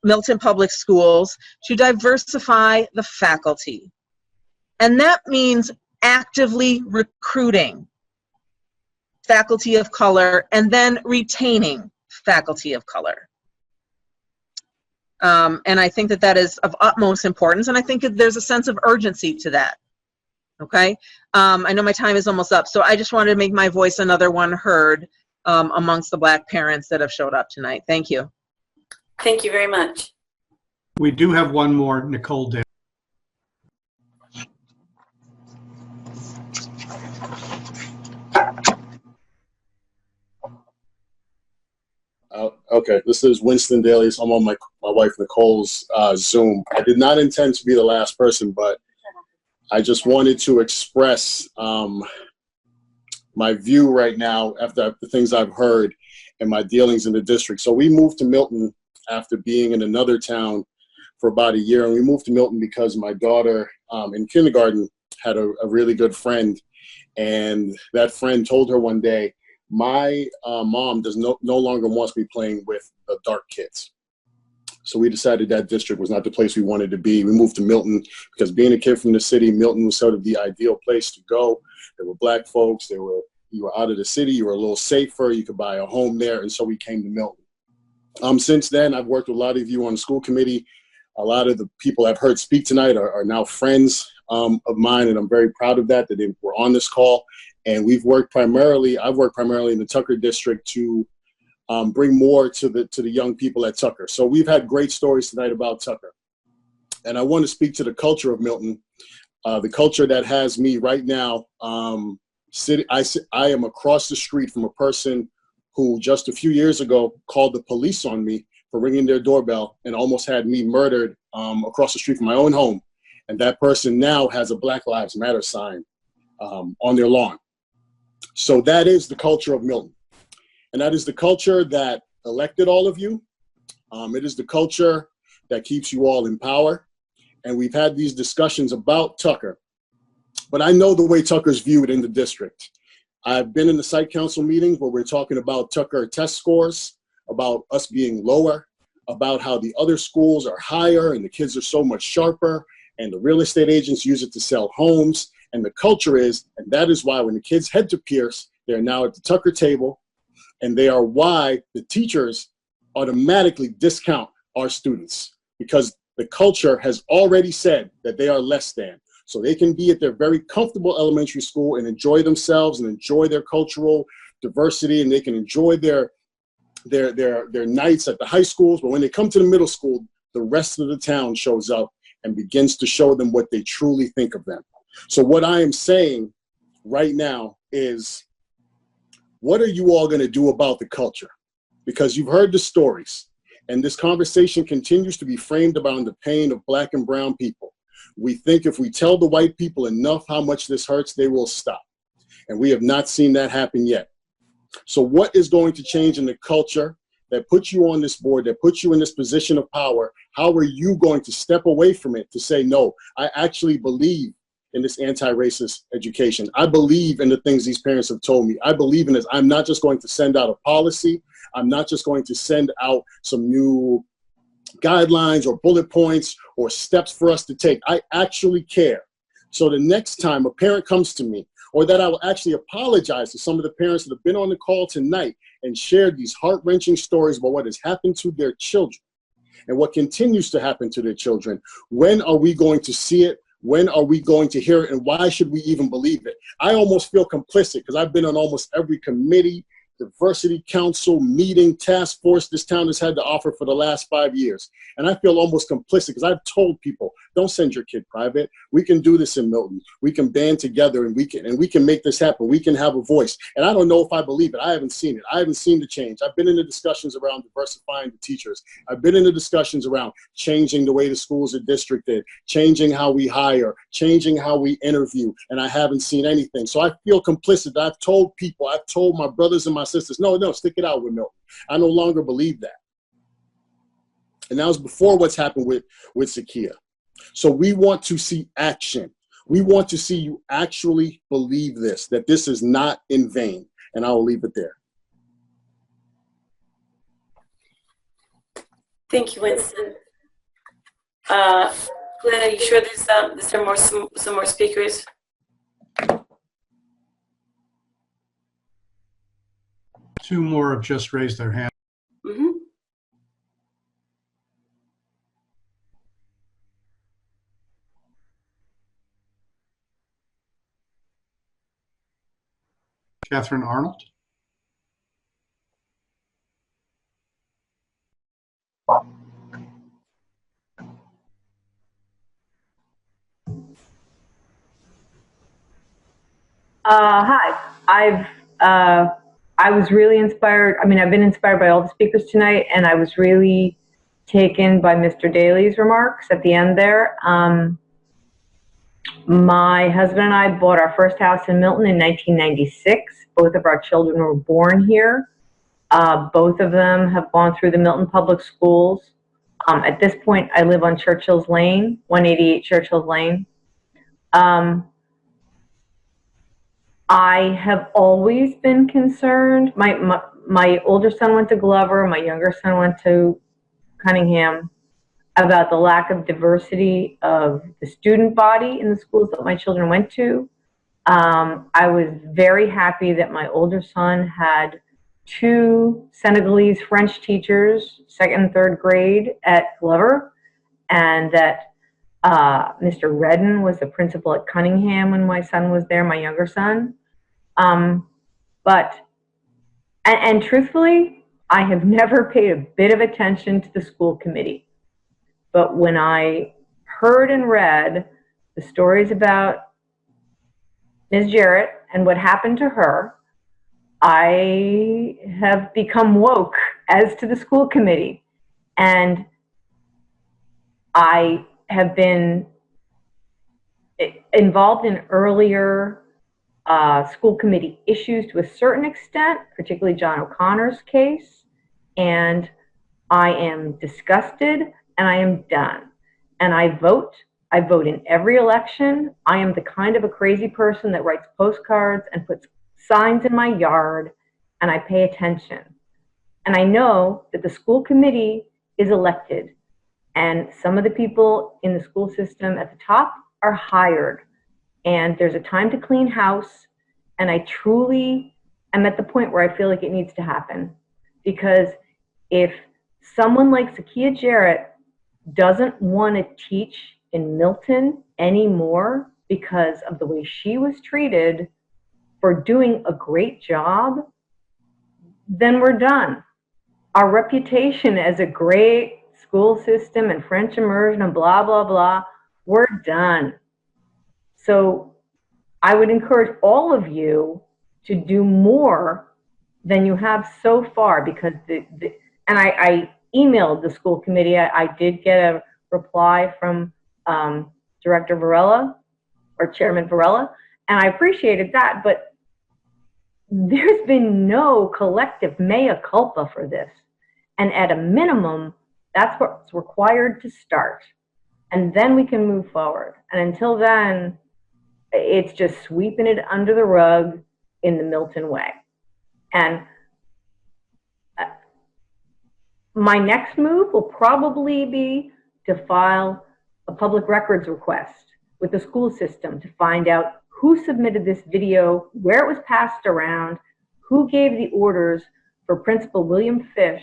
Milton Public Schools to diversify the faculty. And that means actively recruiting faculty of color and then retaining faculty of color. And I think that that is of utmost importance, and I think that there's a sense of urgency to that. Okay? I know my time is almost up, so I just wanted to make my voice another one heard amongst the Black parents that have showed up tonight. Thank you. Thank you very much. We do have one more, Nicole Day. Okay, this is Winston Daly. So I'm on my wife Nicole's Zoom. I did not intend to be the last person, but I just wanted to express my view right now after the things I've heard and my dealings in the district. So we moved to Milton after being in another town for about a year, and we moved to Milton because my daughter in kindergarten had a really good friend, and that friend told her one day, "My mom does no longer wants me playing with the dark kids." So we decided that district was not the place we wanted to be. We moved to Milton because being a kid from the city, Milton was sort of the ideal place to go. There were Black folks. You were out of the city. You were a little safer. You could buy a home there. And so we came to Milton. Since then, I've worked with a lot of you on the school committee. A lot of the people I've heard speak tonight are now friends of mine, and I'm very proud of that they were on this call. And I've worked primarily in the Tucker district to bring more to the young people at Tucker. So we've had great stories tonight about Tucker. And I want to speak to the culture of Milton, the culture that has me right now. I am across the street from a person who just a few years ago called the police on me for ringing their doorbell and almost had me murdered across the street from my own home. And that person now has a Black Lives Matter sign on their lawn. So that is the culture of Milton. And that is the culture that elected all of you. It is the culture that keeps you all in power. And we've had these discussions about Tucker, but I know the way Tucker's viewed in the district. I've been in the site council meetings where we're talking about Tucker test scores, about us being lower, about how the other schools are higher and the kids are so much sharper, and the real estate agents use it to sell homes. And the culture is, and that is why when the kids head to Pierce, they're now at the Tucker table, and they are why the teachers automatically discount our students, because the culture has already said that they are less than. So they can be at their very comfortable elementary school and enjoy themselves and enjoy their cultural diversity, and they can enjoy their nights at the high schools. But when they come to the middle school, the rest of the town shows up and begins to show them what they truly think of them. So what I am saying right now is, what are you all going to do about the culture? Because you've heard the stories, and this conversation continues to be framed about the pain of Black and brown people. We think if we tell the white people enough how much this hurts, they will stop. And we have not seen that happen yet. So what is going to change in the culture that puts you on this board, that puts you in this position of power? How are you going to step away from it to say, no, I actually believe in this anti-racist education. I believe in the things these parents have told me. I believe in this. I'm not just going to send out a policy. I'm not just going to send out some new guidelines or bullet points or steps for us to take. I actually care. So the next time a parent comes to me, or that I will actually apologize to some of the parents that have been on the call tonight and shared these heart-wrenching stories about what has happened to their children and what continues to happen to their children. When are we going to see it? When are we going to hear it? And why should we even believe it? I almost feel complicit because I've been on almost every committee, diversity council, meeting, task force this town has had to offer for the last 5 years. And I feel almost complicit because I've told people, don't send your kid private. We can do this in Milton. We can band together and we can make this happen. We can have a voice. And I don't know if I believe it. I haven't seen it. I haven't seen the change. I've been in the discussions around diversifying the teachers. I've been in the discussions around changing the way the schools are districted, changing how we hire, changing how we interview, and I haven't seen anything. So I feel complicit. I've told people, I've told my brothers and my sisters, no, stick it out with Milton. I no longer believe that. And that was before what's happened with Zakia. So we want to see action. We want to see you actually believe this, that this is not in vain. And I will leave it there. Thank you, Winston. Glenn, are you sure there's some more speakers? Two more have just raised their hand. Mm-hmm. Catherine Arnold. Hi, I was really inspired. I mean, I've been inspired by all the speakers tonight, and I was really taken by Mr. Daly's remarks at the end there. My husband and I bought our first house in Milton in 1996. Both of our children were born here. Both of them have gone through the Milton Public Schools. At this point, I live on Churchill's Lane, 188 Churchill's Lane. I have always been concerned. My older son went to Glover, my younger son went to Cunningham, about the lack of diversity of the student body in the schools that my children went to. I was very happy that my older son had 2 Senegalese French teachers, 2nd and 3rd grade at Glover, and that Mr. Redden was the principal at Cunningham when my son was there, my younger son. And truthfully, I have never paid a bit of attention to the school committee. But when I heard and read the stories about Ms. Jarrett and what happened to her, I have become woke as to the school committee. And I have been involved in earlier school committee issues to a certain extent, particularly John O'Connor's case. And I am disgusted and I am done. And I vote in every election. I am the kind of a crazy person that writes postcards and puts signs in my yard, and I pay attention. And I know that the school committee is elected, and some of the people in the school system at the top are hired, and there's a time to clean house, and I truly am at the point where I feel like it needs to happen. Because if someone like Zakia Jarrett doesn't want to teach in Milton anymore because of the way she was treated for doing a great job, then we're done. Our reputation as a great school system and French immersion and blah, blah, blah, we're done. So I would encourage all of you to do more than you have so far, because and I emailed the school committee. I did get a reply from Director Varela or Chairman Varela, and I appreciated that, but there's been no collective mea culpa for this. And at a minimum, that's what's required to start. And then we can move forward. And until then, it's just sweeping it under the rug in the Milton way. And my next move will probably be to file a public records request with the school system to find out who submitted this video, where it was passed around, who gave the orders for Principal William Fish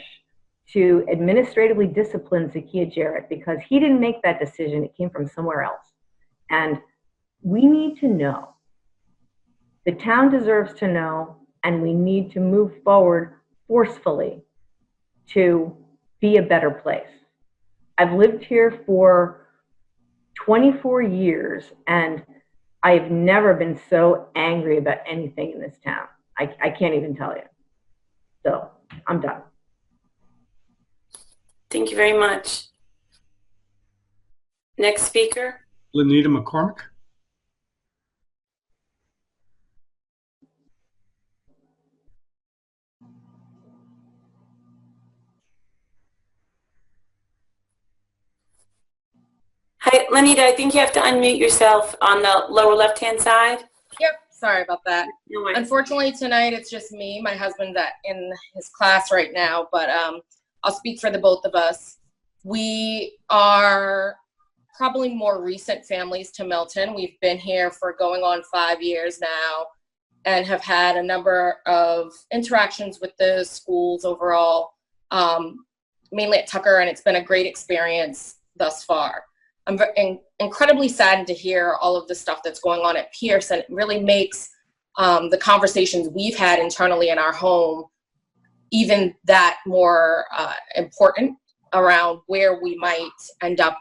to administratively discipline Zakia Jarrett, because he didn't make that decision. It came from somewhere else. And we need to know. The town deserves to know, and we need to move forward forcefully to be a better place. I've lived here for 24 years, and I've never been so angry about anything in this town. I can't even tell you. So I'm done. Thank you very much. Next speaker. Lenita McCormick. Hi, Lenita, I think you have to unmute yourself on the lower left-hand side. Yep, sorry about that. No worries. Unfortunately, tonight it's just me. My husband's in his class right now, but I'll speak for the both of us. We are probably more recent families to Milton. We've been here for going on 5 years now and have had a number of interactions with the schools overall, mainly at Tucker, and it's been a great experience thus far. I'm incredibly saddened to hear all of the stuff that's going on at Pierce, and it really makes the conversations we've had internally in our home even that more important around where we might end up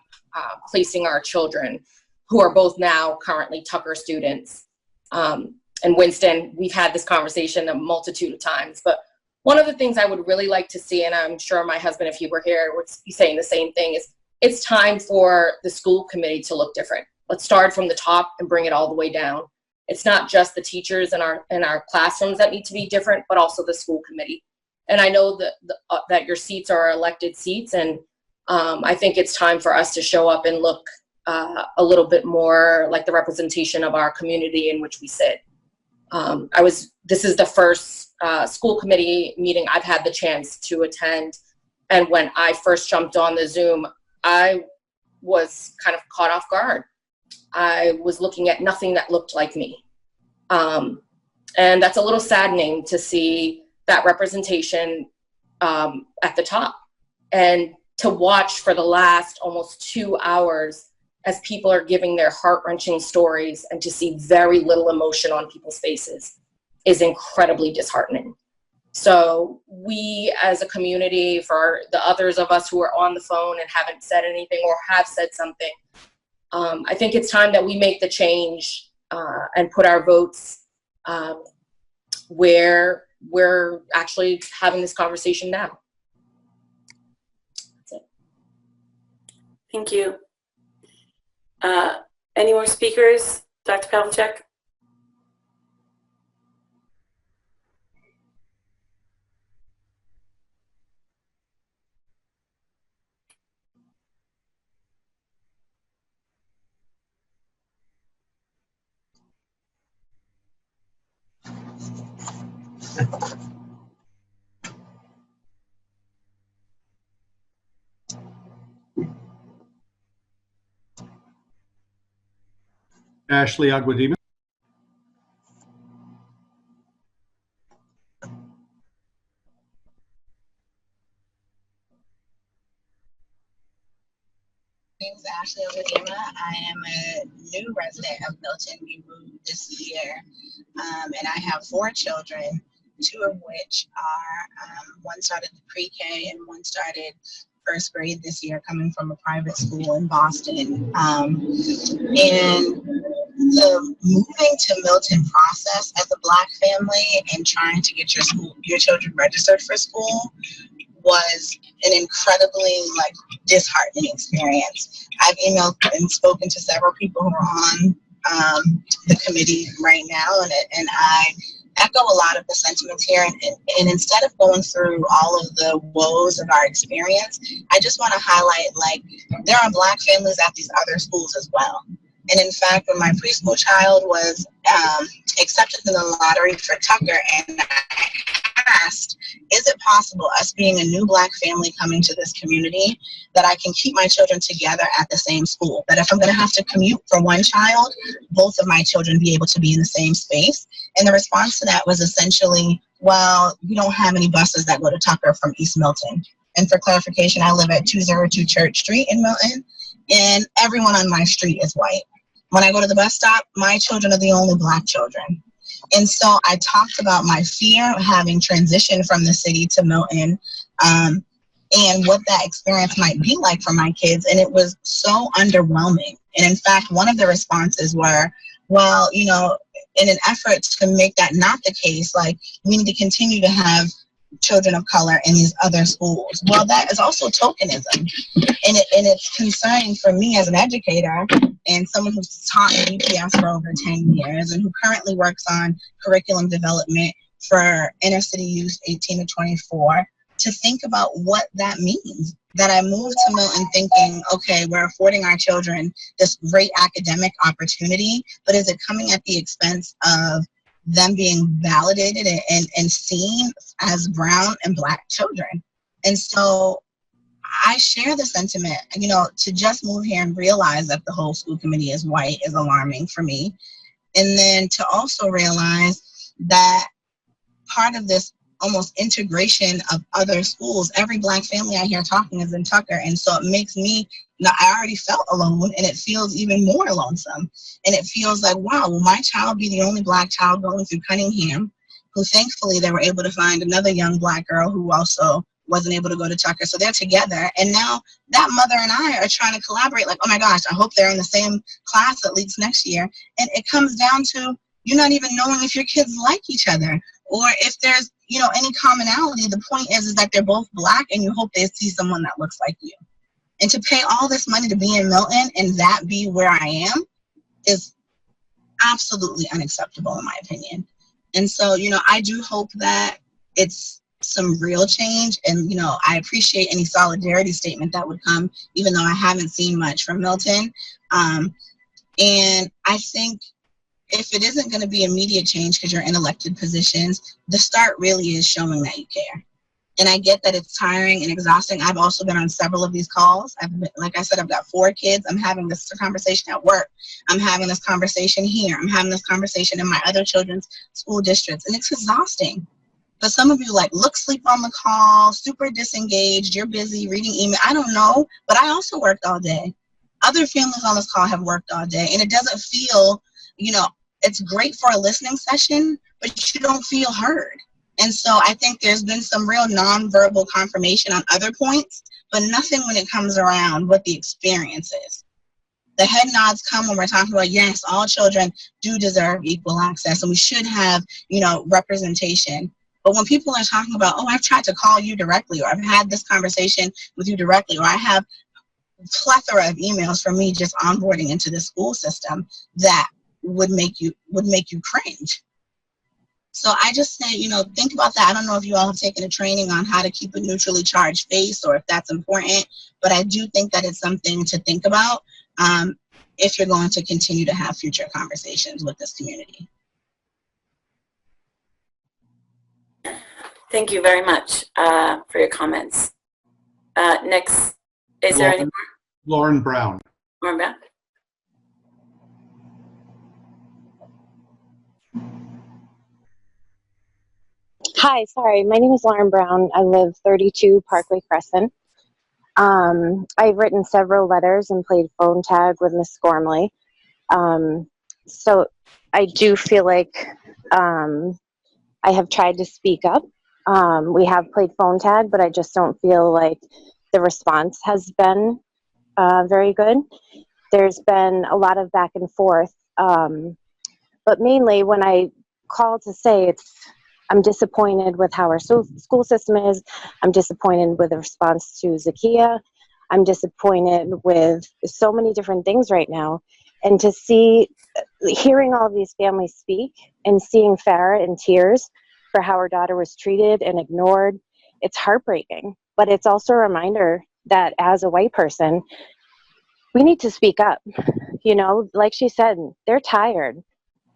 placing our children, who are both now currently Tucker students. And Winston, we've had this conversation a multitude of times, but one of the things I would really like to see, and I'm sure my husband, if he were here, would be saying the same thing, is it's time for the school committee to look different. Let's start from the top and bring it all the way down. It's not just the teachers in our classrooms that need to be different, but also the school committee. And I know that that your seats are elected seats, and I think it's time for us to show up and look a little bit more like the representation of our community in which we sit. This is the first school committee meeting I've had the chance to attend, and when I first jumped on the Zoom, I was kind of caught off guard. I was looking at nothing that looked like me. And that's a little saddening to see that representation at the top. And to watch for the last almost 2 hours as people are giving their heart-wrenching stories and to see very little emotion on people's faces is incredibly disheartening. So we as a community, for the others of us who are on the phone and haven't said anything or have said something, I think it's time that we make the change and put our votes where we're actually having this conversation now. That's it. Thank you. Any more speakers? Dr. Pavlicek? Ashley Aguadima. My name is Ashley Oladima. I am a new resident of Milton. We moved this year, and I have 4 children, 2 of which are, one started pre-K and one started first grade this year, coming from a private school in Boston. And the moving to Milton process as a Black family and trying to get your children registered for school was an incredibly disheartening experience. I've emailed and spoken to several people who are on the committee right now, and I echo a lot of the sentiments here. And instead of going through all of the woes of our experience, I just want to highlight there are Black families at these other schools as well. And in fact, when my preschool child was accepted in the lottery for Tucker, and I asked, is it possible, us being a new Black family coming to this community, that I can keep my children together at the same school? That if I'm going to have to commute for one child, both of my children be able to be in the same space? And the response to that was essentially, well, we don't have any buses that go to Tucker from East Milton. And for clarification, I live at 202 Church Street in Milton, and everyone on my street is white. When I go to the bus stop, my children are the only Black children. And so I talked about my fear of having transitioned from the city to Milton, and what that experience might be like for my kids. And it was so underwhelming. And in fact, one of the responses were, well, you know, in an effort to make that not the case, we need to continue to have children of color in these other schools. Well, that is also tokenism. And it's concerning for me as an educator and someone who's taught in UPS for over 10 years and who currently works on curriculum development for inner city youth 18 to 24, to think about what that means. That I moved to Milton thinking, okay, we're affording our children this great academic opportunity, but is it coming at the expense of them being validated and seen as brown and Black children? And so I share the sentiment, you know, to just move here and realize that the whole school committee is white is alarming for me. And then to also realize that part of this almost integration of other schools, every Black family I hear talking is in Tucker. And so it makes me, I already felt alone, and it feels even more lonesome. And it feels like, wow, will my child be the only Black child going through Cunningham, who thankfully they were able to find another young Black girl who also wasn't able to go to Tucker. So they're together. And now that mother and I are trying to collaborate, like, oh my gosh, I hope they're in the same class at least next year. And it comes down to you're not even knowing if your kids like each other or if there's, you know, any commonality. The point is that they're both Black and you hope they see someone that looks like you. And to pay all this money to be in Milton and that be where I am is absolutely unacceptable in my opinion. And so, you know, I do hope that it's some real change. And, you know, I appreciate any solidarity statement that would come, even though I haven't seen much from Milton. And I think if it isn't going to be immediate change because you're in elected positions, the start really is showing that you care. And I get that it's tiring and exhausting. I've also been on several of these calls. Like I said, I've got 4 kids. I'm having this conversation at work. I'm having this conversation here. I'm having this conversation in my other children's school districts. And it's exhausting. But some of you look sleep on the call, super disengaged, you're busy reading email. I don't know, but I also worked all day. Other families on this call have worked all day. And it doesn't feel, you know, it's great for a listening session, but you don't feel heard. And so I think there's been some real nonverbal confirmation on other points, but nothing when it comes around what the experience is. The head nods come when we're talking about, yes, all children do deserve equal access and we should have, you know, representation. But when people are talking about, oh, I've tried to call you directly, or I've had this conversation with you directly, or I have a plethora of emails from me just onboarding into the school system that would make you cringe. So I just say, you know, think about that. I don't know if you all have taken a training on how to keep a neutrally charged face or if that's important, but I do think that it's something to think about if you're going to continue to have future conversations with this community. Thank you very much for your comments. Next, is there any more? Lauren Brown. Lauren Brown? Hi, sorry. My name is Lauren Brown. I live 32 Parkway Crescent. I've written several letters and played phone tag with Miss Gormley. So I do feel like I have tried to speak up. We have played phone tag, but I just don't feel like the response has been very good. There's been a lot of back and forth. But mainly when I call to say I'm disappointed with how our school system is. I'm disappointed with the response to Zakia. I'm disappointed with so many different things right now. And to hearing all of these families speak and seeing Farah in tears for how her daughter was treated and ignored, it's heartbreaking. But it's also a reminder that as a white person, we need to speak up. You know, like she said, they're tired.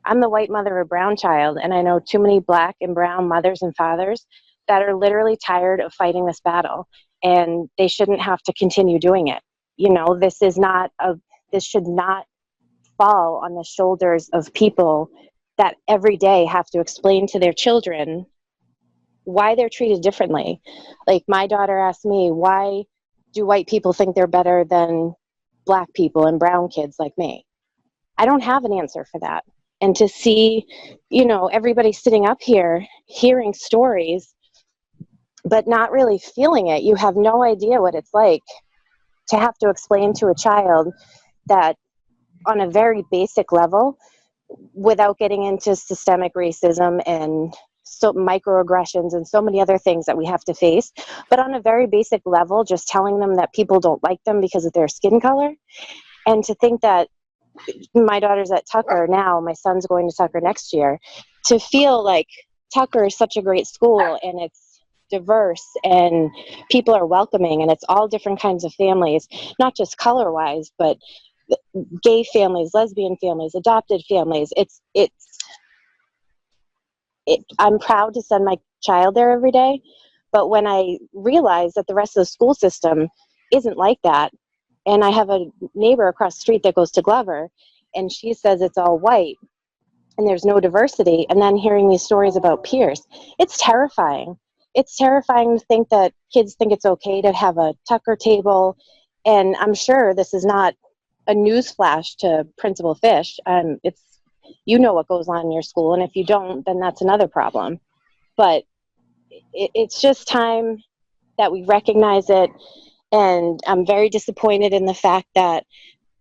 I'm the white mother of a brown child, and I know too many black and brown mothers and fathers that are literally tired of fighting this battle, and they shouldn't have to continue doing it. You know, this should not fall on the shoulders of people that every day have to explain to their children why they're treated differently. Like my daughter asked me, why do white people think they're better than black people and brown kids like me? I don't have an answer for that. And to see, you know, everybody sitting up here hearing stories, but not really feeling it, you have no idea what it's like to have to explain to a child that on a very basic level, without getting into systemic racism and so microaggressions and so many other things that we have to face, but on a very basic level, just telling them that people don't like them because of their skin color. And to think that my daughter's at Tucker now, my son's going to Tucker next year, to feel like Tucker is such a great school and it's diverse and people are welcoming and it's all different kinds of families, not just color wise, but gay families, lesbian families, adopted families. I'm proud to send my child there every day, but when I realize that the rest of the school system isn't like that, and I have a neighbor across the street that goes to Glover, and she says it's all white and there's no diversity, and then hearing these stories about Pierce, it's terrifying. It's terrifying to think that kids think it's okay to have a Tucker table, and I'm sure this is not a news flash to Principal Fish. You know what goes on in your school, and if you don't, then that's another problem. But it's just time that we recognize it. And I'm very disappointed in the fact that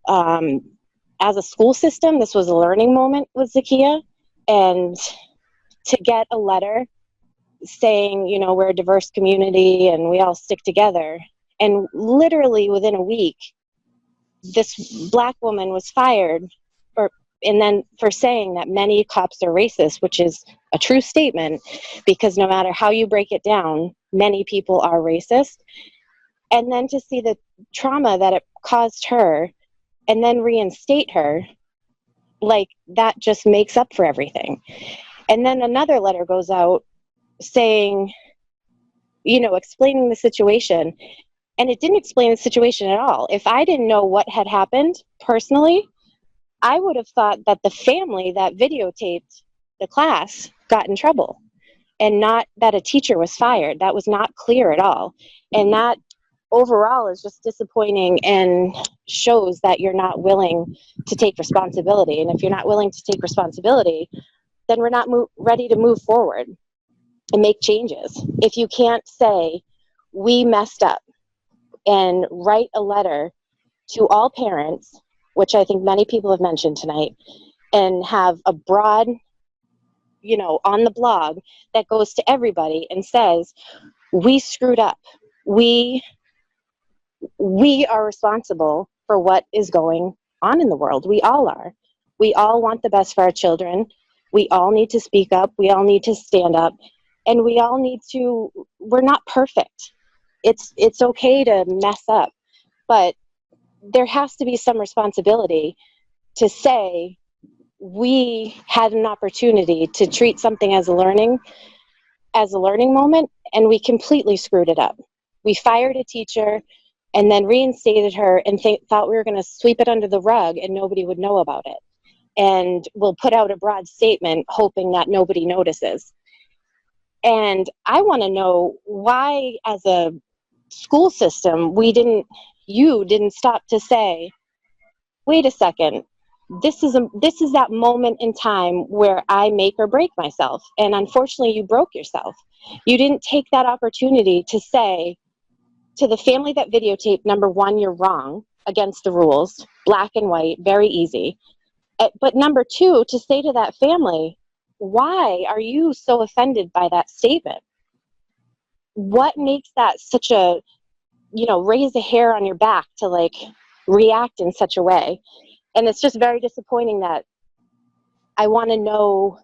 as a school system, this was a learning moment with Zakia. And to get a letter saying, you know, we're a diverse community and we all stick together. And literally within a week, this black woman was fired and then for saying that many cops are racist, which is a true statement, because no matter how you break it down, many people are racist. And then to see the trauma that it caused her and then reinstate her, like that just makes up for everything. And then another letter goes out saying, you know, explaining the situation. And it didn't explain the situation at all. If I didn't know what had happened personally, I would have thought that the family that videotaped the class got in trouble and not that a teacher was fired. That was not clear at all. And that overall is just disappointing and shows that you're not willing to take responsibility. And if you're not willing to take responsibility, then we're not ready to move forward and make changes. If you can't say, we messed up, and write a letter to all parents, which I think many people have mentioned tonight, and have a broad, you know, on the blog that goes to everybody and says, we screwed up. We are responsible for what is going on in the world. We all are. We all want the best for our children. We all need to speak up. We all need to stand up. And we all need to, we're not perfect. It's okay to mess up, but there has to be some responsibility to say we had an opportunity to treat something as a learning as a learning moment, and we completely screwed it up. We fired a teacher and then reinstated her and thought we were going to sweep it under the rug and nobody would know about it. And we'll put out a broad statement hoping that nobody notices. And I want to know why, as a school system, you didn't stop to say, wait a second, this is that moment in time where I make or break myself. And unfortunately, you broke yourself. You didn't take that opportunity to say to the family that videotaped, number one, you're wrong, against the rules, black and white, very easy. But number two, to say to that family, why are you so offended by that statement? What makes that such a, raise a hair on your back to like react in such a way? And it's just very disappointing that I want to know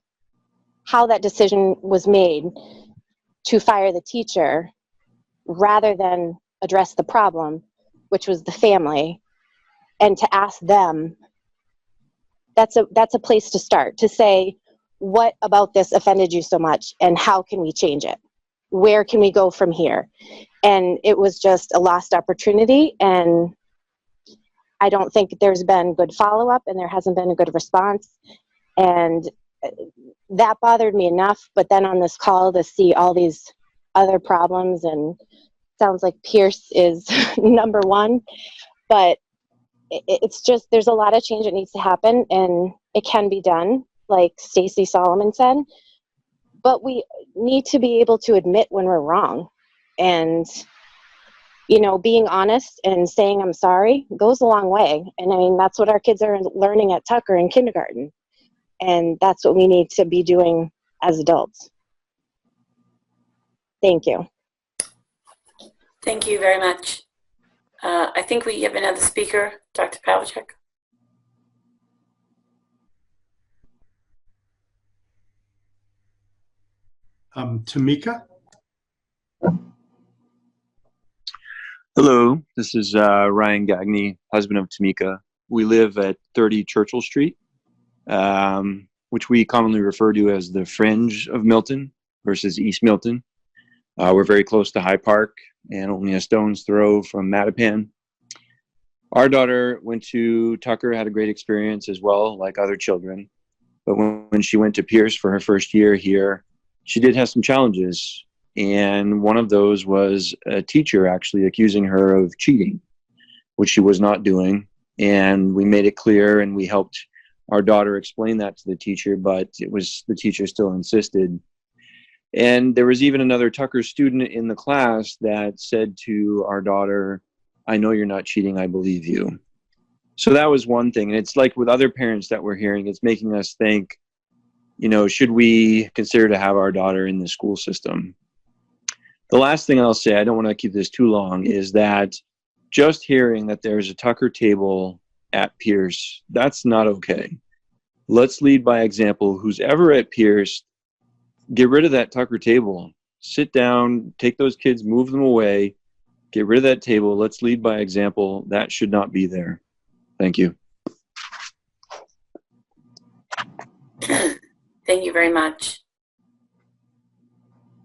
how that decision was made to fire the teacher rather than address the problem, which was the family, and to ask them. That's a place to start, to say, what about this offended you so much and how can we change it? Where can we go from here? And it was just a lost opportunity, and I don't think there's been good follow-up and there hasn't been a good response. And that bothered me enough, but then on this call to see all these other problems, and sounds like Pierce is number one, but it's just, there's a lot of change that needs to happen, and it can be done, like Stacey Solomon said, but we need to be able to admit when we're wrong. And being honest and saying I'm sorry goes a long way. And I mean, that's what our kids are learning at Tucker in kindergarten. And that's what we need to be doing as adults. Thank you. Thank you very much. I think we have another speaker, Dr. Pavlicek. Tamika? Hello, this is Ryan Gagne, husband of Tamika. We live at 30 Churchill Street, which we commonly refer to as the fringe of Milton versus East Milton. We're very close to High Park and only a stone's throw from Mattapan. Our daughter went to Tucker, had a great experience as well, like other children. But when she went to Pierce for her first year here, she did have some challenges. And one of those was a teacher actually accusing her of cheating, which she was not doing. And we made it clear, and we helped our daughter explain that to the teacher, but the teacher still insisted. And there was even another Tucker student in the class that said to our daughter, I know you're not cheating, I believe you. So that was one thing. And it's like with other parents that we're hearing, it's making us think, should we consider to have our daughter in the school system? The last thing I'll say, I don't want to keep this too long, is that just hearing that there's a Tucker table at Pierce, that's not okay. Let's lead by example. Who's ever at Pierce, get rid of that Tucker table. Sit down, take those kids, move them away, get rid of that table. Let's lead by example. That should not be there. Thank you. Thank you very much.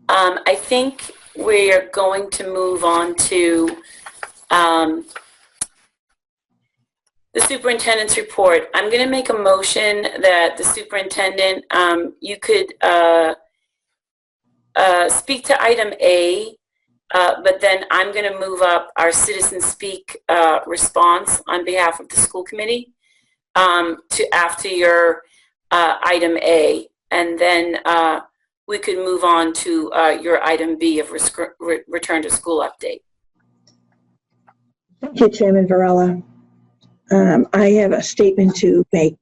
I think we're going to move on to the superintendent's report. I'm going to make a motion that the superintendent, you could speak to item A, but then I'm going to move up our citizen speak response on behalf of the school committee to after your item A, and then we could move on to your item B of return to school update. Thank you, Chairman Varela. I have a statement to make.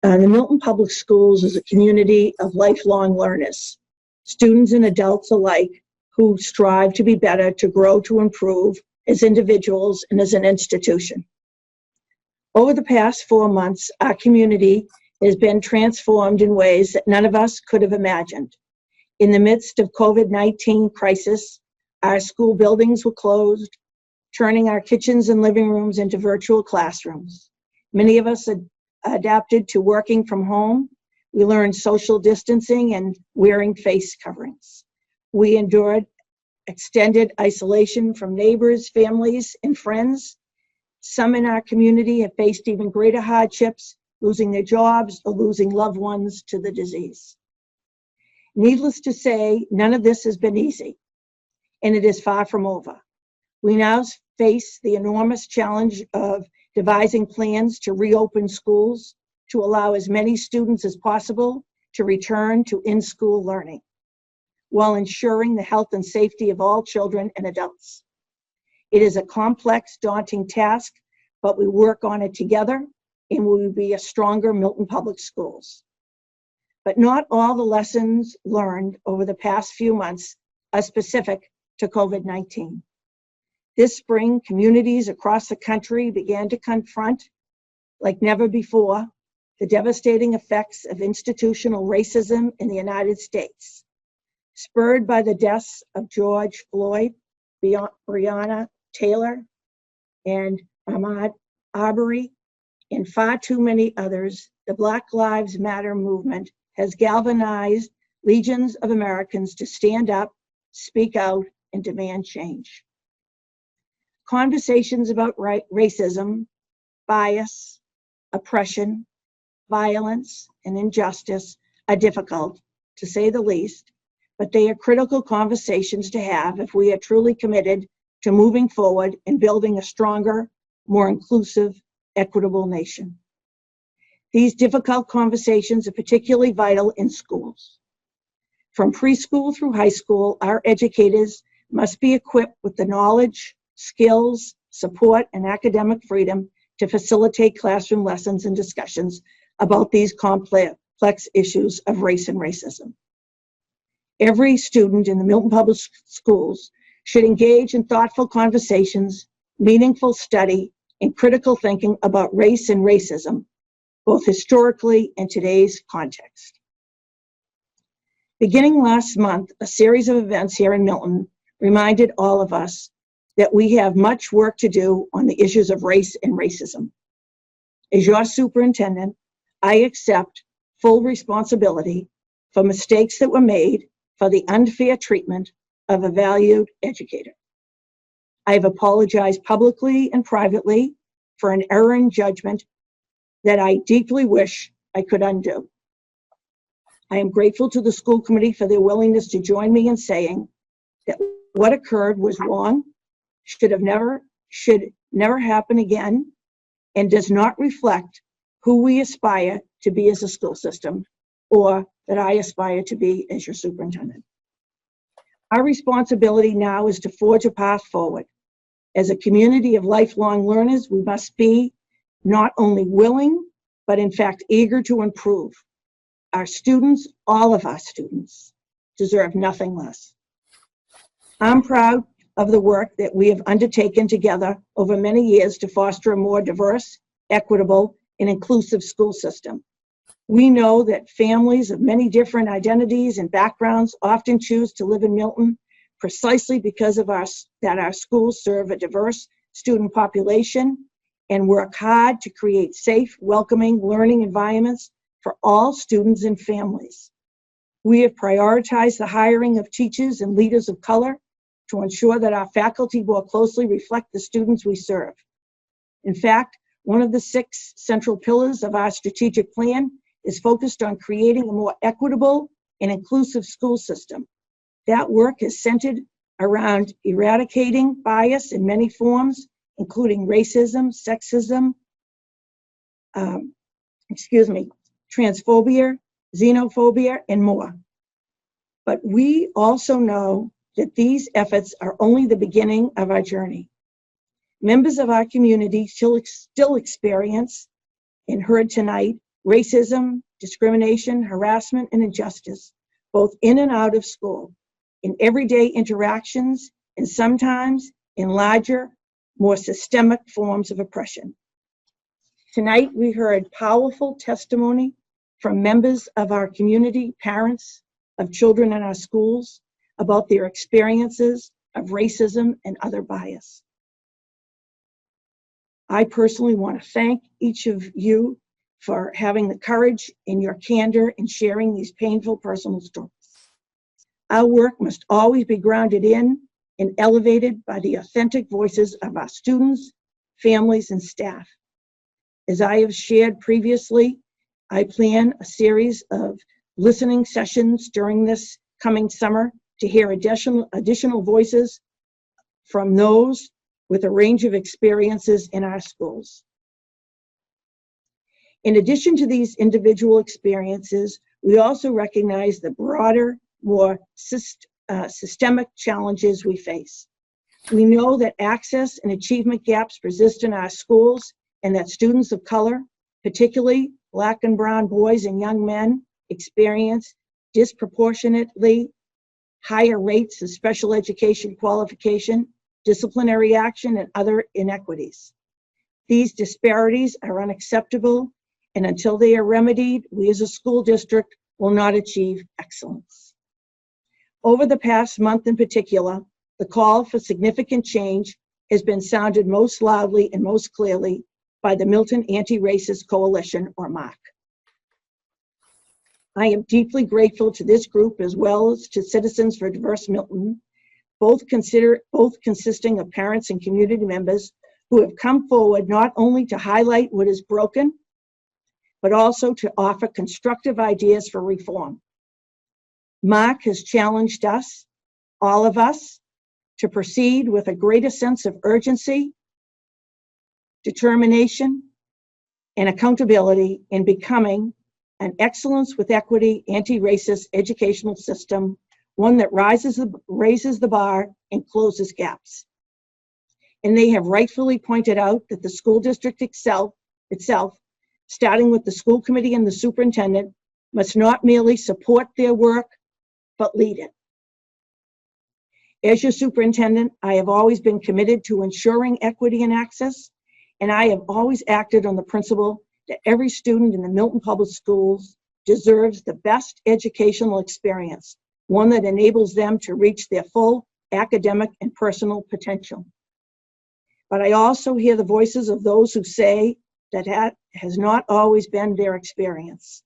The Milton Public Schools is a community of lifelong learners, students and adults alike, who strive to be better, to grow, to improve as individuals and as an institution. Over the past 4 months, our community has been transformed in ways that none of us could have imagined. In the midst of COVID-19 crisis, our school buildings were closed, turning our kitchens and living rooms into virtual classrooms. Many of us adapted to working from home. We learned social distancing and wearing face coverings. We endured extended isolation from neighbors, families, and friends. Some in our community have faced even greater hardships, losing their jobs or losing loved ones to the disease. Needless to say, none of this has been easy, and it is far from over. We now face the enormous challenge of devising plans to reopen schools to allow as many students as possible to return to in-school learning, while ensuring the health and safety of all children and adults. It is a complex, daunting task, but we work on it together, and we will be a stronger Milton Public Schools. But not all the lessons learned over the past few months are specific to COVID-19. This spring, communities across the country began to confront, like never before, the devastating effects of institutional racism in the United States, spurred by the deaths of George Floyd, Breonna Taylor, and Ahmaud Arbery, and far too many others. The Black Lives Matter movement has galvanized legions of Americans to stand up, speak out, and demand change. Conversations about racism, bias, oppression, violence, and injustice are difficult, to say the least, but they are critical conversations to have if we are truly committed to moving forward and building a stronger, more inclusive, equitable nation. These difficult conversations are particularly vital in schools. From preschool through high school, our educators must be equipped with the knowledge, skills, support, and academic freedom to facilitate classroom lessons and discussions about these complex issues of race and racism. Every student in the Milton Public Schools should engage in thoughtful conversations, meaningful study, and critical thinking about race and racism, both historically and today's context. Beginning last month, a series of events here in Milton reminded all of us that we have much work to do on the issues of race and racism. As your superintendent, I accept full responsibility for mistakes that were made for the unfair treatment of a valued educator. I have apologized publicly and privately for an error in judgment that I deeply wish I could undo. I am grateful to the school committee for their willingness to join me in saying that what occurred was wrong, should never happen again, and does not reflect who we aspire to be as a school system, or that I aspire to be as your superintendent. Our responsibility now is to forge a path forward. As a community of lifelong learners, we must be not only willing, but in fact eager to improve. Our students, all of our students, deserve nothing less. I'm proud of the work that we have undertaken together over many years to foster a more diverse, equitable, and inclusive school system. We know that families of many different identities and backgrounds often choose to live in Milton precisely because of that our schools serve a diverse student population and work hard to create safe, welcoming learning environments for all students and families. We have prioritized the hiring of teachers and leaders of color to ensure that our faculty more closely reflect the students we serve. In fact, one of the 6 central pillars of our strategic plan is focused on creating a more equitable and inclusive school system. That work is centered around eradicating bias in many forms, including racism, sexism, transphobia, xenophobia, and more. But we also know that these efforts are only the beginning of our journey. Members of our community still experience, and heard tonight, racism, discrimination, harassment, and injustice, both in and out of school, in everyday interactions, and sometimes in larger, more systemic forms of oppression. Tonight, we heard powerful testimony from members of our community, parents of children in our schools, about their experiences of racism and other bias. I personally want to thank each of you for having the courage and your candor in sharing these painful personal stories. Our work must always be grounded in and elevated by the authentic voices of our students, families, and staff. As I have shared previously, I plan a series of listening sessions during this coming summer to hear additional voices from those with a range of experiences in our schools. In addition to these individual experiences, we also recognize the broader, more systemic challenges we face. We know that access and achievement gaps persist in our schools and that students of color, particularly Black and brown boys and young men, experience disproportionately higher rates of special education qualification, disciplinary action, and other inequities. These disparities are unacceptable, and until they are remedied, we as a school district will not achieve excellence. Over the past month in particular, the call for significant change has been sounded most loudly and most clearly by the Milton Anti-Racist Coalition, or MARC. I am deeply grateful to this group as well as to Citizens for Diverse Milton, both consisting of parents and community members who have come forward not only to highlight what is broken, but also to offer constructive ideas for reform. MARC has challenged us, all of us, to proceed with a greater sense of urgency, determination, and accountability in becoming an excellence with equity, anti-racist educational system, one that raises the bar and closes gaps. And they have rightfully pointed out that the school district itself, starting with the school committee and the superintendent, must not merely support their work, but lead it. As your superintendent, I have always been committed to ensuring equity and access, and I have always acted on the principle that every student in the Milton Public Schools deserves the best educational experience, one that enables them to reach their full academic and personal potential. But I also hear the voices of those who say that has not always been their experience.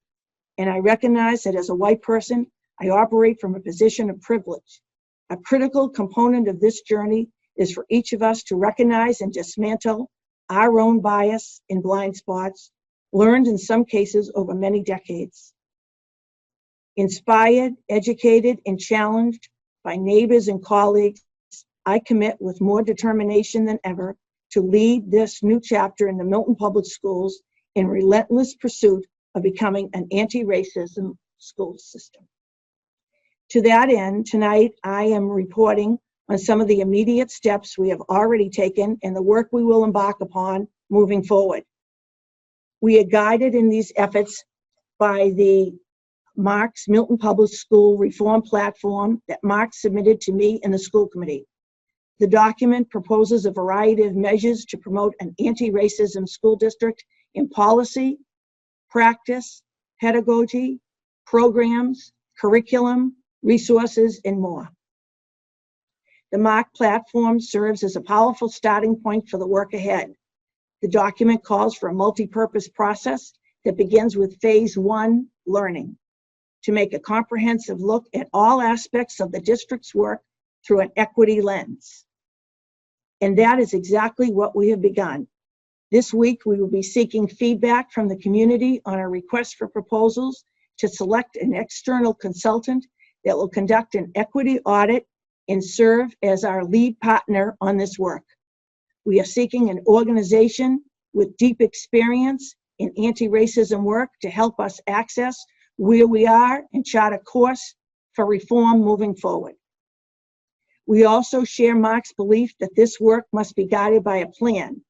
And I recognize that as a white person, I operate from a position of privilege. A critical component of this journey is for each of us to recognize and dismantle our own bias and blind spots, learned in some cases over many decades. Inspired, educated, and challenged by neighbors and colleagues, I commit with more determination than ever to lead this new chapter in the Milton Public Schools in relentless pursuit of becoming an anti-racism school system. To that end, tonight I am reporting on some of the immediate steps we have already taken and the work we will embark upon moving forward. We are guided in these efforts by the MARC's Milton Public School Reform Platform that MARC submitted to me and the school committee. The document proposes a variety of measures to promote an anti-racism school district in policy, practice, pedagogy, programs, curriculum, resources, and more. The MARC platform serves as a powerful starting point for the work ahead. The document calls for a multi-purpose process that begins with phase 1, learning, to make a comprehensive look at all aspects of the district's work through an equity lens. And that is exactly what we have begun. This week, we will be seeking feedback from the community on a request for proposals to select an external consultant that will conduct an equity audit and serve as our lead partner on this work. We are seeking an organization with deep experience in anti-racism work to help us access where we are and chart a course for reform moving forward. We also share Mark's belief that this work must be guided by a plan,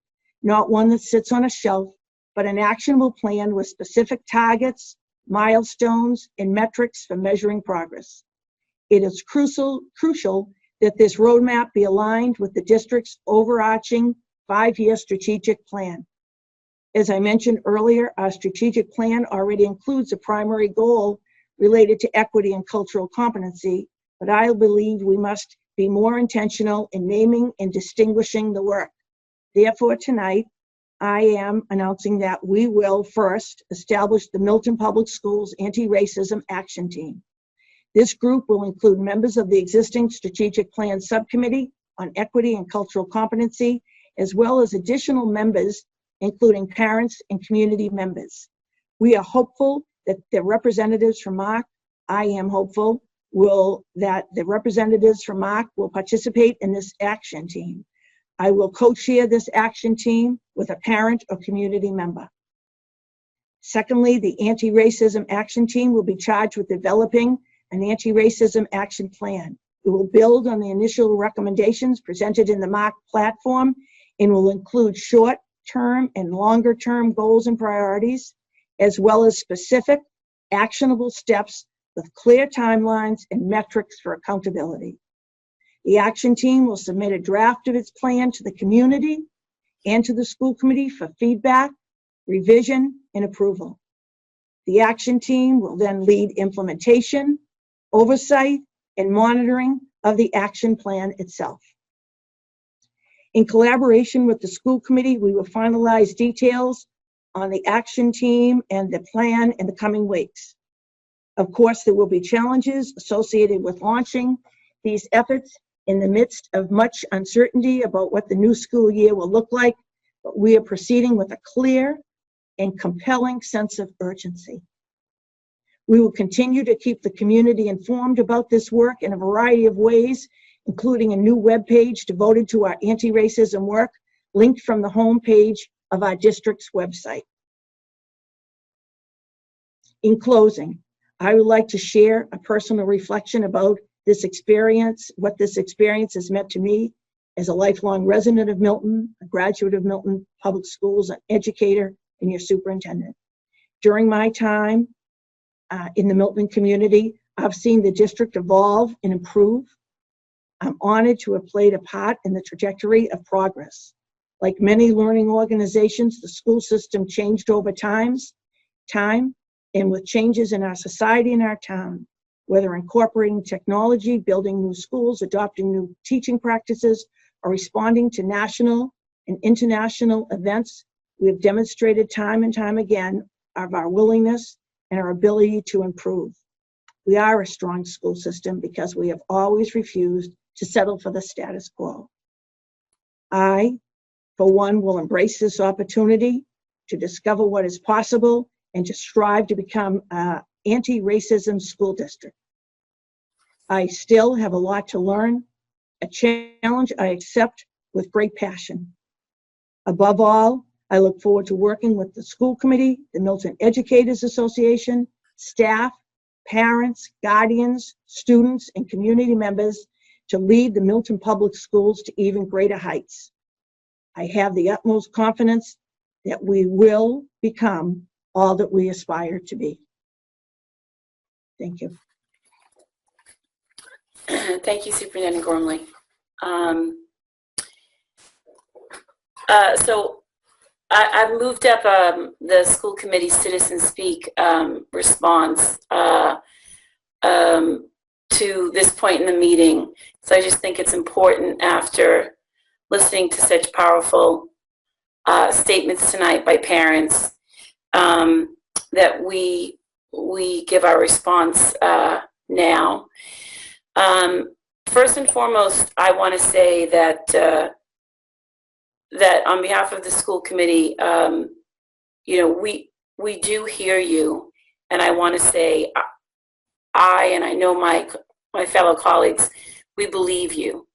not one that sits on a shelf, but an actionable plan with specific targets, milestones, and metrics for measuring progress. It is crucial that this roadmap be aligned with the district's overarching 5-year strategic plan. As I mentioned earlier, our strategic plan already includes a primary goal related to equity and cultural competency, but I believe we must be more intentional in naming and distinguishing the work. Therefore, tonight, I am announcing that we will first establish the Milton Public Schools Anti-Racism Action Team. This group will include members of the existing strategic plan subcommittee on equity and cultural competency, as well as additional members, including parents and community members. We are hopeful that the representatives from MARC, I am hopeful, that the representatives from MARC will participate in this action team. I will co-chair this action team with a parent or community member. Secondly, the Anti-Racism Action Team will be charged with developing an anti-racism action plan. It will build on the initial recommendations presented in the MARC platform and will include short-term and longer-term goals and priorities, as well as specific, actionable steps with clear timelines and metrics for accountability. The action team will submit a draft of its plan to the community and to the school committee for feedback, revision, and approval. The action team will then lead implementation, oversight, and monitoring of the action plan itself. In collaboration with the school committee, we will finalize details on the action team and the plan in the coming weeks. Of course, there will be challenges associated with launching these efforts in the midst of much uncertainty about what the new school year will look like, but we are proceeding with a clear and compelling sense of urgency. We will continue to keep the community informed about this work in a variety of ways, including a new webpage devoted to our anti-racism work, linked from the homepage of our district's website. In closing, I would like to share a personal reflection about this experience, what this experience has meant to me as a lifelong resident of Milton, a graduate of Milton Public Schools, an educator, and your superintendent. During my time in the Milton community, I've seen the district evolve and improve. I'm honored to have played a part in the trajectory of progress. Like many learning organizations, the school system changed over time, and with changes in our society and our town, whether incorporating technology, building new schools, adopting new teaching practices, or responding to national and international events, we have demonstrated time and time again of our willingness and our ability to improve. We are a strong school system because we have always refused to settle for the status quo. I, for one, will embrace this opportunity to discover what is possible and to strive to become an anti-racism school district. I still have a lot to learn, a challenge I accept with great passion. Above all, I look forward to working with the school committee, the Milton Educators Association, staff, parents, guardians, students, and community members to lead the Milton Public Schools to even greater heights. I have the utmost confidence that we will become all that we aspire to be. Thank you. Thank you, Superintendent Gormley. So I've moved up the school committee citizen speak response to this point in the meeting. So I just think it's important, after listening to such powerful statements tonight by parents, that we give our response now. First and foremost, I want to say that that on behalf of the school committee, you know, we do hear you, and I want to say, and I know my fellow colleagues, we believe you.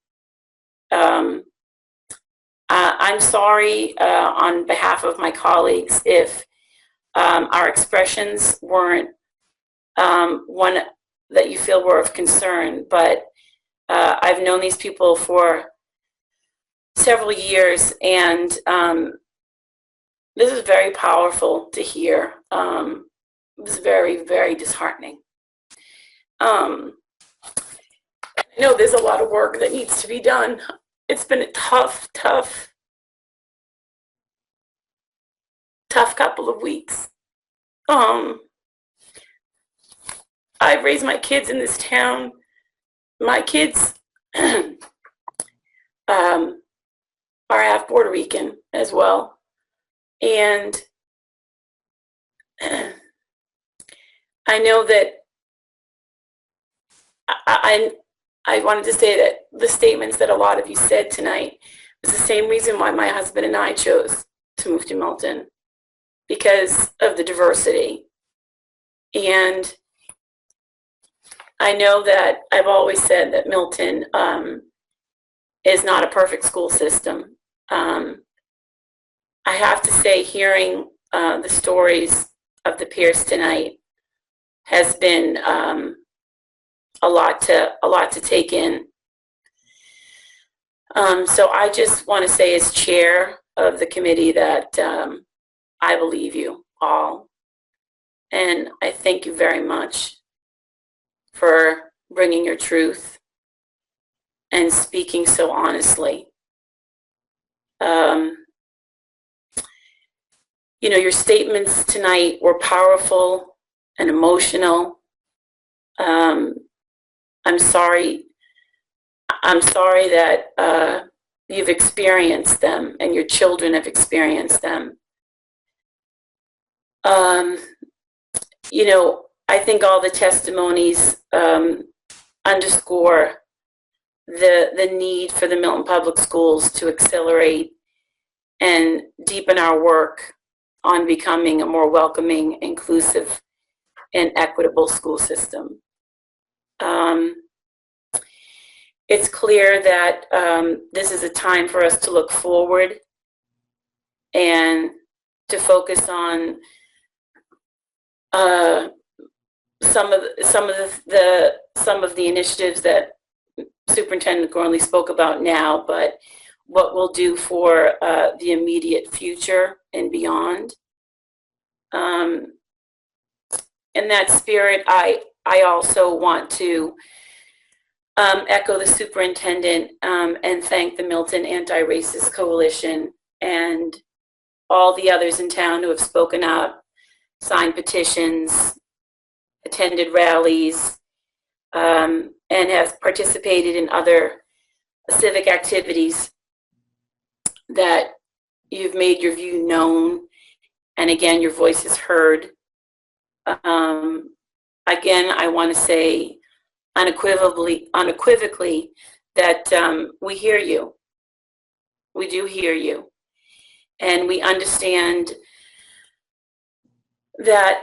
I'm sorry on behalf of my colleagues if our expressions weren't one that you feel were of concern, but I've known these people for several years, and this is very powerful to hear. It's very, very disheartening. I know there's a lot of work that needs to be done. It's been a tough couple of weeks. I've raised my kids in this town. My kids are half Puerto Rican as well. And I know that I wanted to say that the statements that a lot of you said tonight was the same reason why my husband and I chose to move to Milton, because of the diversity. And I know that I've always said that Milton is not a perfect school system. I have to say, hearing the stories of the peers tonight has been a lot to take in. So I just want to say, as chair of the committee, that I believe you all, and I thank you very much for bringing your truth and speaking so honestly. You know, your statements tonight were powerful and emotional. I'm sorry that you've experienced them and your children have experienced them. You know, I think all the testimonies underscore the need for the Milton Public Schools to accelerate and deepen our work on becoming a more welcoming, inclusive, and equitable school system. It's clear that this is a time for us to look forward and to focus on some of the initiatives that Superintendent Gormley spoke about now, but what we'll do for the immediate future and beyond. In that spirit, I also want to echo the superintendent and thank the Milton Anti-Racist Coalition and all the others in town who have spoken up, signed petitions, attended rallies, and have participated in other civic activities that you've made your view known, and again, your voice is heard. Again, I want to say unequivocally that we hear you. We do hear you. And we understand that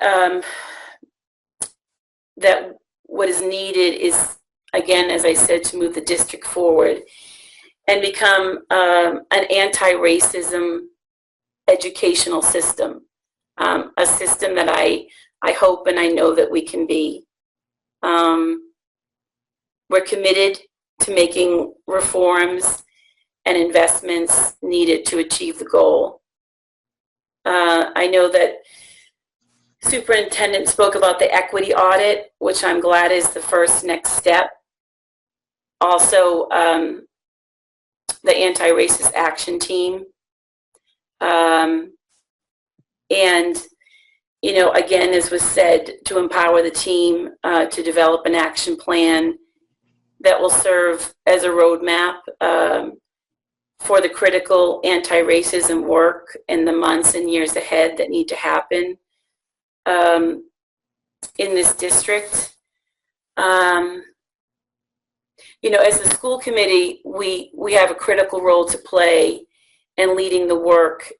that what is needed is, again, as I said, to move the district forward and become an anti-racism educational system, a system that I hope and I know that we can be. We're committed to making reforms and investments needed to achieve the goal. I know that Superintendent spoke about the equity audit, which I'm glad is the first next step. Also, the anti-racist action team. And, you know, again, as was said, to empower the team to develop an action plan that will serve as a roadmap for the critical anti-racism work in the months and years ahead that need to happen in this district. You know, as a school committee, we have a critical role to play in leading the work,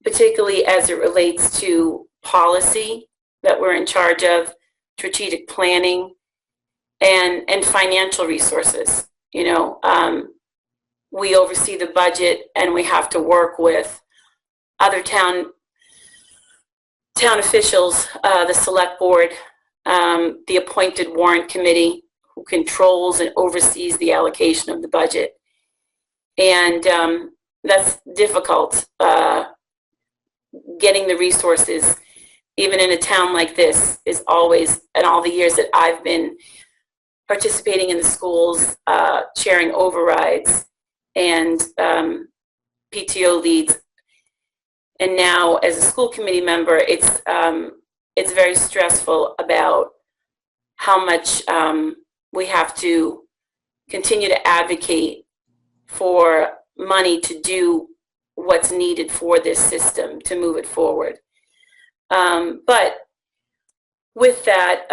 particularly as it relates to policy that we're in charge of, strategic planning, and financial resources. You know, we oversee the budget, and we have to work with other town officials, the select board, the appointed warrant committee, who controls and oversees the allocation of the budget. And that's difficult, getting the resources, even in a town like this, is always, in all the years that I've been participating in the schools, chairing overrides and PTO leads. And now as a school committee member, it's very stressful about how much we have to continue to advocate for money to do what's needed for this system to move it forward. But with that,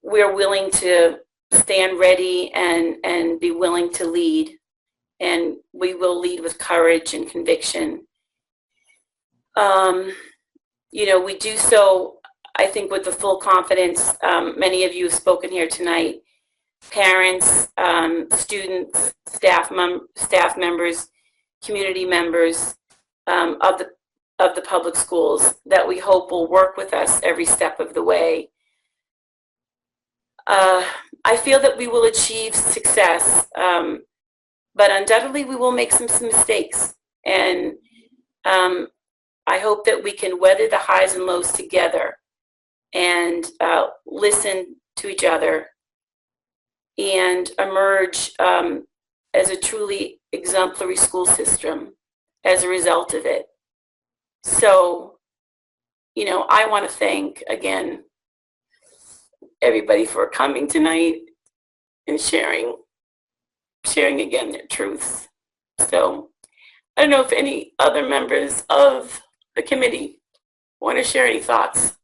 we're willing to stand ready and be willing to lead. And we will lead with courage and conviction. You know, we do so, I think, with the full confidence. Many of you have spoken here tonight. Parents, students, staff members, community members of the public schools that we hope will work with us every step of the way. I feel that we will achieve success, but undoubtedly we will make some mistakes. And I hope that we can weather the highs and lows together and listen to each other and emerge as a truly exemplary school system as a result of it. So, you know, I want to thank again everybody for coming tonight and sharing again their truths. So I don't know if any other members of the committee want to share any thoughts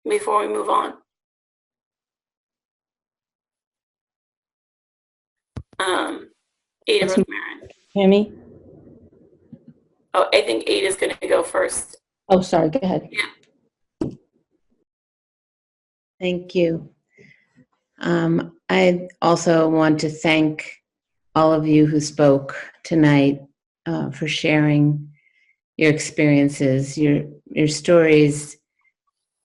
before we move on. Ada Rosemary. Hear me? Oh, I think Ada's going to go first. Oh, sorry, go ahead. Yeah. Thank you. I also want to thank all of you who spoke tonight for sharing your experiences. Your stories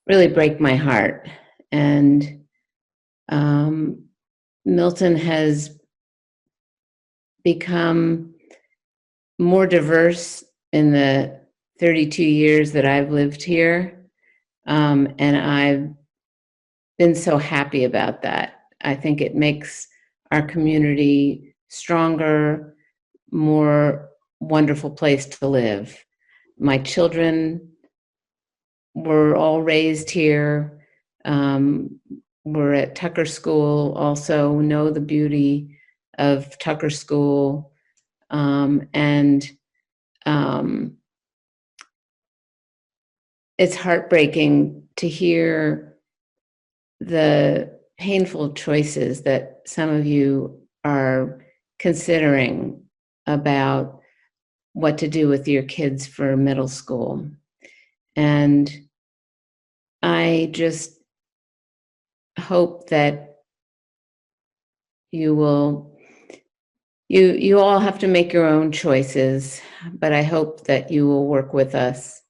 really break my heart. And Milton has become more diverse in the 32 years that I've lived here. And I've been so happy about that. I think it makes our community stronger, more wonderful place to live. My children were all raised here. We're at Tucker School, also know the beauty of Tucker School. It's heartbreaking to hear the painful choices that some of you are considering about what to do with your kids for middle school. And I just hope that you will, you all have to make your own choices, but I hope that you will work with us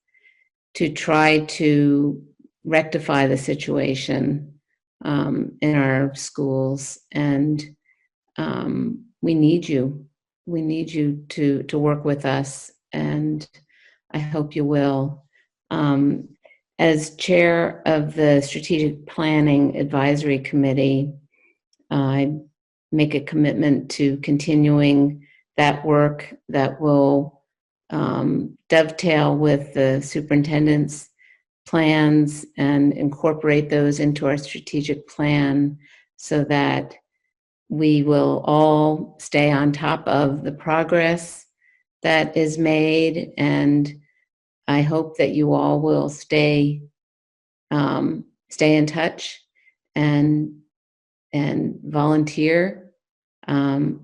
to try to rectify the situation in our schools. And we need you. We need you to work with us, and I hope you will. As chair of the Strategic Planning Advisory Committee, I make a commitment to continuing that work that will dovetail with the superintendent's plans and incorporate those into our strategic plan so that we will all stay on top of the progress that is made. And I hope that you all will stay in touch and volunteer.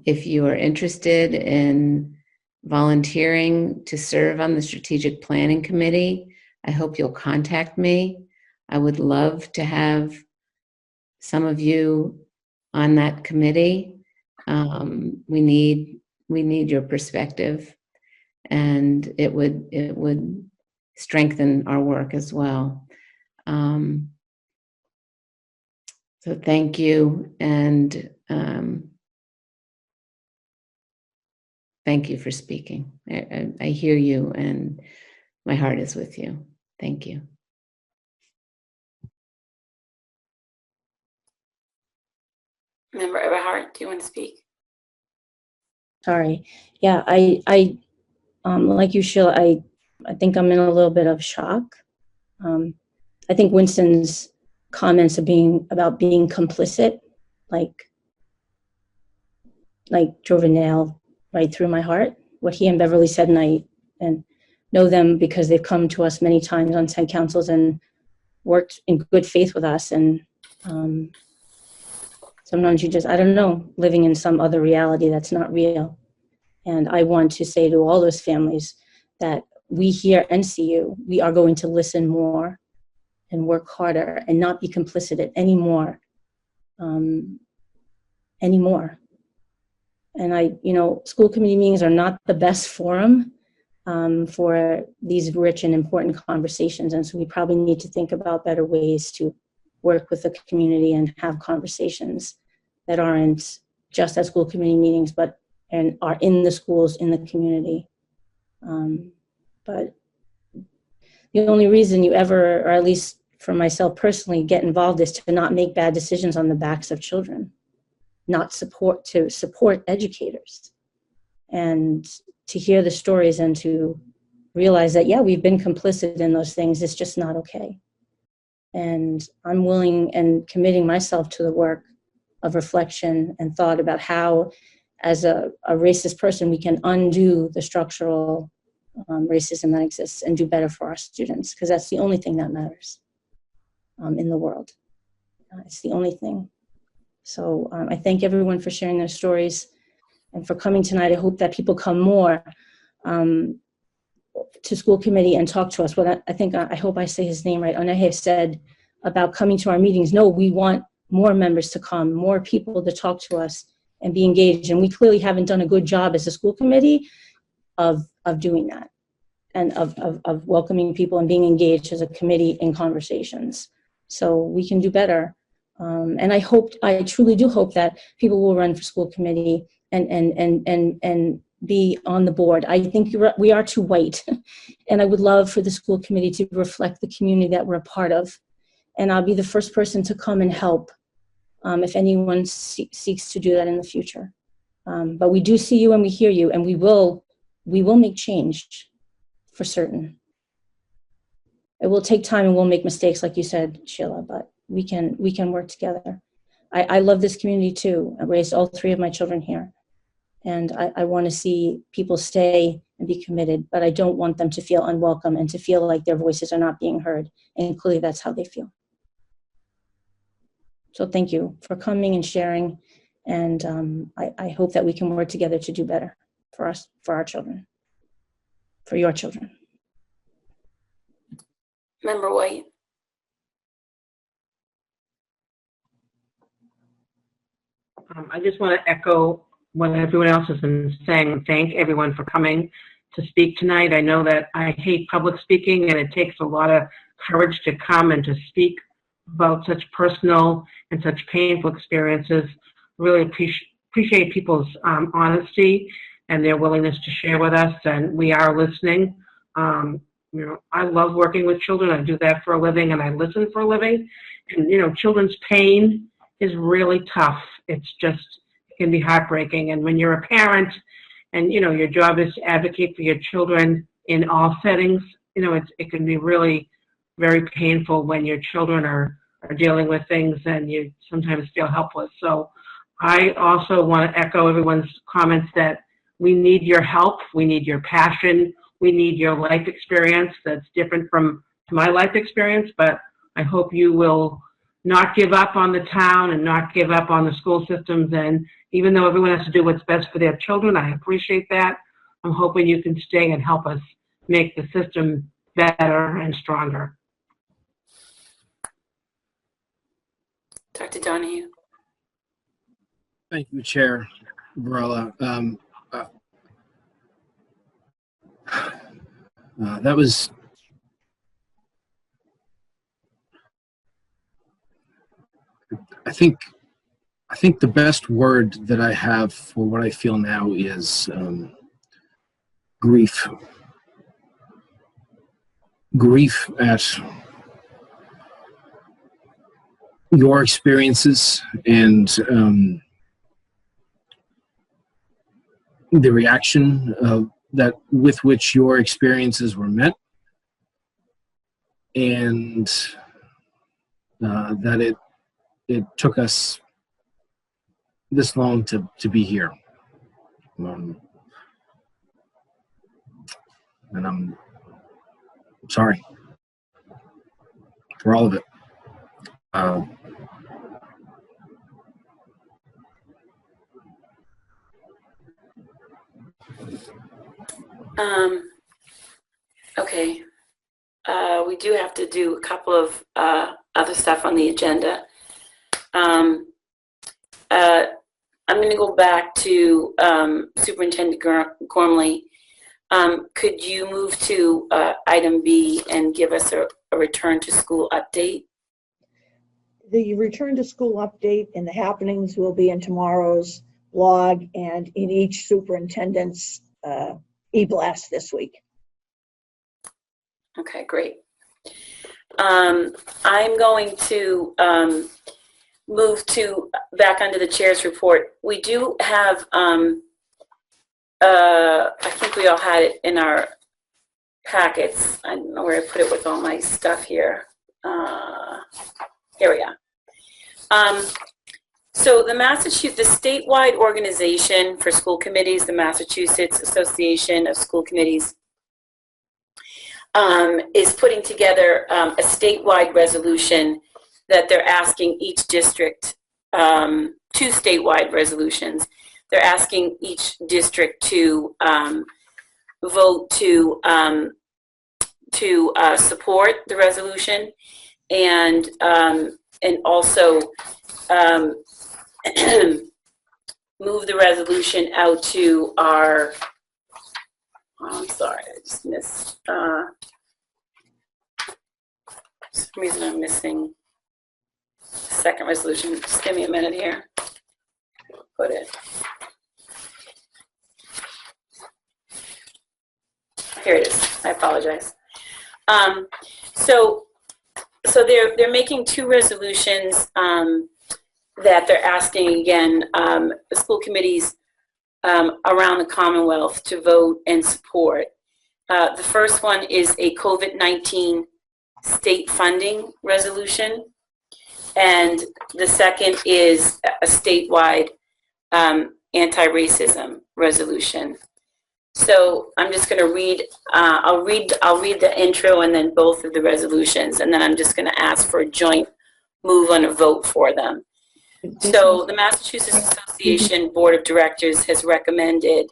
If you are interested in volunteering to serve on the Strategic Planning Committee, I hope you'll contact me. I would love to have some of you on that committee. We need your perspective, and it would strengthen our work as well. So thank you, and thank you for speaking. I hear you, and my heart is with you. Thank you. Member Everhart, do you want to speak? Sorry. Yeah, I like you, Sheila, I think I'm in a little bit of shock. I think Winston's comments about being complicit, like drove a nail right through my heart. What he and Beverly said, and know them because they've come to us many times on site councils and worked in good faith with us. And sometimes you just, I don't know, living in some other reality that's not real. And I want to say to all those families that we hear and see you. We are going to listen more and work harder and not be complicit anymore. And school committee meetings are not the best forum for these rich and important conversations. And so we probably need to think about better ways to work with the community and have conversations that aren't just at school committee meetings, but and are in the schools, in the community. But the only reason you ever, or at least for myself personally, get involved is to not make bad decisions on the backs of children, to support educators, and to hear the stories and to realize that, yeah, we've been complicit in those things. It's just not okay. And I'm willing and committing myself to the work of reflection and thought about how, as a racist person, we can undo the structural racism that exists and do better for our students, because that's the only thing that matters in the world. It's the only thing. So I thank everyone for sharing their stories and for coming tonight. I hope that people come more to school committee and talk to us. What I hope I say his name right. Onehe said about coming to our meetings. No, we want more members to come, more people to talk to us and be engaged. And we clearly haven't done a good job as a school committee of doing that, and of welcoming people and being engaged as a committee in conversations. So we can do better. And I truly do hope that people will run for school committee and be on the board. I think we are too white, and I would love for the school committee to reflect the community that we're a part of. And I'll be the first person to come and help if anyone seeks to do that in the future. But we do see you and we hear you, and we will make change for certain. It will take time and we'll make mistakes, like you said, Sheila, but we can work together. I love this community too. I raised all 3 of my children here. And I want to see people stay and be committed, but I don't want them to feel unwelcome and to feel like their voices are not being heard. And clearly that's how they feel. So thank you for coming and sharing. And I hope that we can work together to do better for us, for our children, for your children. Member White. I just want to echo what everyone else has been saying. Thank everyone for coming to speak tonight. I know that I hate public speaking, and it takes a lot of courage to come and to speak about such personal and such painful experiences. Really appreciate people's honesty and their willingness to share with us, and we are listening. I love working with children. I do that for a living, and I listen for a living. And children's pain is really tough. It can be heartbreaking. And when you're a parent and, your job is to advocate for your children in all settings, it can be really very painful when your children are dealing with things and you sometimes feel helpless. So I also want to echo everyone's comments that we need your help. We need your passion. We need your life experience that's different from my life experience, but I hope you will not give up on the town and not give up on the school systems. And even though everyone has to do what's best for their children, I appreciate that. I'm hoping you can stay and help us make the system better and stronger. Dr. Donahue. Thank you, Chair Varela. That was I think the best word that I have for what I feel now is grief. Grief at your experiences and the reaction that with which your experiences were met, and that it took us this long to be here. And I'm sorry for all of it. Okay. We do have to do a couple of other stuff on the agenda. I'm going to go back to Superintendent Gormley. Could you move to item B and give us a return to school update? The return to school update and the happenings will be in tomorrow's blog and in each superintendent's e-blast this week. Okay, great. I'm going to move to back under the chair's report. We do have, I think we all had it in our packets. I don't know where I put it with all my stuff here. Here we are. So the statewide organization for school committees, the Massachusetts Association of School Committees, is putting together a statewide resolution that they're asking each district, two statewide resolutions. They're asking each district to vote to support the resolution and also move the resolution out to our, I'm sorry, I just missed, for some reason I'm missing the second resolution. Just give me a minute here. Put it. Here it is. I apologize. So they're making two resolutions that they're asking again the school committees around the Commonwealth to vote and support. The first one is a COVID-19 state funding resolution, and the second is a statewide anti-racism resolution. So I'm just going to read. I'll read the intro and then both of the resolutions, and then I'm just going to ask for a joint move on a vote for them. So the Massachusetts Association Board of Directors has recommended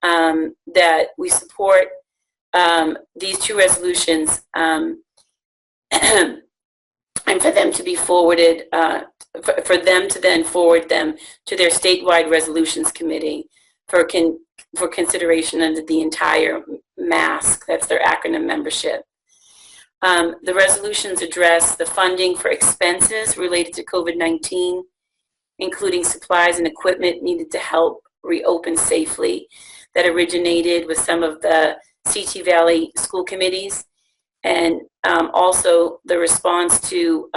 that we support these two resolutions and for them to be forwarded, for them to then forward them to their statewide resolutions committee for consideration under the entire MASC, that's their acronym membership. The resolutions address the funding for expenses related to COVID-19, including supplies and equipment needed to help reopen safely, that originated with some of the CT Valley school committees, and also the response to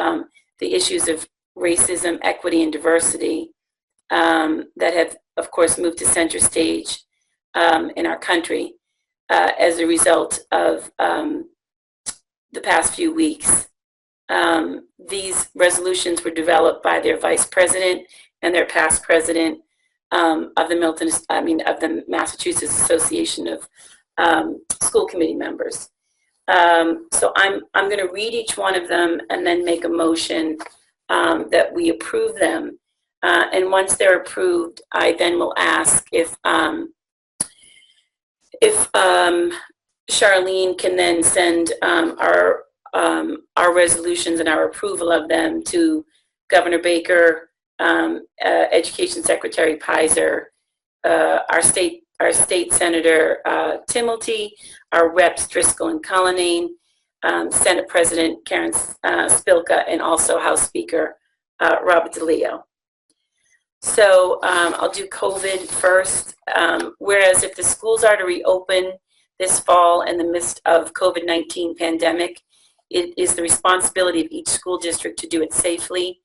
the issues of racism, equity, and diversity that have, of course, moved to center stage in our country as a result of the past few weeks. These resolutions were developed by their vice president and their past president of the Massachusetts Association of School Committee members. So I'm going to read each one of them and then make a motion that we approve them. And once they're approved, I then will ask if Charlene can then send our resolutions and our approval of them to Governor Baker, Education Secretary Pizer, our state Senator Timilty, our reps Driscoll and Cullinane, Senate President Karen Spilka, and also House Speaker Robert DeLeo. So I'll do COVID first. Whereas if the schools are to reopen this fall in the midst of COVID-19 pandemic, it is the responsibility of each school district to do it safely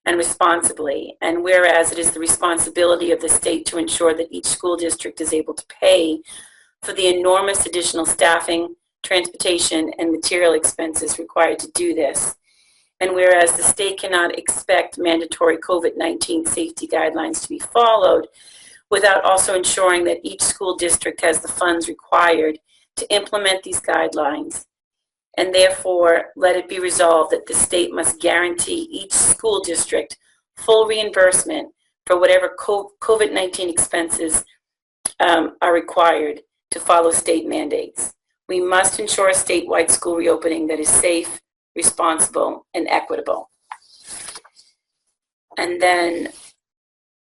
and responsibly. And whereas it is the responsibility of the state to ensure that each school district is able to pay for the enormous additional staffing, transportation, and material expenses required to do this. And whereas the state cannot expect mandatory COVID-19 safety guidelines to be followed without also ensuring that each school district has the funds required to implement these guidelines. And therefore, let it be resolved that the state must guarantee each school district full reimbursement for whatever COVID-19 expenses are required to follow state mandates. We must ensure a statewide school reopening that is safe, responsible, and equitable. And then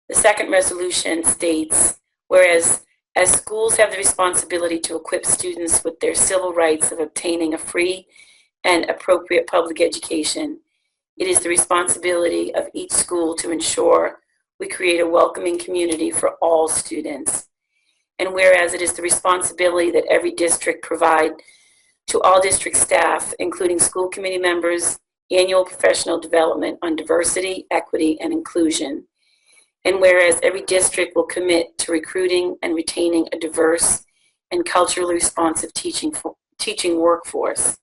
the second resolution states, whereas as schools have the responsibility to equip students with their civil rights of obtaining a free and appropriate public education, it is the responsibility of each school to ensure we create a welcoming community for all students. And whereas it is the responsibility that every district provide to all district staff, including school committee members, annual professional development on diversity, equity, and inclusion. And whereas every district will commit to recruiting and retaining a diverse and culturally responsive teaching workforce.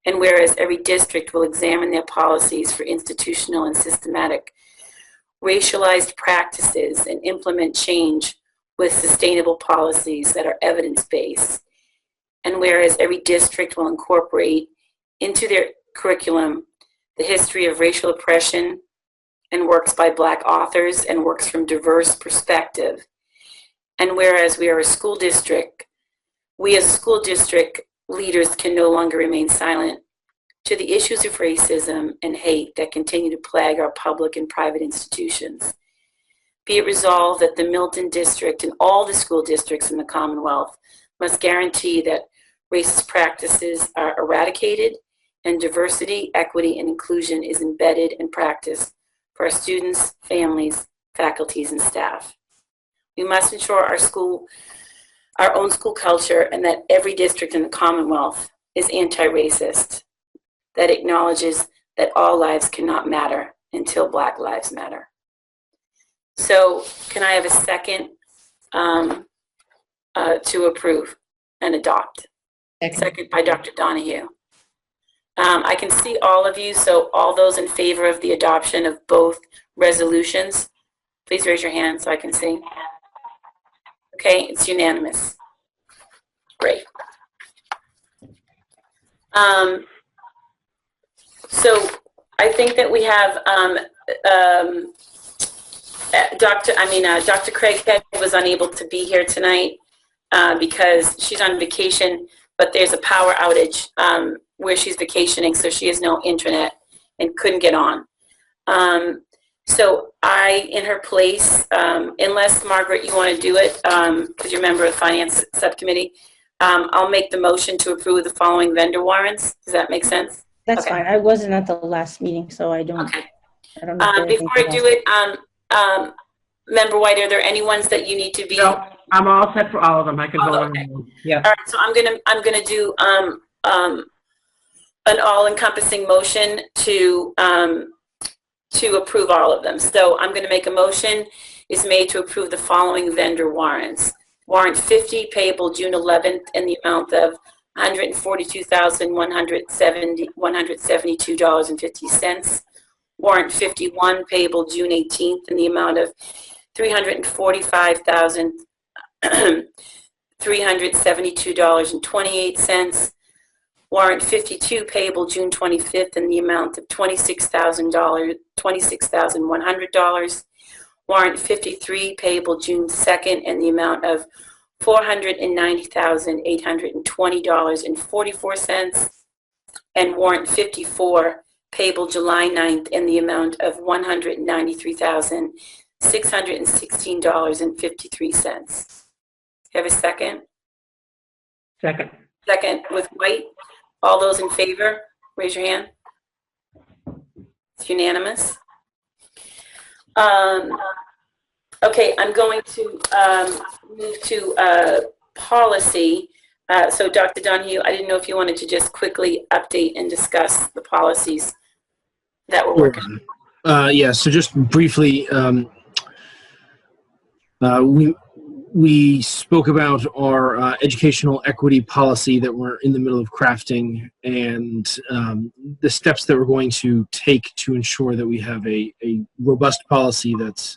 And whereas every district will examine their policies for institutional and systematic racialized practices and implement change with sustainable policies that are evidence-based. And whereas every district will incorporate into their curriculum the history of racial oppression and works by Black authors and works from diverse perspective. And whereas we are a school district, we as a school district leaders can no longer remain silent to the issues of racism and hate that continue to plague our public and private institutions. Be it resolved that the Milton District and all the school districts in the Commonwealth must guarantee that racist practices are eradicated and diversity, equity, and inclusion is embedded and practiced for our students, families, faculties, and staff. We must ensure our own school culture and that every district in the Commonwealth is anti-racist, that acknowledges that all lives cannot matter until Black lives matter. So can I have a second to approve and adopt? Second by Dr. Donahue. I can see all of you, so all those in favor of the adoption of both resolutions, please raise your hand so I can see. Okay, it's unanimous. Great. So I think that we have Dr. Craighead was unable to be here tonight because she's on vacation, but there's a power outage where she's vacationing, so she has no intranet and couldn't get on. So I, in her place, unless Margaret, you want to do it, because you're a member of the Finance Subcommittee, I'll make the motion to approve the following vendor warrants. Does that make sense? That's fine. I wasn't at the last meeting, so I don't. Okay. I don't know. Before I do it, Member White, are there any ones that you need to be? No, I'm all set for all of them. I can vote on okay. them. Yeah. All right. So I'm gonna do an all-encompassing motion to approve all of them. So I'm going to make a motion is made to approve the following vendor warrants. Warrant 50 payable June 11th in the amount of $142,172.50. Warrant 51 payable June 18th in the amount of $345,372.28. Warrant 52 payable June 25th in the amount of $26,100. Warrant 53 payable June 2nd in the amount of $490,820.44. And warrant 54 payable July 9th in the amount of $193,616.53. Have a second? Second. Second with White. All those in favor, raise your hand. It's unanimous. Okay, I'm going to move to policy. So Dr. Donahue, I didn't know if you wanted to just quickly update and discuss the policies that we're working on. Yeah, so just briefly, we spoke about our educational equity policy that we're in the middle of crafting, and the steps that we're going to take to ensure that we have a robust policy that's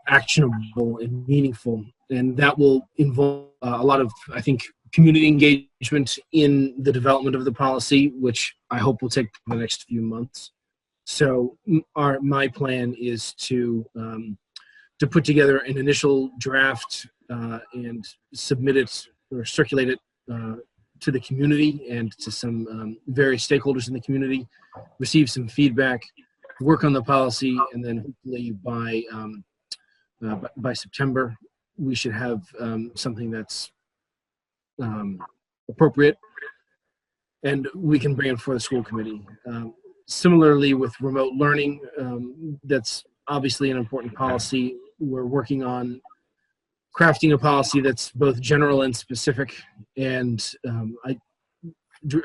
actionable and meaningful. And that will involve a lot of, I think, community engagement in the development of the policy, which I hope will take the next few months. So my plan is to to put together an initial draft and submit it or circulate it to the community and to some various stakeholders in the community, receive some feedback, work on the policy, and then hopefully by September, we should have something that's appropriate, and we can bring it for the school committee. Similarly, with remote learning, that's obviously an important policy. We're working on crafting a policy that's both general and specific, and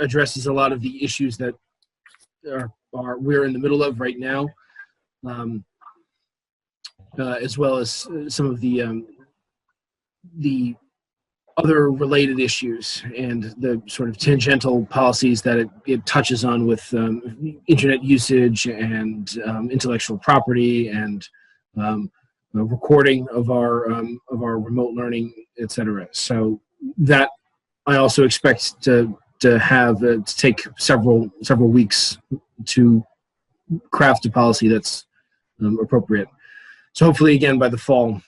addresses a lot of the issues that we're in the middle of right now, as well as some of the other related issues and the sort of tangential policies that it touches on with internet usage and intellectual property and recording of our remote learning, etc. So that I also expect to have to take several weeks to craft a policy that's appropriate. So hopefully, again, by the fall,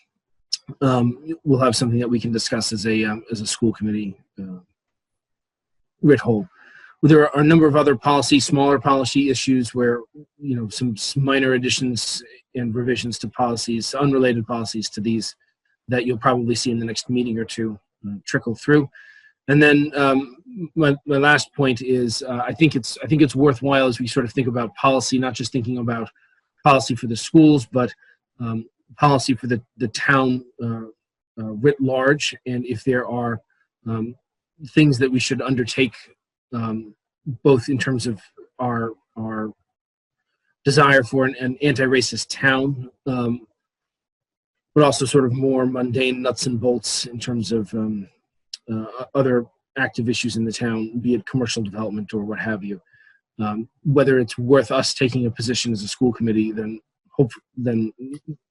we'll have something that we can discuss as a school committee writ whole. There are a number of other smaller policy issues where, some minor additions and revisions to policies, unrelated policies to these, that you'll probably see in the next meeting or two trickle through. And then my last point is I think it's worthwhile as we sort of think about policy, not just thinking about policy for the schools, but policy for the town writ large, and if there are things that we should undertake, both in terms of our desire for an anti-racist town, but also sort of more mundane nuts and bolts in terms of other active issues in the town, be it commercial development or what have you. Whether it's worth us taking a position as a school committee, then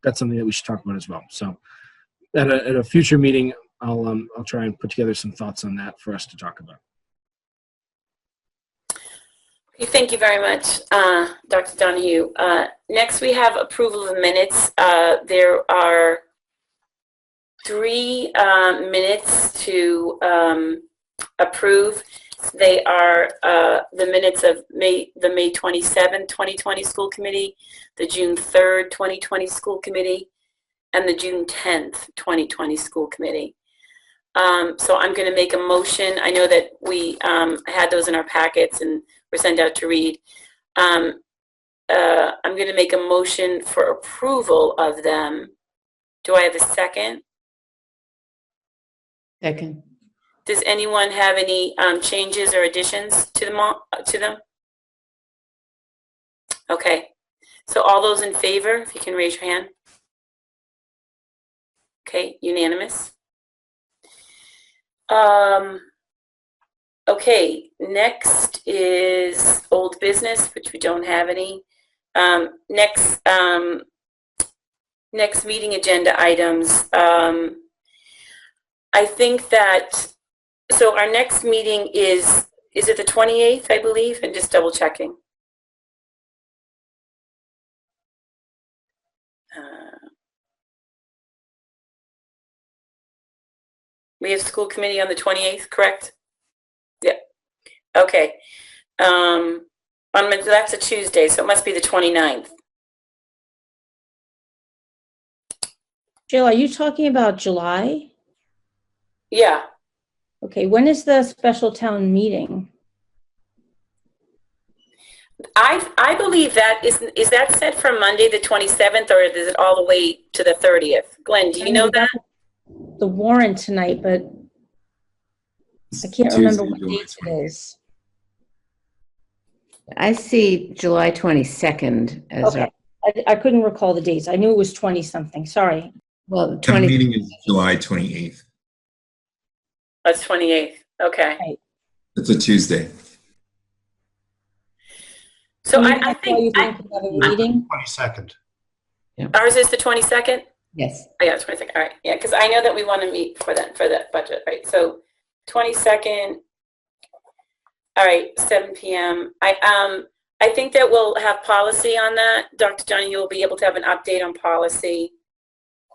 that's something that we should talk about as well. So at a future meeting, I'll try and put together some thoughts on that for us to talk about. Okay, thank you very much, Dr. Donahue. Next, we have approval of minutes. There are 3 minutes to approve. They are the minutes of the May 27th, 2020 school committee, the June 3rd, 2020 school committee, and the June 10th, 2020 school committee. So I'm going to make a motion. I know that we had those in our packets and were sent out to read. I'm going to make a motion for approval of them. Do I have a second? Second. Does anyone have any changes or additions to them? Okay. So all those in favor, if you can raise your hand. Okay, unanimous. Okay, next is old business, which we don't have any. Next meeting agenda items. I think that, so our next meeting is it the 28th, I believe? And just double checking. We have school committee on the 28th, correct? Yep. Okay. That's a Tuesday, so it must be the 29th. Jill, are you talking about July? Yeah. Okay, when is the special town meeting? I believe that is that set for Monday the 27th, or is it all the way to the 30th? Glenn, do you know that? The warrant tonight, but I can't remember what date it is. I see July 22nd as Okay. I couldn't recall the dates. I knew it was 20-something. Sorry. well, the Town 20th. meeting is July 28th. That's 28th. Okay. Right. It's a Tuesday. So Can you I tell you think think of a meeting? 22nd. ours is the 22nd. Yes. Oh, yeah, 22nd. All right. Yeah, because I know that we want to meet for that budget, right? So 22nd. All right, 7 p.m. I think that we'll have policy on that. Dr. Johnny, you'll be able to have an update on policy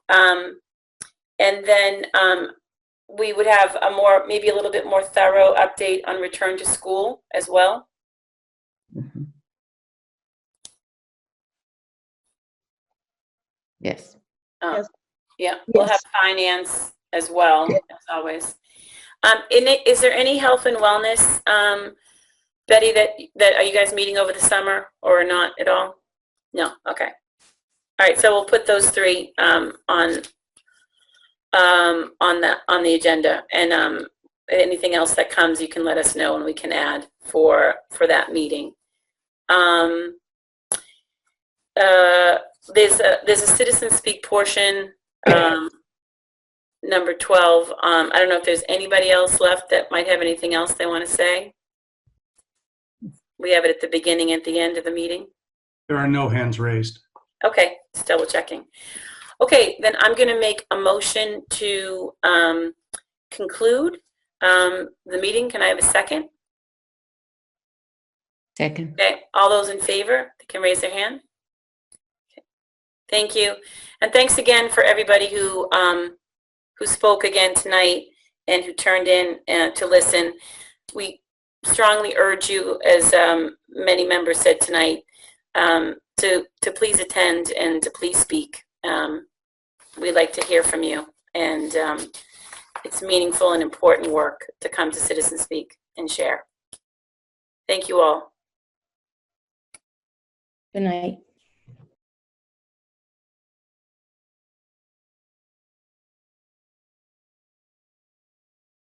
And then we would have maybe a little bit more thorough update on return to school as well. Yes. Yeah, we'll have finance as well, as always. Is there any health and wellness, Betty, that are you guys meeting over the summer or not at all? No, okay. All right, so we'll put those three on the agenda, and anything else that comes, you can let us know and we can add for that meeting. There's a citizen speak portion, number 12. I don't know if there's anybody else left that might have anything else they want to say. We have it at the beginning, at the end of the meeting. There are no hands raised. Okay, just double checking. Okay, then I'm going to make a motion to conclude the meeting. Can I have a second? Second. Okay, all those in favor, they can raise their hand. Okay. Thank you. And thanks again for everybody who spoke again tonight and who turned in to listen. We strongly urge you, as many members said tonight, to please attend and to please speak. We'd like to hear from you, and it's meaningful and important work to come to Citizen Speak and share. Thank you all. Good night.